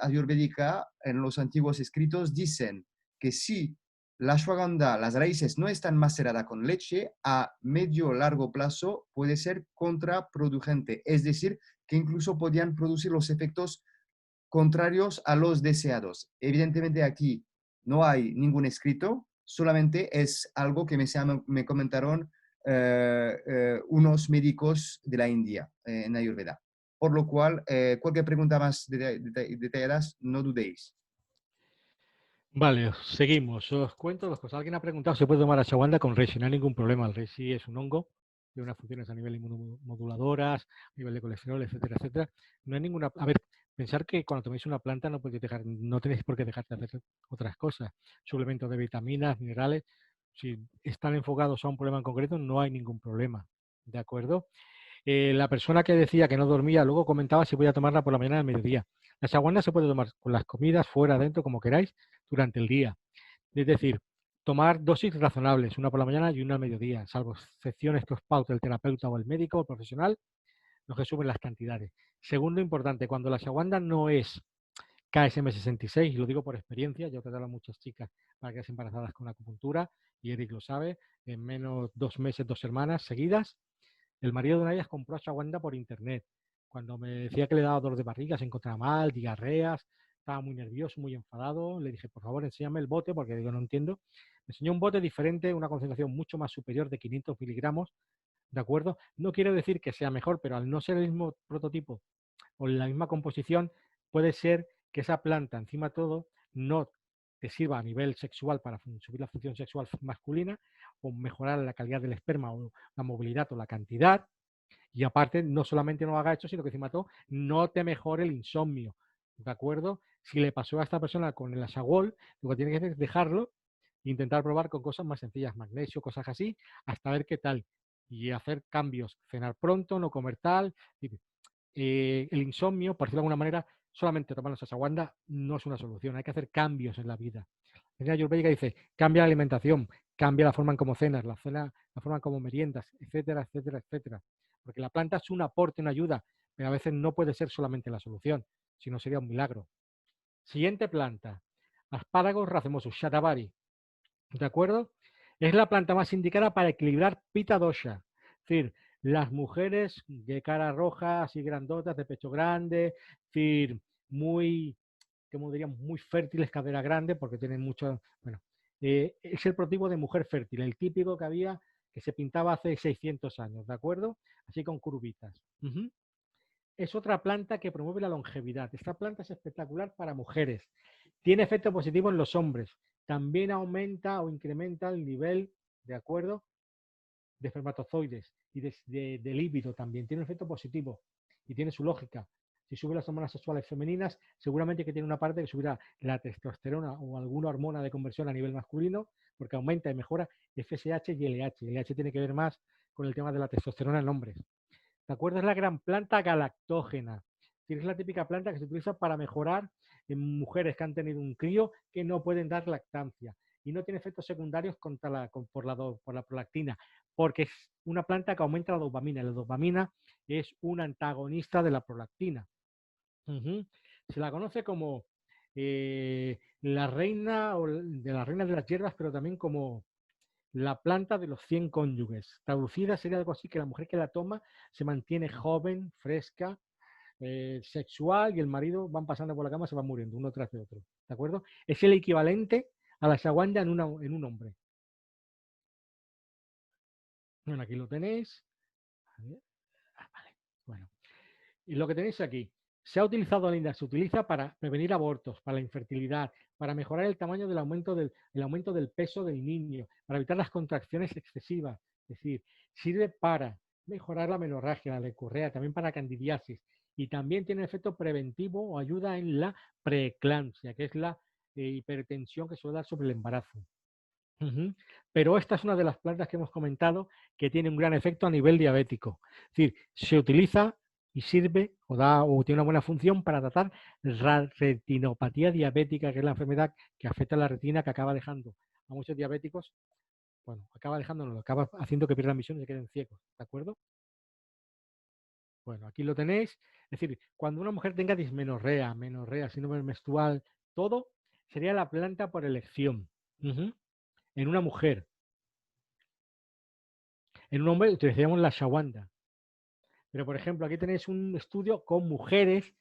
ayurvédica en los antiguos escritos dicen que si la ashwagandha, las raíces no están maceradas con leche, a medio largo plazo puede ser contraproducente. Es decir, que incluso podían producir los efectos contrarios a los deseados. Evidentemente aquí no hay ningún escrito, solamente es algo que me comentaron unos médicos de la India en Ayurveda. Por lo cual, cualquier pregunta más detalladas, no dudéis. Vale, seguimos. Os cuento dos cosas. Alguien ha preguntado si se puede tomar ashwagandha con reishi. No hay ningún problema. El reishi es un hongo, tiene unas funciones a nivel inmunomoduladoras, a nivel de colesterol, etcétera, etcétera. No hay ninguna. A ver, pensar que cuando toméis una planta no podéis dejar, no tenéis por qué dejar de hacer otras cosas. Suplementos de vitaminas, minerales. Si están enfocados a un problema en concreto, no hay ningún problema. ¿De acuerdo? La persona que decía que no dormía, luego comentaba si voy a tomarla por la mañana al mediodía. La ashwagandha se puede tomar con las comidas, fuera, dentro, como queráis, durante el día. Es decir, tomar dosis razonables, una por la mañana y una al mediodía, salvo excepciones que os paute el terapeuta o el médico o el profesional, los que suben las cantidades. Segundo importante, cuando la ashwagandha no es KSM66, y lo digo por experiencia, yo he tratado a muchas chicas para quedarse embarazadas con acupuntura, y Eric lo sabe, en menos 2 meses, 2 semanas seguidas, el marido de una de ellas compró ashwagandha por internet. Cuando me decía que le daba dolor de barriga, se encontraba mal, diarreas, estaba muy nervioso, muy enfadado. Le dije, por favor, enséñame el bote, porque digo, no entiendo. Me enseñó un bote diferente, una concentración mucho más superior de 500 miligramos, ¿de acuerdo? No quiero decir que sea mejor, pero al no ser el mismo prototipo o la misma composición, puede ser que esa planta, encima de todo, no te sirva a nivel sexual para subir la función sexual masculina o mejorar la calidad del esperma o la movilidad o la cantidad. Y aparte, no solamente no haga eso, sino que encima de todo, no te mejore el insomnio. ¿De acuerdo? Si le pasó a esta persona con el Asagol, lo que tiene que hacer es dejarlo e intentar probar con cosas más sencillas, magnesio, cosas así, hasta ver qué tal. Y hacer cambios, cenar pronto, no comer tal. El insomnio, por decirlo de alguna manera, solamente tomar ashwagandha no es una solución. Hay que hacer cambios en la vida. La Ayurveda dice, cambia la alimentación, cambia la forma en cómo cenas, la forma en cómo meriendas, etcétera, etcétera, etcétera. Porque la planta es un aporte, una ayuda, pero a veces no puede ser solamente la solución, sino sería un milagro. Siguiente planta, Asparagus racemosus, Shatavari. ¿De acuerdo? Es la planta más indicada para equilibrar Pitta dosha. Es decir, las mujeres de cara roja, así grandotas, de pecho grande, es decir, muy, como diríamos, muy fértiles, cadera grande, porque tienen mucho, bueno, es el prototipo de mujer fértil, el típico que había, que se pintaba hace 600 años, ¿de acuerdo? Así con curvitas. Es otra planta que promueve la longevidad. Esta planta es espectacular para mujeres. Tiene efecto positivo en los hombres. También aumenta o incrementa el nivel, ¿de acuerdo?, de espermatozoides y de líbido también. Tiene un efecto positivo y tiene su lógica. Si sube las hormonas sexuales femeninas, seguramente que tiene una parte que subirá la testosterona o alguna hormona de conversión a nivel masculino, porque aumenta y mejora FSH y LH. LH tiene que ver más con el tema de la testosterona en hombres. ¿De acuerdo? Es la gran planta galactógena. Es la típica planta que se utiliza para mejorar en mujeres que han tenido un crío que no pueden dar lactancia y no tiene efectos secundarios por la prolactina, porque es una planta que aumenta la dopamina. La dopamina es un antagonista de la prolactina. Se la conoce como la reina o de las reinas de las hierbas, pero también como la planta de los 100 cónyuges. Traducida sería algo así, que la mujer que la toma se mantiene joven, fresca, sexual, y el marido van pasando por la cama, se van muriendo uno tras de otro. ¿De acuerdo? Es el equivalente a la ashwagandha en un hombre. Bueno, aquí lo tenéis. Vale. Bueno, y lo que tenéis aquí, se ha utilizado, Linda, se utiliza para prevenir abortos, para la infertilidad, para mejorar el tamaño del aumento del peso del niño, para evitar las contracciones excesivas. Es decir, sirve para mejorar la menorragia, la leucorrea, también para candidiasis, y también tiene efecto preventivo o ayuda en la preeclampsia, que es la hipertensión que suele dar sobre el embarazo. Pero esta es una de las plantas que hemos comentado que tiene un gran efecto a nivel diabético. Es decir, se utiliza y sirve o tiene una buena función para tratar la retinopatía diabética, que es la enfermedad que afecta a la retina, que acaba dejando a muchos diabéticos, bueno, acaba haciendo que pierdan visión y se queden ciegos, ¿de acuerdo? Bueno, aquí lo tenéis. Es decir, cuando una mujer tenga dismenorrea, menorrea, síndrome menstrual, todo sería la planta por elección. En una mujer. En un hombre utilizaríamos la ashwagandha. Pero, por ejemplo, aquí tenéis un estudio con mujeres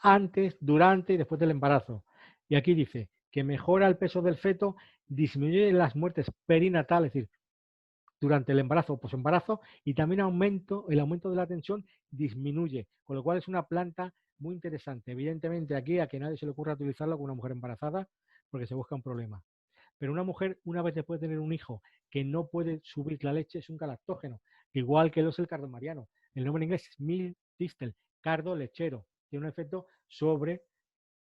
antes, durante y después del embarazo. Y aquí dice que mejora el peso del feto, disminuye las muertes perinatales, es decir, durante el embarazo o posembarazo, y también el aumento de la tensión disminuye, con lo cual es una planta muy interesante. Evidentemente aquí a que nadie se le ocurra utilizarlo con una mujer embarazada porque se busca un problema. Pero una mujer, una vez después de tener un hijo que no puede subir la leche, es un galactógeno, igual que lo es el cardomariano. El nombre en inglés es milk thistle, cardo lechero. Tiene un efecto sobre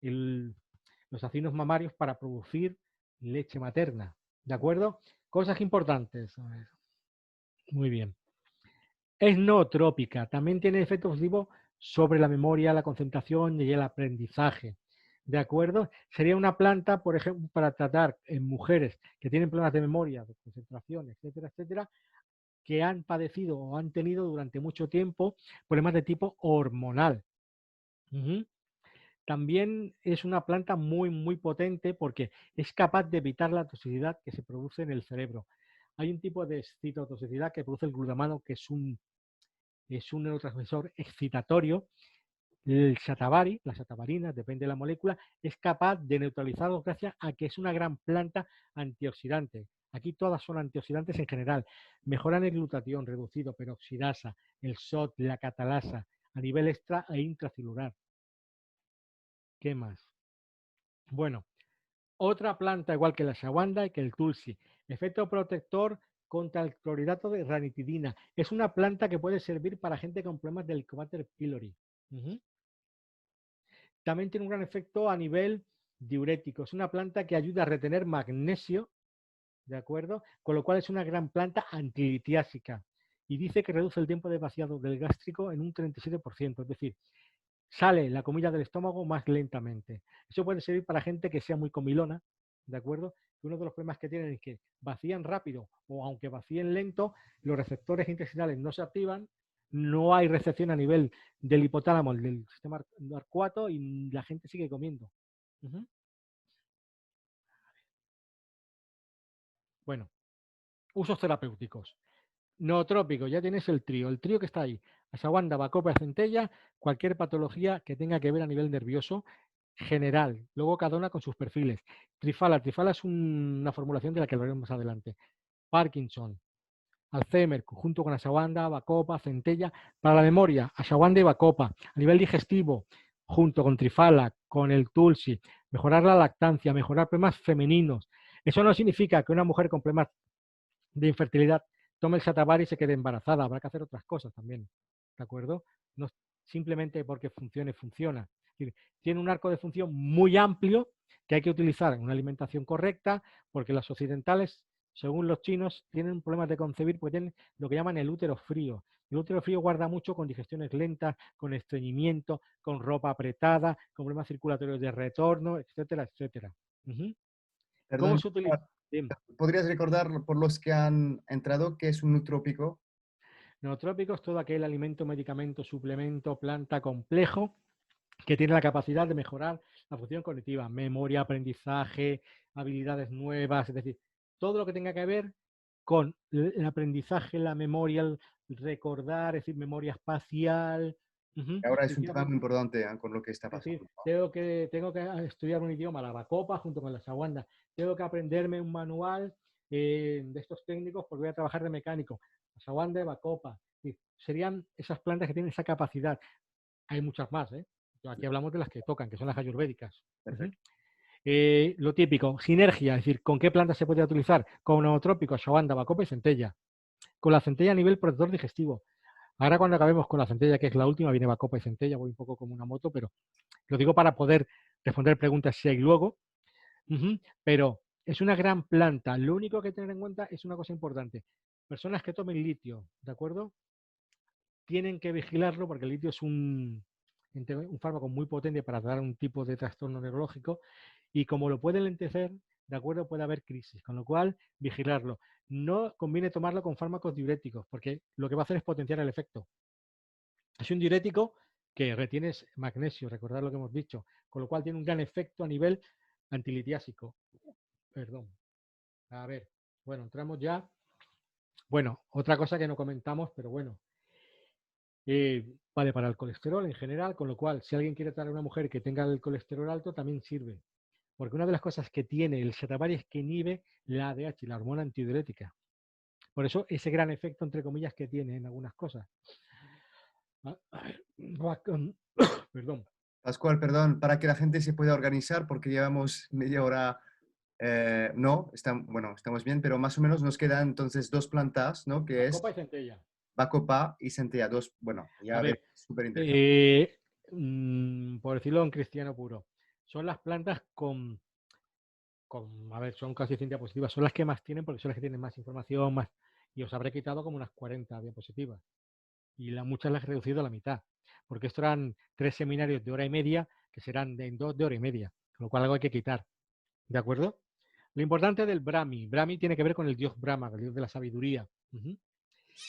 los acinos mamarios para producir leche materna. ¿De acuerdo? Cosas importantes. Muy bien. Es nootrópica. También tiene efecto positivo sobre la memoria, la concentración y el aprendizaje. ¿De acuerdo? Sería una planta, por ejemplo, para tratar en mujeres que tienen problemas de memoria, de concentración, etcétera, etcétera, que han padecido o han tenido durante mucho tiempo problemas de tipo hormonal. Uh-huh. También es una planta muy, muy potente porque es capaz de evitar la toxicidad que se produce en el cerebro. Hay un tipo de citotoxicidad que produce el glutamato, que es un neurotransmisor excitatorio. El shatavari, la shatavarina, depende de la molécula, es capaz de neutralizarlo gracias a que es una gran planta antioxidante. Aquí todas son antioxidantes en general. Mejoran el glutatión reducido, peroxidasa, el SOT, la catalasa, a nivel extra e intracelular. ¿Qué más? Bueno, otra planta igual que la ashwagandha y que el tulsi. Efecto protector contra el clorhidrato de ranitidina. Es una planta que puede servir para gente con problemas del Helicobacter pylori. También tiene un gran efecto a nivel diurético. Es una planta que ayuda a retener magnesio, ¿de acuerdo? Con lo cual es una gran planta antilitiásica. Y dice que reduce el tiempo de vaciado del gástrico en un 37%. Es decir, sale la comida del estómago más lentamente. Eso puede servir para gente que sea muy comilona, ¿de acuerdo? Uno de los problemas que tienen es que vacían rápido o aunque vacíen lento, los receptores intestinales no se activan, no hay recepción a nivel del hipotálamo, del sistema arcuato y la gente sigue comiendo. Uh-huh. Bueno, usos terapéuticos. Nootrópico, ya tienes el trío que está ahí. Ashwagandha, bacopa, centella, cualquier patología que tenga que ver a nivel nervioso general. Luego cada una con sus perfiles. Trifala es una formulación de la que hablaremos más adelante. Parkinson, Alzheimer, junto con ashwagandha, bacopa, centella. Para la memoria, ashwagandha y bacopa. A nivel digestivo, junto con trifala, con el tulsi. Mejorar la lactancia, mejorar problemas femeninos. Eso no significa que una mujer con problemas de infertilidad tome el Shatavari y se quede embarazada. Habrá que hacer otras cosas también. ¿De acuerdo? No simplemente porque funcione, funciona. Es decir, tiene un arco de función muy amplio que hay que utilizar en una alimentación correcta, porque los occidentales, según los chinos, tienen problemas de concebir porque tienen lo que llaman el útero frío. El útero frío guarda mucho con digestiones lentas, con estreñimiento, con ropa apretada, con problemas circulatorios de retorno, etcétera, etcétera. ¿Cómo Perdón, se utiliza? Bien. ¿podrías recordar por los que han entrado qué es un nutrópico? Neotrópicos, todo aquel alimento, medicamento, suplemento, planta complejo que tiene la capacidad de mejorar la función cognitiva, memoria, aprendizaje, habilidades nuevas, es decir, todo lo que tenga que ver con el aprendizaje, la memoria, el recordar, es decir, memoria espacial. Ahora es Si un quiero, tema muy importante con lo que está es decir, pasando, ¿no? tengo que estudiar un idioma, la bacopa, junto con la shawanda. Tengo que aprenderme un manual de estos técnicos porque voy a trabajar de mecánico. La shawanda y bacopa. Serían esas plantas que tienen esa capacidad. Hay muchas más, ¿eh? Aquí hablamos de las que tocan, que son las ayurvédicas. Perfecto. Lo típico, sinergia, es decir, ¿con qué planta se puede utilizar? Con nootrópicos, ashwagandha, bacopa y centella. Con la centella a nivel protector digestivo. Ahora cuando acabemos con la centella, que es la última, viene bacopa y centella, voy un poco como una moto, pero lo digo para poder responder preguntas si hay luego. Pero es una gran planta. Lo único que hay que tener en cuenta es una cosa importante. Personas que tomen litio, ¿de acuerdo? Tienen que vigilarlo porque el litio es un fármaco muy potente para dar un tipo de trastorno neurológico y como lo puede lentecer, de acuerdo, puede haber crisis, con lo cual vigilarlo. No conviene tomarlo con fármacos diuréticos porque lo que va a hacer es potenciar el efecto. Es un diurético que retiene magnesio, recordad lo que hemos dicho, con lo cual tiene un gran efecto a nivel antilitiásico. Perdón. A ver, bueno, entramos ya. Bueno, otra cosa que no comentamos, pero bueno, vale para el colesterol en general, con lo cual, si alguien quiere tratar a una mujer que tenga el colesterol alto, también sirve. Porque una de las cosas que tiene el shatavari es que inhibe la ADH, la hormona antidiurética. Por eso, ese gran efecto, entre comillas, que tiene en algunas cosas. Perdón. Pascual, perdón, para que la gente se pueda organizar, porque llevamos media hora, no, bueno, estamos bien, pero más o menos nos quedan entonces dos plantas, ¿no? Que es Copa y centella. Bacopa y Centella, dos, bueno, A ya ves, ver, súper interesante. por decirlo en cristiano puro, son las plantas a ver, son casi 100 diapositivas, son las que más tienen porque son las que tienen más información, más, y os habré quitado como unas 40 diapositivas. Y muchas las he reducido a la mitad, porque estos eran 3 seminarios de hora y media, que serán en 2 de hora y media, con lo cual algo hay que quitar, ¿de acuerdo? Lo importante del Brahmi tiene que ver con el dios Brahma, el dios de la sabiduría.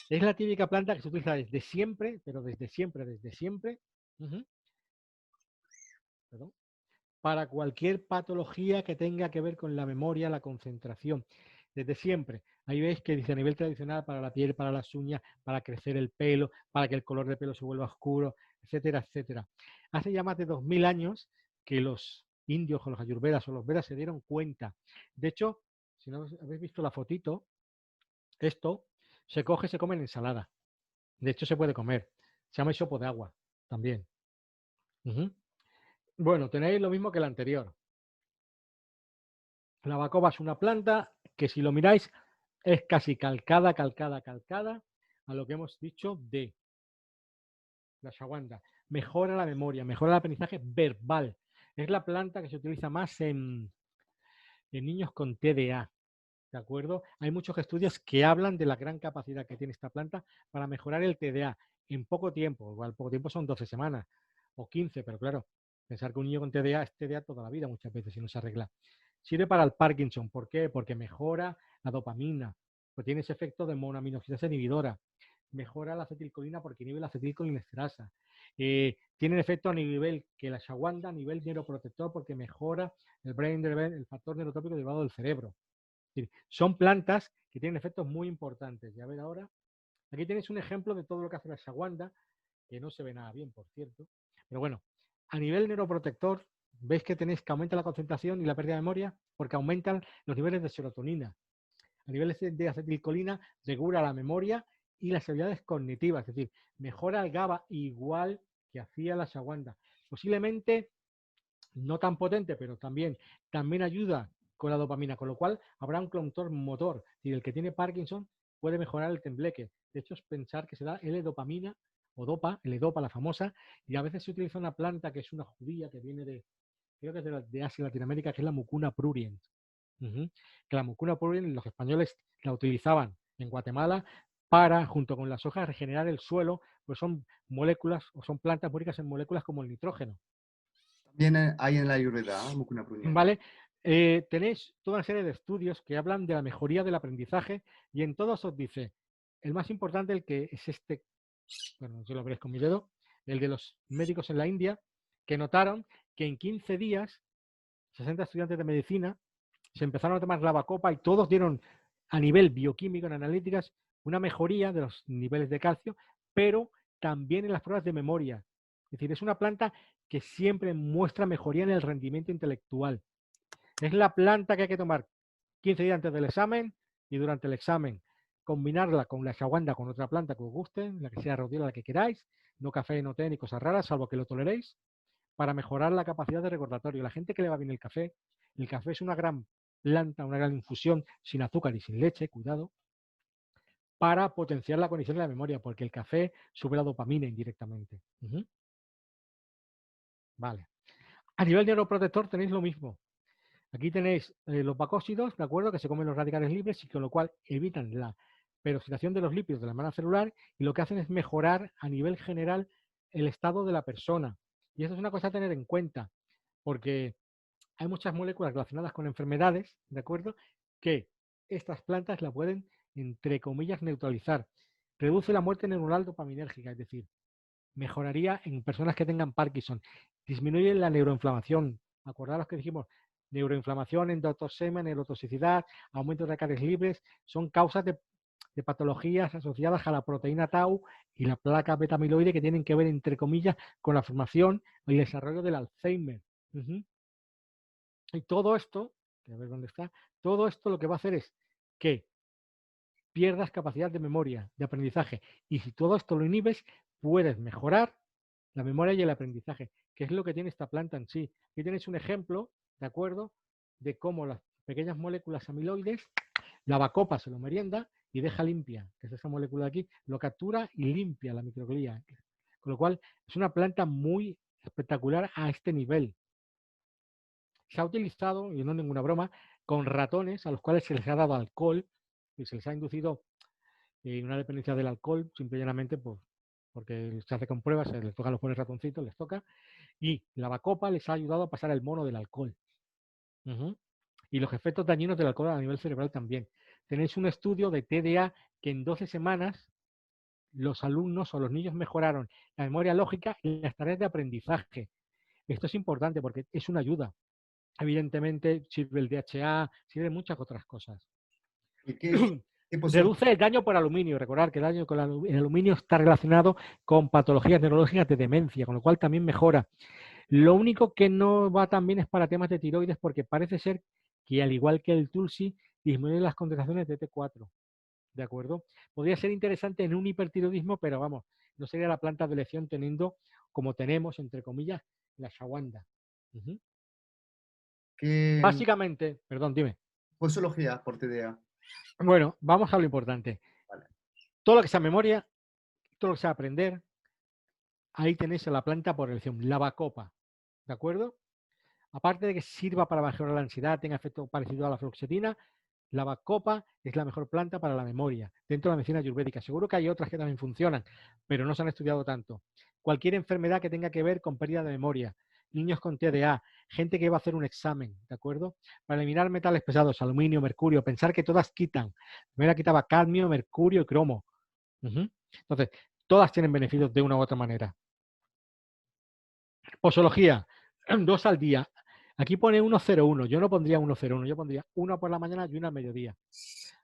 Es la típica planta que se utiliza desde siempre, pero desde siempre, perdón, para cualquier patología que tenga que ver con la memoria, la concentración. Desde siempre. Ahí veis que dice a nivel tradicional para la piel, para las uñas, para crecer el pelo, para que el color de pelo se vuelva oscuro, etcétera, etcétera. Hace ya más de 2000 años que los indios o los ayurvedas o los vedas se dieron cuenta. De hecho, si no habéis visto la fotito, esto se coge y se come en ensalada. De hecho, se puede comer. Se llama hisopo de agua también. Bueno, tenéis lo mismo que el anterior. La bacopa es una planta que, si lo miráis, es casi calcada a lo que hemos dicho de la ashwagandha. Mejora la memoria, mejora el aprendizaje verbal. Es la planta que se utiliza más en niños con TDA. ¿De acuerdo? Hay muchos estudios que hablan de la gran capacidad que tiene esta planta para mejorar el TDA en poco tiempo. Igual poco tiempo son 12 semanas o 15, pero claro, pensar que un niño con TDA es TDA toda la vida muchas veces si no se arregla. Sirve para el Parkinson. ¿Por qué? Porque mejora la dopamina, pues tiene ese efecto de monoaminoxidasa inhibidora. Mejora la acetilcolina porque inhibe la acetilcolinesterasa. Tiene efecto a nivel que la ashwagandha, a nivel neuroprotector, porque mejora el brain driven, el factor neurotrópico derivado del cerebro. Son plantas que tienen efectos muy importantes. Y a ver ahora, aquí tenéis un ejemplo de todo lo que hace la ashwagandha, que no se ve nada bien, por cierto. Pero bueno, a nivel neuroprotector, veis que tenéis que aumenta la concentración y la pérdida de memoria porque aumentan los niveles de serotonina. A niveles de acetilcolina regula la memoria y las habilidades cognitivas, es decir, mejora el GABA igual que hacía la ashwagandha. Posiblemente no tan potente, pero también ayuda con la dopamina, con lo cual habrá un control motor. Y el que tiene Parkinson puede mejorar el tembleque. De hecho, es pensar que se da L-dopamina o dopa, L-dopa, la famosa, y a veces se utiliza una planta que es una judía que viene creo que es de Asia y Latinoamérica, que es la Mucuna pruriens. Que la Mucuna pruriens los españoles la utilizaban en Guatemala para, junto con las hojas, regenerar el suelo, pues son moléculas o son plantas muy ricas en moléculas como el nitrógeno. También hay en la Ayurveda, Mukuna Prunia. ¿Vale? Tenéis toda una serie de estudios que hablan de la mejoría del aprendizaje y en todos os dice, el más importante, el que es este, bueno, si lo veréis con mi dedo, el de los médicos en la India, que notaron que en 15 días, 60 estudiantes de medicina se empezaron a tomar la bacopa y todos dieron a nivel bioquímico en analíticas una mejoría de los niveles de calcio, pero también en las pruebas de memoria. Es decir, es una planta que siempre muestra mejoría en el rendimiento intelectual. Es la planta que hay que tomar 15 días antes del examen y durante el examen. Combinarla con la ashwagandha con otra planta que os guste, la que sea rodilla, la que queráis, no café, no té ni cosas raras, salvo que lo toleréis, para mejorar la capacidad de recordatorio. La gente que le va bien el café es una gran planta, una gran infusión sin azúcar y sin leche, cuidado, para potenciar la conexión de la memoria, porque el café sube la dopamina indirectamente. Vale. A nivel neuroprotector tenéis lo mismo. Aquí tenéis los bacósidos, ¿de acuerdo? Que se comen los radicales libres y con lo cual evitan la peroxidación de los lípidos de la membrana celular y lo que hacen es mejorar a nivel general el estado de la persona. Y eso es una cosa a tener en cuenta, porque hay muchas moléculas relacionadas con enfermedades, ¿de acuerdo? Que estas plantas la pueden, entre comillas, neutralizar. Reduce la muerte neuronal dopaminérgica, es decir, mejoraría en personas que tengan Parkinson, disminuye la neuroinflamación. Acordaros que dijimos, Neuroinflamación, endotoxemia, neurotoxicidad, aumento de radicales libres, son causas de patologías asociadas a la proteína tau y la placa beta-amiloide que tienen que ver, entre comillas, con la formación y el desarrollo del Alzheimer. Y todo esto, a ver dónde está, todo esto lo que va a hacer es que pierdas capacidad de memoria, de aprendizaje. Y si todo esto lo inhibes, puedes mejorar la memoria y el aprendizaje, que es lo que tiene esta planta en sí. Aquí tenéis un ejemplo, ¿de acuerdo?, de cómo las pequeñas moléculas amiloides, la bacopa se lo merienda y deja limpia, que es esa molécula de aquí, lo captura y limpia la microglía. Con lo cual, es una planta muy espectacular a este nivel. Se ha utilizado, y no es ninguna broma, con ratones a los cuales se les ha dado alcohol y se les ha inducido una dependencia del alcohol, simplemente pues, porque se hace con pruebas, se les tocan los pobres ratoncitos, les toca, y la bacopa les ha ayudado a pasar el mono del alcohol. Y los efectos dañinos del alcohol a nivel cerebral también. Tenéis un estudio de TDA que en 12 semanas los alumnos o los niños mejoraron la memoria lógica y las tareas de aprendizaje. Esto es importante porque es una ayuda. Evidentemente sirve el DHA, sirve muchas otras cosas. ¿Y qué Reduce el daño por aluminio. Recordar que el daño con el aluminio está relacionado con patologías neurológicas de demencia, con lo cual también mejora. Lo único que no va tan bien es para temas de tiroides, porque parece ser que, al igual que el Tulsi, disminuye las concentraciones de T4. ¿De acuerdo? Podría ser interesante en un hipertiroidismo, pero vamos, no sería la planta de elección teniendo, como tenemos, entre comillas, la shawanda. Básicamente, perdón, dime. Posología por TDA. Bueno, vamos a lo importante. Vale. Todo lo que sea memoria, todo lo que sea aprender, ahí tenéis la planta por elección, la bacopa. ¿De acuerdo? Aparte de que sirva para mejorar la ansiedad, tenga efecto parecido a la fluoxetina, la bacopa es la mejor planta para la memoria dentro de la medicina ayurvédica. Seguro que hay otras que también funcionan, pero no se han estudiado tanto. Cualquier enfermedad que tenga que ver con pérdida de memoria, niños con TDA, gente que va a hacer un examen, ¿de acuerdo? Para eliminar metales pesados, aluminio, mercurio, pensar que todas quitan. Primero quitaba cadmio, mercurio y cromo. Entonces, todas tienen beneficios de una u otra manera. Posología, 2 al día. Aquí pone 101, yo no pondría 101, yo pondría 1 por la mañana y 1 al mediodía.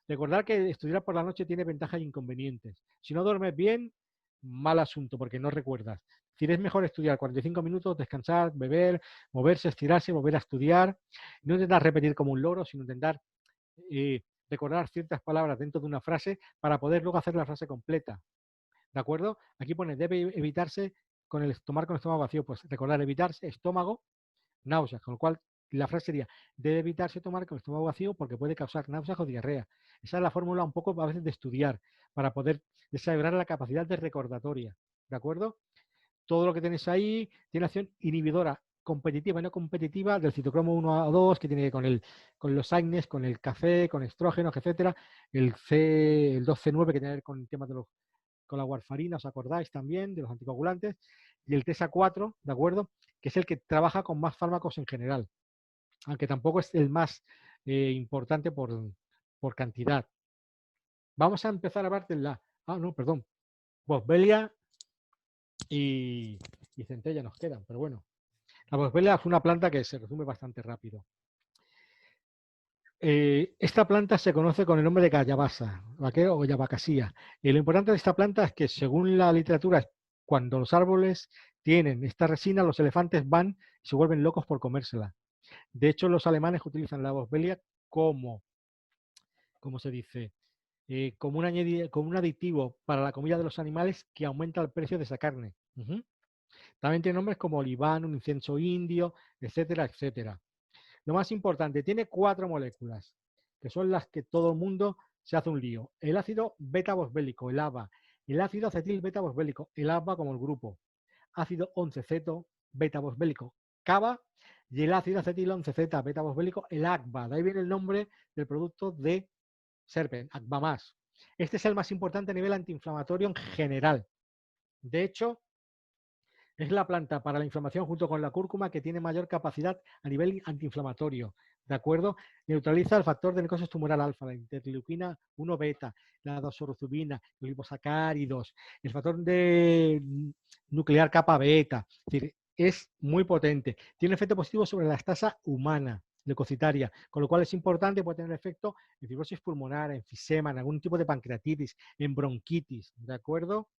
Recordad que estudiar por la noche tiene ventajas e inconvenientes. Si no duermes bien, mal asunto, porque no recuerdas. Si es mejor estudiar 45 minutos, descansar, beber, moverse, estirarse, volver a estudiar. No intentar repetir como un loro, sino intentar recordar ciertas palabras dentro de una frase para poder luego hacer la frase completa. ¿De acuerdo? Aquí pone, debe evitarse tomar con el estómago vacío. Pues recordar, evitarse estómago, náuseas, con lo cual la frase sería, debe evitarse tomar con el estómago vacío porque puede causar náuseas o diarrea. Esa es la fórmula un poco a veces de estudiar para poder desarrollar la capacidad de recordatoria. ¿De acuerdo? Todo lo que tenéis ahí tiene acción inhibidora competitiva y no competitiva del citocromo 1 a 2, que tiene que ver con los AINES, con el café, con estrógenos, etcétera. El 2C9, que tiene que ver con el tema de con la warfarina, ¿os acordáis también? De los anticoagulantes. Y el TSA4, ¿de acuerdo? Que es el que trabaja con más fármacos en general, aunque tampoco es el más importante por cantidad. Vamos a empezar a hablar de Boswellia y centella nos quedan, pero bueno. La Boswellia es una planta que se resume bastante rápido. Esta planta se conoce con el nombre de callabasa o yabacasía. Y lo importante de esta planta es que, según la literatura, cuando los árboles tienen esta resina, los elefantes van y se vuelven locos por comérsela. De hecho, los alemanes utilizan la Boswellia como, ¿cómo se dice? Como un aditivo para la comida de los animales que aumenta el precio de esa carne. También tiene nombres como oliván, un incienso indio, etcétera, etcétera. Lo más importante, tiene 4 moléculas, que son las que todo el mundo se hace un lío. El ácido beta-boswélico, el ABA, el ácido acetil beta-boswélico, el ABA como el grupo, ácido 11-ceto beta-boswélico, CABA, y el ácido acetil 11-zeta beta-boswélico, el ACBA. De ahí viene el nombre del producto de Serpent, ACBA+. Este es el más importante a nivel antiinflamatorio en general. De hecho, es la planta para la inflamación junto con la cúrcuma que tiene mayor capacidad a nivel antiinflamatorio. ¿De acuerdo? Neutraliza el factor de necrosis tumoral alfa, la interleuquina 1 beta, la doxorubicina, los liposacáridos, el factor de nuclear kappa beta. Es decir, es muy potente. Tiene efecto positivo sobre la estasa humana. leucocitaria, con lo cual es importante, puede tener efecto en fibrosis pulmonar, en enfisema, en algún tipo de pancreatitis, en bronquitis, ¿de acuerdo?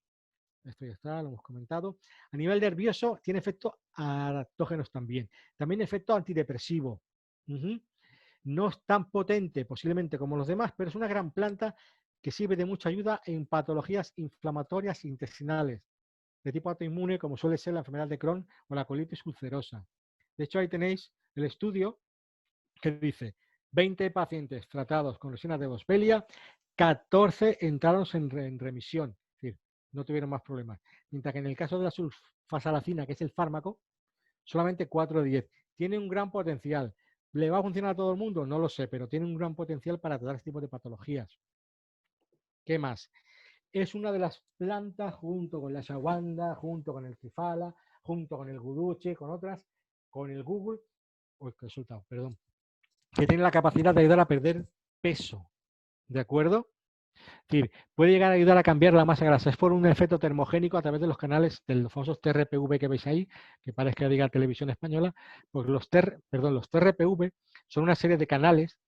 Esto ya está, lo hemos comentado. A nivel nervioso, tiene efectos adaptógenos también. También efecto antidepresivo. No es tan potente posiblemente como los demás, pero es una gran planta que sirve de mucha ayuda en patologías inflamatorias intestinales de tipo autoinmune, como suele ser la enfermedad de Crohn o la colitis ulcerosa. De hecho, ahí tenéis el estudio que dice 20 pacientes tratados con lesiones de Boswellia, 14 entraron en remisión, es decir, no tuvieron más problemas. Mientras que en el caso de la sulfasalacina, que es el fármaco, solamente 4 de 10. Tiene un gran potencial. ¿Le va a funcionar a todo el mundo? No lo sé, pero tiene un gran potencial para tratar este tipo de patologías. ¿Qué más? Es una de las plantas, junto con la ashwagandha, junto con el trifala, junto con el guduche, con otras, con el Google, perdón, que tiene la capacidad de ayudar a perder peso, ¿de acuerdo? Es decir, puede llegar a ayudar a cambiar la masa grasa. Es por un efecto termogénico a través de los canales de los famosos TRPV que veis ahí, que parece que diga televisión española, pues los TRPV son una serie de canales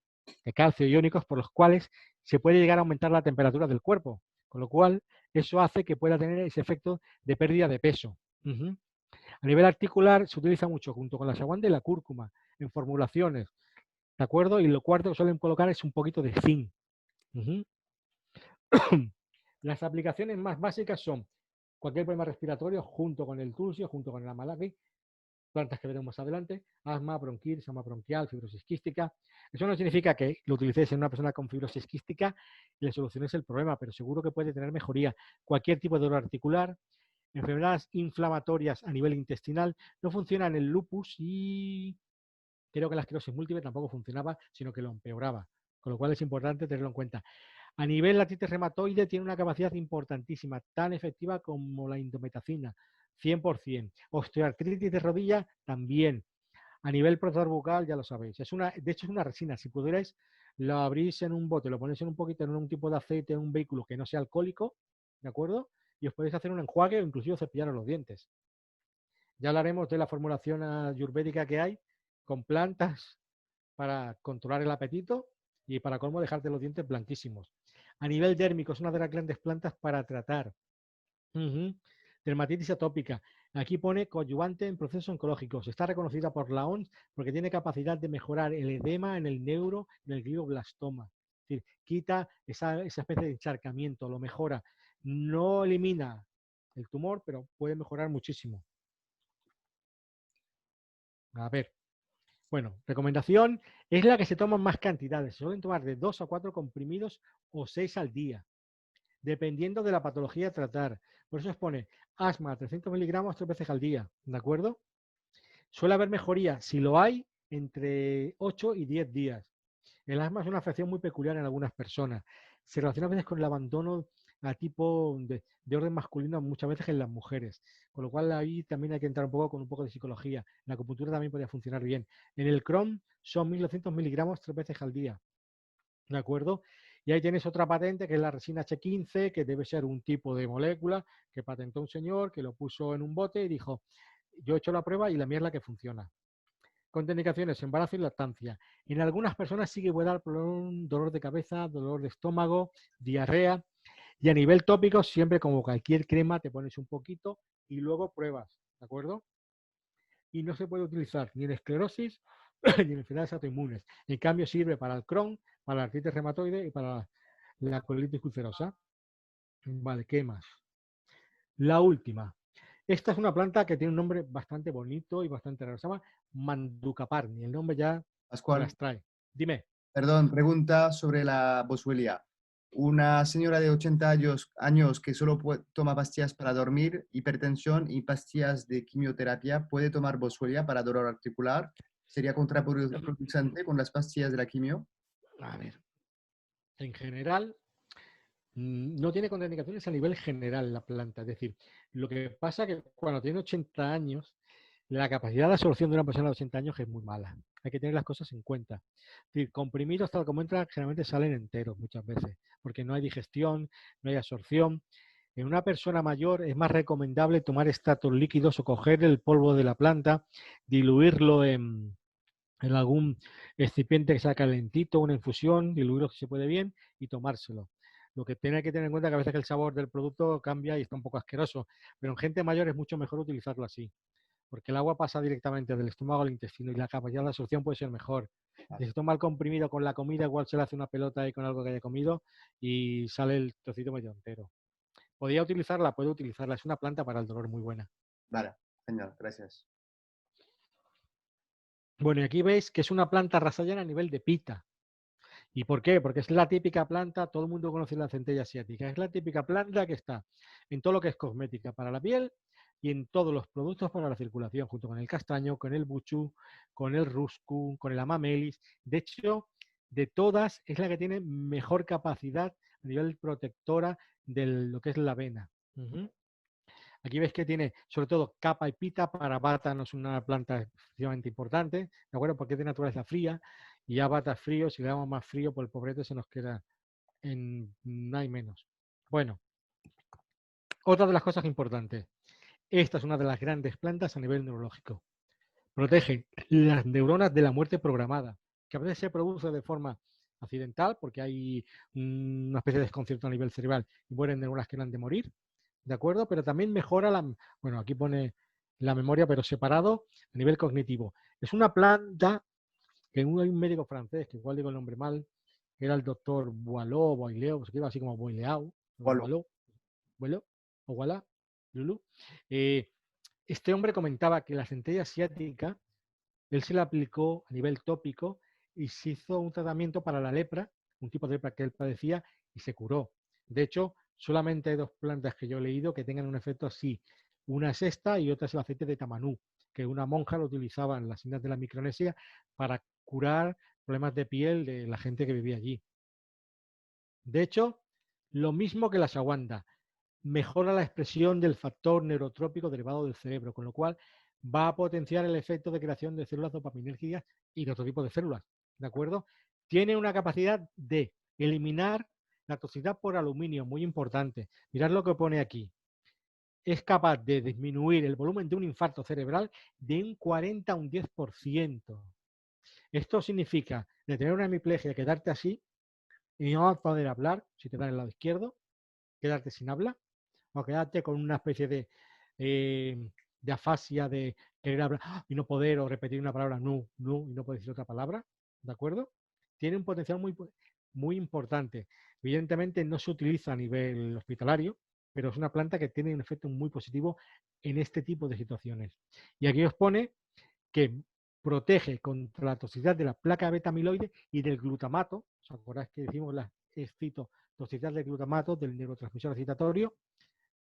de calcio iónicos por los cuales se puede llegar a aumentar la temperatura del cuerpo, con lo cual eso hace que pueda tener ese efecto de pérdida de peso. A nivel articular se utiliza mucho junto con la ashwagandha y la cúrcuma en formulaciones, ¿de acuerdo? Y lo cuarto que suelen colocar es un poquito de zinc. Las aplicaciones más básicas son cualquier problema respiratorio junto con el tulsio, junto con el amalaki, plantas que veremos más adelante, asma, bronquitis, asma bronquial, fibrosis quística. Eso no significa que lo utilicéis en una persona con fibrosis quística y le solucionéis el problema, pero seguro que puede tener mejoría. Cualquier tipo de dolor articular, enfermedades inflamatorias a nivel intestinal, no funciona en el lupus y creo que la esclerosis múltiple tampoco funcionaba, sino que lo empeoraba, con lo cual es importante tenerlo en cuenta. A nivel la artritis reumatoide tiene una capacidad importantísima, tan efectiva como la indometacina, 100%. Osteoartritis de rodilla también. A nivel protector bucal, ya lo sabéis. De hecho, es una resina. Si pudierais, lo abrís en un bote, lo ponéis en un poquito en un tipo de aceite en un vehículo que no sea alcohólico, ¿de acuerdo? Y os podéis hacer un enjuague o inclusive cepillaros los dientes. Ya hablaremos de la formulación ayurvédica que hay con plantas para controlar el apetito y para colmo dejarte los dientes blanquísimos. A nivel dérmico es una de las grandes plantas para tratar dermatitis atópica. Aquí pone coadyuvante en procesos oncológicos. Está reconocida por la OMS porque tiene capacidad de mejorar el edema en el neuro y el glioblastoma. Es decir, quita esa especie de encharcamiento, lo mejora. No elimina el tumor, pero puede mejorar muchísimo. A ver, bueno, recomendación es la que se toman más cantidades. Se suelen tomar de 2 a 4 comprimidos o 6 al día, dependiendo de la patología a tratar. Por eso os pone asma, 300 miligramos 3 veces al día, ¿de acuerdo? Suele haber mejoría, si lo hay, entre 8 y 10 días. El asma es una afección muy peculiar en algunas personas. Se relaciona a veces con el abandono a tipo de orden masculino, muchas veces en las mujeres. Con lo cual ahí también hay que entrar un poco con un poco de psicología. La acupuntura también podría funcionar bien. En el Crohn son 1200 miligramos 3 veces al día. ¿De acuerdo? Y ahí tienes otra patente que es la resina H15, que debe ser un tipo de molécula que patentó un señor que lo puso en un bote y dijo, yo he hecho la prueba y la mía es la que funciona. Contraindicaciones, embarazo y lactancia. En algunas personas sí que puede dar dolor de cabeza, dolor de estómago, diarrea. Y a nivel tópico, siempre como cualquier crema, te pones un poquito y luego pruebas, ¿de acuerdo? Y no se puede utilizar ni en esclerosis ni en enfermedades autoinmunes. En cambio, sirve para el Crohn, para la artritis reumatoide y para la colitis ulcerosa. Vale, ¿qué más? La última. Esta es una planta que tiene un nombre bastante bonito y bastante raro. Se llama Manducaparni. El nombre ya te Pascual, las trae. Dime. perdón, pregunta sobre la boswellia. Una señora de 80 años que solo toma pastillas para dormir, hipertensión y pastillas de quimioterapia, ¿puede tomar boswellia para dolor articular? ¿Sería contraproducente con las pastillas de la quimio? A ver. En general, no tiene contraindicaciones a nivel general la planta. Es decir, lo que pasa es que cuando tiene 80 años, la capacidad de absorción de una persona de 80 años es muy mala. Hay que tener las cosas en cuenta. Es decir, comprimidos tal como entran, generalmente salen enteros muchas veces, porque no hay digestión, no hay absorción. En una persona mayor es más recomendable tomar extractos líquidos o coger el polvo de la planta, diluirlo en algún excipiente que sea calentito, una infusión, diluirlo si se puede bien y tomárselo. Lo que tiene que tener en cuenta es que a veces el sabor del producto cambia y está un poco asqueroso, pero en gente mayor es mucho mejor utilizarlo así, porque el agua pasa directamente del estómago al intestino y la capacidad de absorción puede ser mejor. Si se toma el comprimido con la comida, igual se le hace una pelota ahí con algo que haya comido y sale el trocito medio entero. ¿Podría utilizarla? Puede utilizarla. Es una planta para el dolor muy buena. Vale, genial, gracias. Bueno, y aquí veis que es una planta rasallana a nivel de pita. ¿Y por qué? Porque es la típica planta, todo el mundo conoce la centella asiática, es la típica planta que está en todo lo que es cosmética para la piel y en todos los productos para la circulación, junto con el castaño, con el buchú, con el ruscum, con el amamelis. De hecho, de todas es la que tiene mejor capacidad a nivel protectora de lo que es la avena. Aquí ves que tiene sobre todo capa y pita. Para bata no es una planta excesivamente importante, ¿de acuerdo? Porque es de naturaleza fría y ya bata frío, si le damos más frío, por el pobrete se nos queda en no hay menos. Bueno, otra de las cosas importantes. Esta es una de las grandes plantas a nivel neurológico. Protege las neuronas de la muerte programada, que a veces se produce de forma accidental porque hay una especie de desconcierto a nivel cerebral y mueren neuronas que no han de morir, ¿de acuerdo? Pero también mejora bueno, aquí pone la memoria, pero separado a nivel cognitivo. Es una planta que hay un médico francés, que igual digo el nombre mal, que era el doctor Boileau, se iba así como Boileau, Polo. Boileau, o Voilà, Lulu. Eh, este hombre comentaba que la centella asiática, él se la aplicó a nivel tópico y se hizo un tratamiento para la lepra, un tipo de lepra que él padecía, y se curó. De hecho, solamente hay dos plantas que yo he leído que tengan un efecto así. Una es esta y otra es el aceite de tamanú, que una monja lo utilizaba en las islas de la Micronesia para curar problemas de piel de la gente que vivía allí. De hecho, lo mismo que la ashwagandha, mejora la expresión del factor neurotrópico derivado del cerebro, con lo cual va a potenciar el efecto de creación de células dopaminérgicas y de otro tipo de células, ¿de acuerdo? Tiene una capacidad de eliminar la toxicidad por aluminio, muy importante. Mirad lo que pone aquí. Es capaz de disminuir el volumen de un infarto cerebral de un 40 a un 10%. Esto significa de tener una hemiplegia, quedarte así y no poder hablar, si te da el lado izquierdo, quedarte sin habla, o quedarte con una especie de afasia de querer hablar y no poder o repetir una palabra no, no, y no poder decir otra palabra, ¿de acuerdo? Tiene un potencial muy importante. Evidentemente no se utiliza a nivel hospitalario, pero es una planta que tiene un efecto muy positivo en este tipo de situaciones. Y aquí os pone que protege contra la toxicidad de la placa beta amiloide y del glutamato. ¿Os acordáis que decimos la excitotoxicidad del glutamato, del neurotransmisor excitatorio?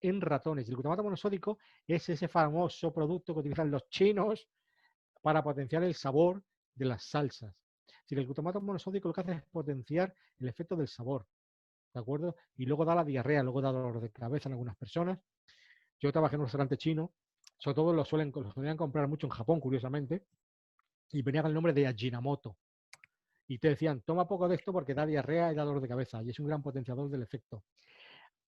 En ratones. El glutamato monosódico es ese famoso producto que utilizan los chinos para potenciar el sabor de las salsas. Si el glutamato monosódico lo que hace es potenciar el efecto del sabor, ¿de acuerdo? Y luego da la diarrea, luego da dolor de cabeza en algunas personas. Yo trabajé en un restaurante chino, sobre todo lo solían comprar mucho en Japón, curiosamente, y venía con el nombre de Ajinomoto. Y te decían, toma poco de esto porque da diarrea y da dolor de cabeza, y es un gran potenciador del efecto.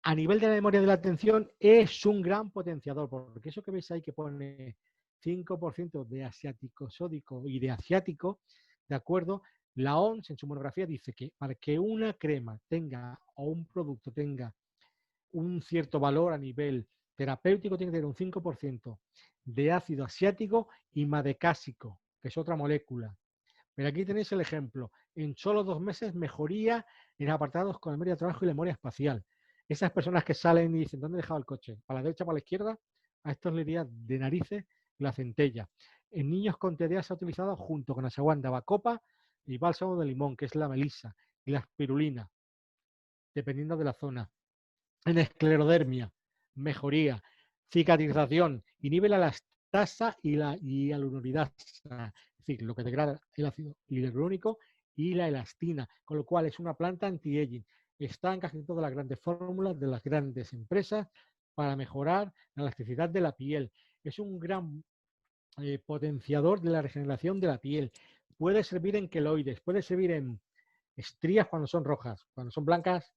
A nivel de la memoria de la atención, es un gran potenciador, porque eso que veis ahí que pone 5% de asiático sódico y de asiático, ¿de acuerdo? La OMS en su monografía dice que para que una crema tenga o un producto tenga un cierto valor a nivel terapéutico, tiene que tener un 5% de ácido asiático y madecásico, que es otra molécula. Pero aquí tenéis el ejemplo. En solo 2 meses mejoría en apartados con memoria de trabajo y memoria espacial. Esas personas que salen y dicen, ¿dónde he dejado el coche? ¿Para la derecha o para la izquierda? A estos le iría de narices la centella. En niños con TDA se ha utilizado junto con ashwagandha, bacopa y bálsamo de limón, que es la melisa, y la espirulina, dependiendo de la zona. En esclerodermia, mejoría, cicatrización, inhibe la elastasa y la hialuronidasa, es decir, lo que degrada el ácido hialurónico y la elastina, con lo cual es una planta anti-aging. Está en casi todas las grandes fórmulas de las grandes empresas para mejorar la elasticidad de la piel. Es un gran potenciador de la regeneración de la piel. Puede servir en queloides, puede servir en estrías cuando son rojas, cuando son blancas,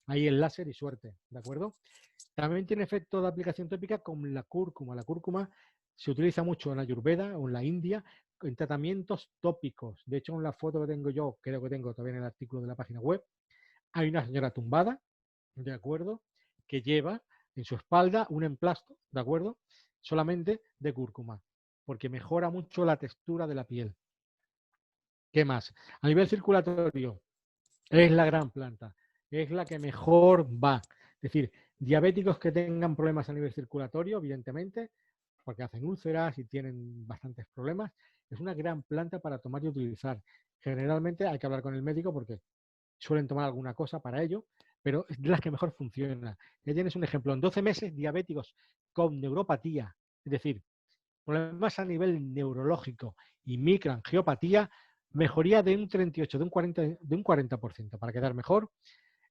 ahí el láser y suerte, ¿de acuerdo? También tiene efecto de aplicación tópica con la cúrcuma. La cúrcuma se utiliza mucho en Ayurveda o en la India en tratamientos tópicos. De hecho, en la foto que tengo yo, creo que tengo todavía en el artículo de la página web, hay una señora tumbada, ¿de acuerdo? Que lleva en su espalda un emplasto, ¿de acuerdo? Solamente de cúrcuma, porque mejora mucho la textura de la piel. ¿Qué más? A nivel circulatorio, es la gran planta, es la que mejor va. Es decir, diabéticos que tengan problemas a nivel circulatorio, evidentemente, porque hacen úlceras y tienen bastantes problemas, es una gran planta para tomar y utilizar. Generalmente hay que hablar con el médico porque suelen tomar alguna cosa para ello, pero es de las que mejor funciona. Ya tienes un ejemplo, en 12 meses diabéticos con neuropatía, es decir, problemas a nivel neurológico y microangiopatía, mejoría de un 38, de un 40%, para quedar mejor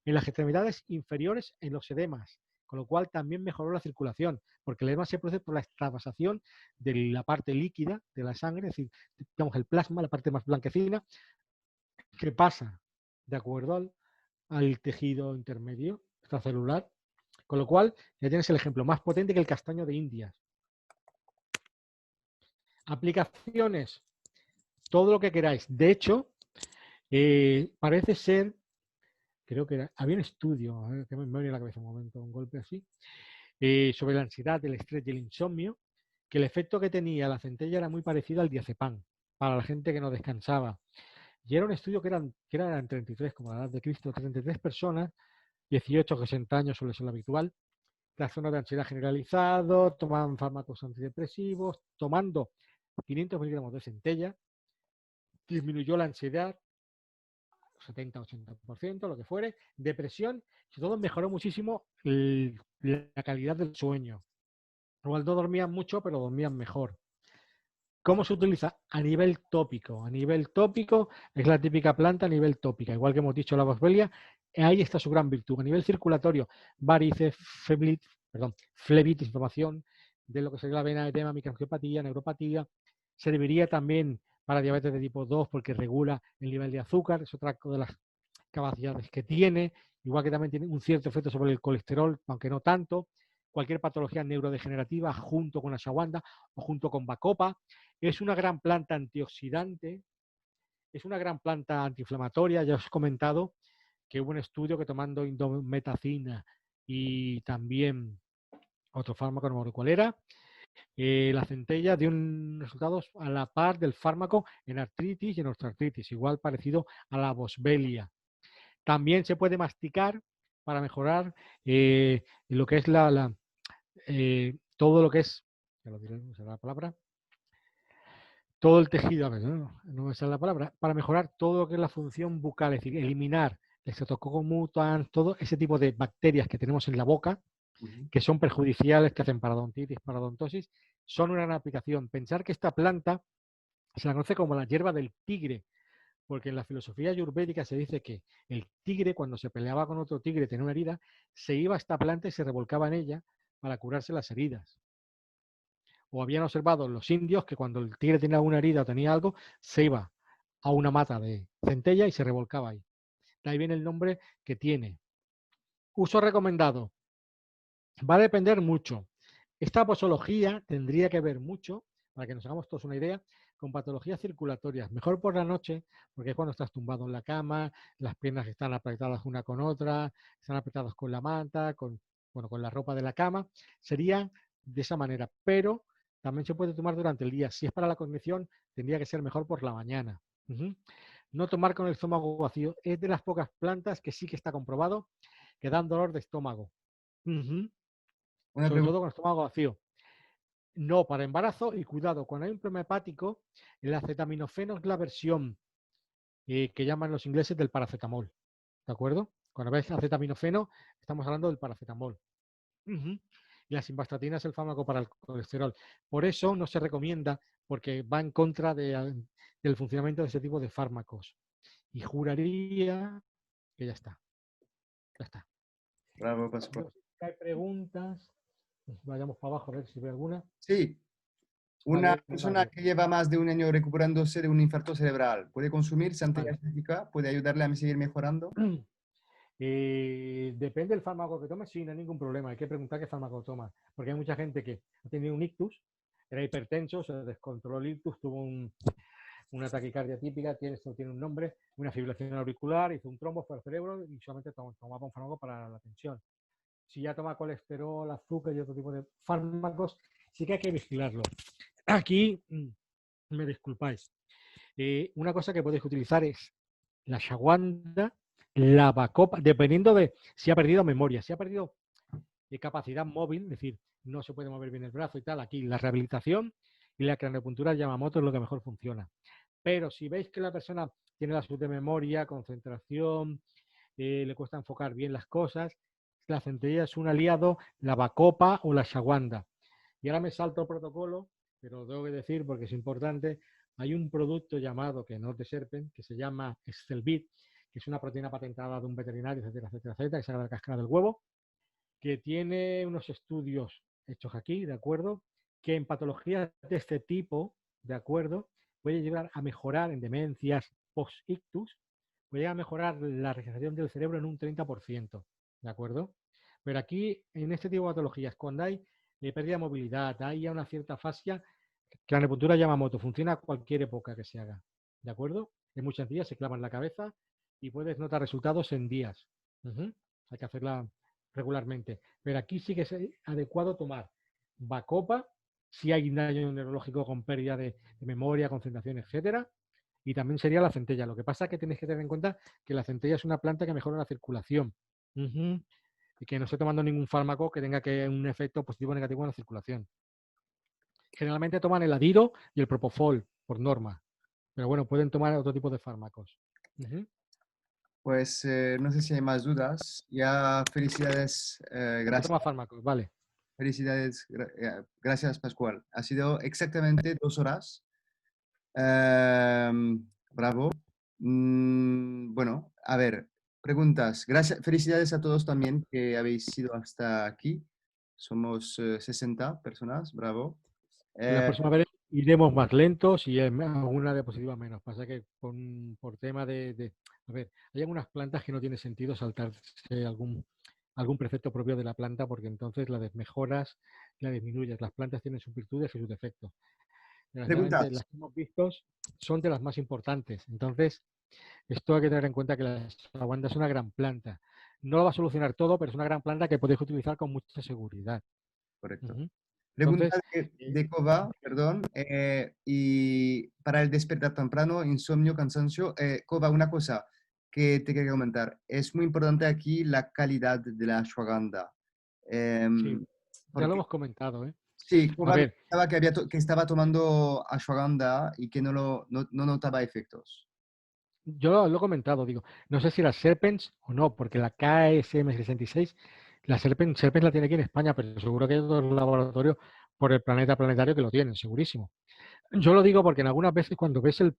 en las extremidades inferiores en los edemas, con lo cual también mejoró la circulación, porque el edema se produce por la extravasación de la parte líquida de la sangre, es decir, digamos el plasma, la parte más blanquecina, que pasa de acuerdo al tejido intermedio extracelular, con lo cual ya tienes el ejemplo más potente que el castaño de Indias. Aplicaciones, todo lo que queráis. De hecho, parece ser, creo que había un estudio, a ver, que me viene a la cabeza un momento, un golpe así, sobre la ansiedad, el estrés y el insomnio, que el efecto que tenía la centella era muy parecido al diazepam, para la gente que no descansaba. Y era un estudio que eran 33, como la edad de Cristo, 33 personas, 18 a 60 años suele ser lo habitual, trastorno de ansiedad generalizado, tomaban fármacos antidepresivos, tomando 500 miligramos de centella, disminuyó la ansiedad, 70-80%, lo que fuere, depresión, y todo mejoró muchísimo la calidad del sueño. Igual no dormían mucho, pero dormían mejor. ¿Cómo se utiliza? A nivel tópico. A nivel tópico es la típica planta a nivel tópica. Igual que hemos dicho la boswellia, ahí está su gran virtud. A nivel circulatorio, varices, flebitis, inflamación de lo que sería la vena, edema, microangiopatía, neuropatía. Serviría también para diabetes de tipo 2 porque regula el nivel de azúcar. Es otra de las capacidades que tiene. Igual que también tiene un cierto efecto sobre el colesterol, aunque no tanto. Cualquier patología neurodegenerativa junto con ashwagandha o junto con bacopa. Es una gran planta antioxidante, es una gran planta antiinflamatoria. Ya os he comentado que hubo un estudio que tomando indometacina y también otro fármaco, no me acuerdo cuál era, la centella dio resultados a la par del fármaco en artritis y en osteoartritis, igual parecido a la boswellia. También se puede masticar para mejorar lo que es todo lo que es, ya lo diré, no sé la palabra, todo el tejido, a ver, no me sale la palabra, para mejorar todo lo que es la función bucal, es decir, eliminar el Streptococcus mutans, todo ese tipo de bacterias que tenemos en la boca, que son perjudiciales, que hacen parodontitis, parodontosis, son una gran aplicación. Pensar que esta planta se la conoce como la hierba del tigre, porque en la filosofía ayurvédica se dice que el tigre, cuando se peleaba con otro tigre, tenía una herida, se iba a esta planta y se revolcaba en ella para curarse las heridas. O habían observado los indios que cuando el tigre tenía alguna herida o tenía algo, se iba a una mata de centella y se revolcaba ahí. De ahí viene el nombre que tiene. Uso recomendado. Va a depender mucho. Esta posología tendría que ver mucho, para que nos hagamos todos una idea, con patologías circulatorias. Mejor por la noche, porque es cuando estás tumbado en la cama, las piernas están apretadas una con otra, están apretadas con la manta, con la ropa de la cama. Sería de esa manera, pero también se puede tomar durante el día. Si es para la cognición, tendría que ser mejor por la mañana. No tomar con el estómago vacío. Es de las pocas plantas que sí que está comprobado que dan dolor de estómago. Una Sobre pregunta. todo con el estómago vacío. No para embarazo y cuidado, cuando hay un problema hepático, el acetaminofeno es la versión que llaman los ingleses del paracetamol. ¿De acuerdo? Cuando ves acetaminofeno, estamos hablando del paracetamol. Y la simvastatina es el fármaco para el colesterol. Por eso no se recomienda, porque va en contra del funcionamiento de ese tipo de fármacos. Y juraría que ya está. Ya está. Bravo, Pascual. No sé si hay preguntas. Vayamos para abajo a ver si ve alguna. Sí, una Vale, persona vale. que lleva más de un año recuperándose de un infarto cerebral, ¿puede consumir centella Vale. estética? ¿Puede ayudarle a seguir mejorando? Depende del fármaco que tomes, sí, no hay ningún problema. Hay que preguntar qué fármaco tomas, porque hay mucha gente que ha tenido un ictus era hipertenso, se descontroló el ictus, tuvo una taquicardia típica, esto tiene un nombre, una fibrilación auricular, hizo un trombo, fue al cerebro y solamente tomaba un fármaco para la tensión. Si ya toma colesterol, azúcar y otro tipo de fármacos, sí que hay que vigilarlo. Aquí, me disculpáis, una cosa que podéis utilizar es la ashwagandha, la bacopa, dependiendo de si ha perdido memoria, si ha perdido capacidad móvil, es decir, no se puede mover bien el brazo y tal, aquí la rehabilitación y la craniopuntura Yamamoto es lo que mejor funciona. Pero si veis que la persona tiene la salud de memoria, concentración, le cuesta enfocar bien las cosas, la centella es un aliado, la bacopa o la ashwagandha. Y ahora me salto el protocolo, pero lo tengo que decir porque es importante. Hay un producto llamado, que no es de Serpent, que se llama Excelbit, que es una proteína patentada de un veterinario, etcétera, etcétera, etcétera, que saca la cáscara del huevo, que tiene unos estudios hechos aquí, ¿de acuerdo? Que en patologías de este tipo, ¿de acuerdo? Puede llegar a mejorar en demencias post-ictus, puede llegar a mejorar la regeneración del cerebro en un 30%, ¿de acuerdo? Pero aquí, en este tipo de patologías, cuando hay pérdida de movilidad, hay una cierta fascia, que la acupuntura Yamamoto funciona a cualquier época que se haga, ¿de acuerdo? En muchas días se clava en la cabeza y puedes notar resultados en días. Hay que hacerla regularmente. Pero aquí sí que es adecuado tomar bacopa si hay daño neurológico con pérdida de memoria, concentración, etcétera. Y también sería la centella. Lo que pasa es que tenéis que tener en cuenta que la centella es una planta que mejora la circulación. Y que no esté tomando ningún fármaco que tenga un efecto positivo o negativo en la circulación. Generalmente toman el adiro y el propofol, por norma. Pero bueno, pueden tomar otro tipo de fármacos. Pues no sé si hay más dudas. Ya felicidades, No gracias. toma fármacos, vale. Felicidades, gracias Pascual. Ha sido exactamente 2 horas. Bravo. Bueno, a ver, preguntas. Gracias, felicidades a todos también que habéis sido hasta aquí. Somos 60 personas, bravo. La Eh, próxima vez iremos más lentos y alguna diapositiva menos. Pasa que por tema a ver, hay algunas plantas que no tiene sentido saltarse algún precepto propio de la planta porque entonces la desmejoras, la disminuyes. Las plantas tienen sus virtudes y sus defectos. Desgraciadamente, preguntas. las que hemos visto son de las más importantes. Entonces, esto hay que tener en cuenta que la lavanda es una gran planta. No lo va a solucionar todo, pero es una gran planta que podéis utilizar con mucha seguridad. Correcto. Ujú. Pregunta Entonces, de Kova, perdón. Y para el despertar temprano, insomnio, cansancio. Kova, una cosa que te quería comentar. Es muy importante aquí la calidad de la ashwagandha. sí, Em, ya lo porque hemos comentado, ¿eh? sí, A Kova me ver, comentaba que, que estaba tomando ashwagandha y que no notaba efectos. yo lo he comentado, digo, no sé si las Serpents o no, porque la KSM66, la Serpents la tiene aquí en España, pero seguro que hay otros laboratorios por el planeta planetario que lo tienen, segurísimo. Yo lo digo porque en algunas veces cuando ves el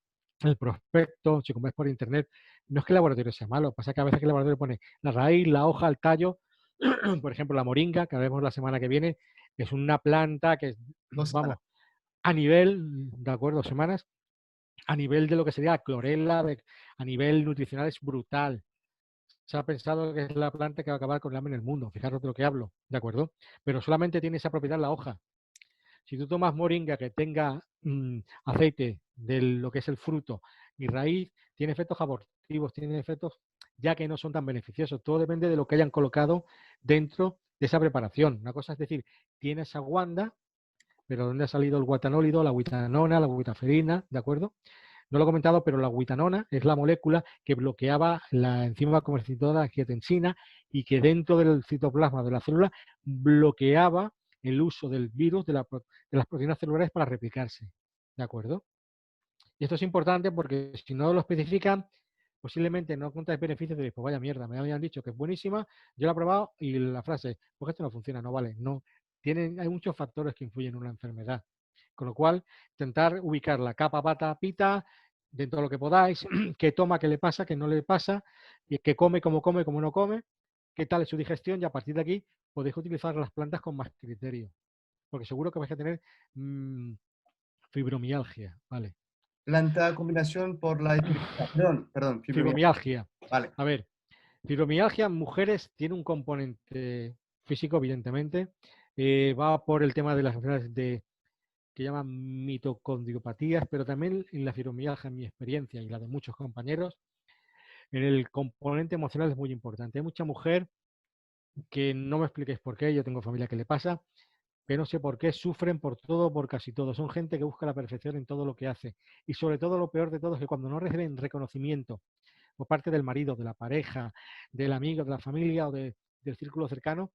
prospecto, si como ves por internet, no es que el laboratorio sea malo, pasa que a veces que el laboratorio pone la raíz, la hoja, el tallo, por ejemplo, la moringa, que vemos la semana que viene, es una planta que, 2 semanas. vamos, a nivel, de acuerdo, semanas, a nivel de lo que sería la clorela, a nivel nutricional es brutal. Se ha pensado que es la planta que va a acabar con el hambre en el mundo, fijaros de lo que hablo, ¿de acuerdo? Pero solamente tiene esa propiedad la hoja. Si tú tomas moringa que tenga aceite de lo que es el fruto y raíz, tiene efectos abortivos, tiene efectos ya que no son tan beneficiosos. Todo depende de lo que hayan colocado dentro de esa preparación. Una cosa es decir, tiene esa guanda, pero ¿dónde ha salido el guatanólido, la guitanona, la guitaferina? ¿De acuerdo? No lo he comentado, pero la guitanona es la molécula que bloqueaba la enzima comercializadora de angiotensina y que dentro del citoplasma de la célula bloqueaba el uso del virus de las proteínas celulares para replicarse. ¿De acuerdo? Y esto es importante porque si no lo especifican, posiblemente no encontráis beneficios de pues vaya mierda, me habían dicho que es buenísima, yo la he probado y la frase, pues esto no funciona, no vale, no. Hay muchos factores que influyen en una enfermedad. Con lo cual, intentar ubicar la capa, pata, pita, dentro de lo que podáis, qué toma, qué le pasa, qué no le pasa, y qué come, cómo no come, qué tal es su digestión, y a partir de aquí podéis utilizar las plantas con más criterio. Porque seguro que vais a tener fibromialgia, ¿vale? Planta combinación por la epilepsia. Perdón, fibromialgia. Fibromialgia. Vale. A ver, fibromialgia en mujeres tiene un componente físico, evidentemente. Va por el tema de las enfermedades que llaman mitocondriopatías, pero también en la fibromialgia, en mi experiencia y la de muchos compañeros, en el componente emocional es muy importante. Hay mucha mujer que no me expliquéis por qué, yo tengo familia que le pasa, pero no sé por qué sufren por todo, por casi todo. Son gente que busca la perfección en todo lo que hace. Y sobre todo lo peor de todo es que cuando no reciben reconocimiento por parte del marido, de la pareja, del amigo, de la familia o del círculo cercano,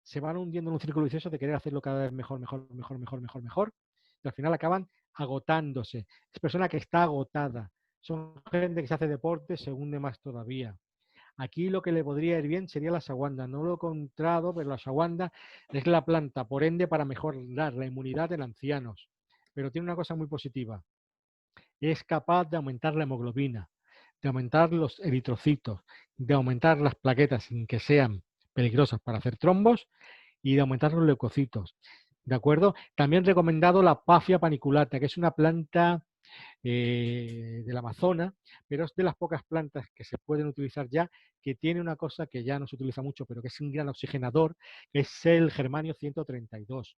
se van hundiendo en un círculo vicioso de querer hacerlo cada vez mejor, mejor, mejor, mejor, mejor, mejor. Y al final acaban agotándose. Es persona que está agotada. Son gente que se hace deporte, se hunde más todavía. Aquí lo que le podría ir bien sería la ashwagandha. No lo he encontrado, pero la ashwagandha es la planta, por ende, para mejorar la inmunidad en ancianos. Pero tiene una cosa muy positiva. Es capaz de aumentar la hemoglobina, de aumentar los eritrocitos, de aumentar las plaquetas sin que sean peligrosas para hacer trombos y de aumentar los leucocitos. ¿De acuerdo? También recomendado la Pafia paniculata, que es una planta del Amazonas, pero es de las pocas plantas que se pueden utilizar ya, que tiene una cosa que ya no se utiliza mucho, pero que es un gran oxigenador, que es el germanio 132.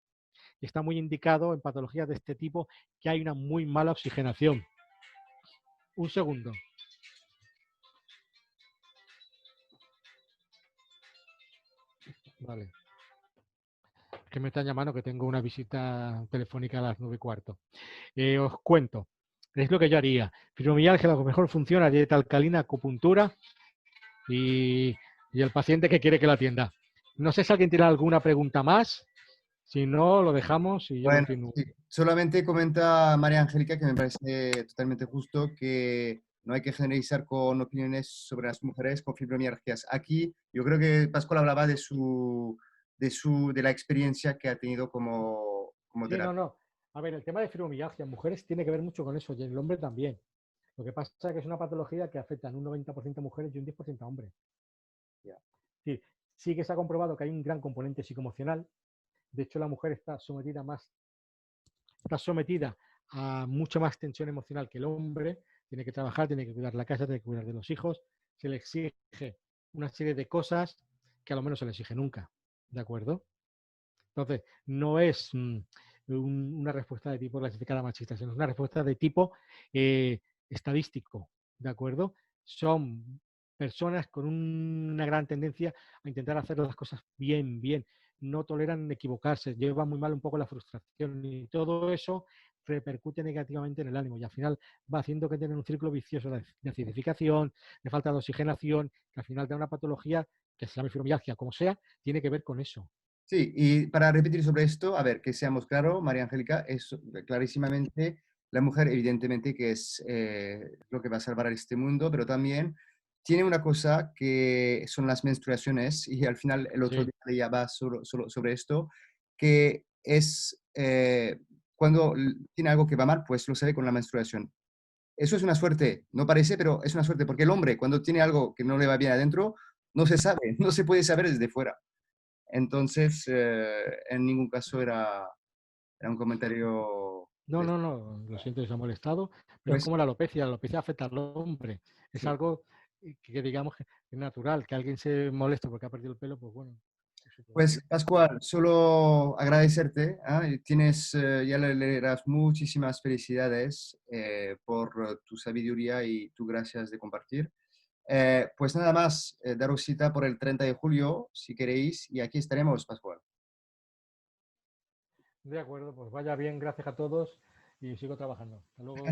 Y está muy indicado en patologías de este tipo que hay una muy mala oxigenación. Un segundo. Vale. Que me están llamando, que tengo una visita telefónica a las 9:15. Os cuento. Es lo que yo haría. Fibromialgia, lo que mejor funciona, dieta alcalina, acupuntura y, y el paciente que quiere que la atienda. No sé si alguien tiene alguna pregunta más. Si no, lo dejamos y yo Bueno, continúo. sí, solamente comenta María Angélica que me parece totalmente justo que no hay que generalizar con opiniones sobre las mujeres con fibromialgias. Aquí yo creo que Pascual hablaba de la experiencia que ha tenido como Sí, no, terapia. no. A ver, el tema de fibromialgia en mujeres tiene que ver mucho con eso y en el hombre también. Lo que pasa es que es una patología que afecta en un 90% a mujeres y un 10% a hombres. Ya. Sí, sí que se ha comprobado que hay un gran componente psicoemocional. De hecho, la mujer está sometida a mucha más tensión emocional que el hombre. Tiene que trabajar, tiene que cuidar la casa, tiene que cuidar de los hijos. Se le exige una serie de cosas que a lo menos se le exige nunca. ¿De acuerdo? Entonces, no es una respuesta de tipo clasificada machista, sino una respuesta de tipo estadístico. ¿De acuerdo? Son personas con una gran tendencia a intentar hacer las cosas bien, bien. No toleran equivocarse, lleva muy mal un poco la frustración y todo eso repercute negativamente en el ánimo y al final va haciendo que tengan un círculo vicioso de acidificación, de falta de oxigenación, que al final da una patología que se llama fibromialgia, como sea, tiene que ver con eso. Sí, y para repetir sobre esto, a ver, que seamos claros, María Angélica, es clarísimamente la mujer, evidentemente, que es lo que va a salvar a este mundo, pero también tiene una cosa que son las menstruaciones, y al final el otro Sí, día leía solo sobre esto, que es cuando tiene algo que va mal, pues lo sabe con la menstruación. Eso es una suerte, no parece, pero es una suerte, porque el hombre, cuando tiene algo que no le va bien adentro, no se sabe, no se puede saber desde fuera. Entonces, en ningún caso era un comentario no, de... no, no, lo siento si os ha molestado, pero es Pues, como la alopecia afecta al hombre, es sí. algo que digamos que es natural, que alguien se moleste porque ha perdido el pelo, pues bueno, es su Pues, problema. Pascual, solo agradecerte. Tienes, ya le leerás muchísimas felicidades por tu sabiduría y tu gracias de compartir. Pues nada más, daros cita por el 30 de julio, si queréis, y aquí estaremos, Pascual. De acuerdo, pues vaya bien, gracias a todos y sigo trabajando. Hasta luego.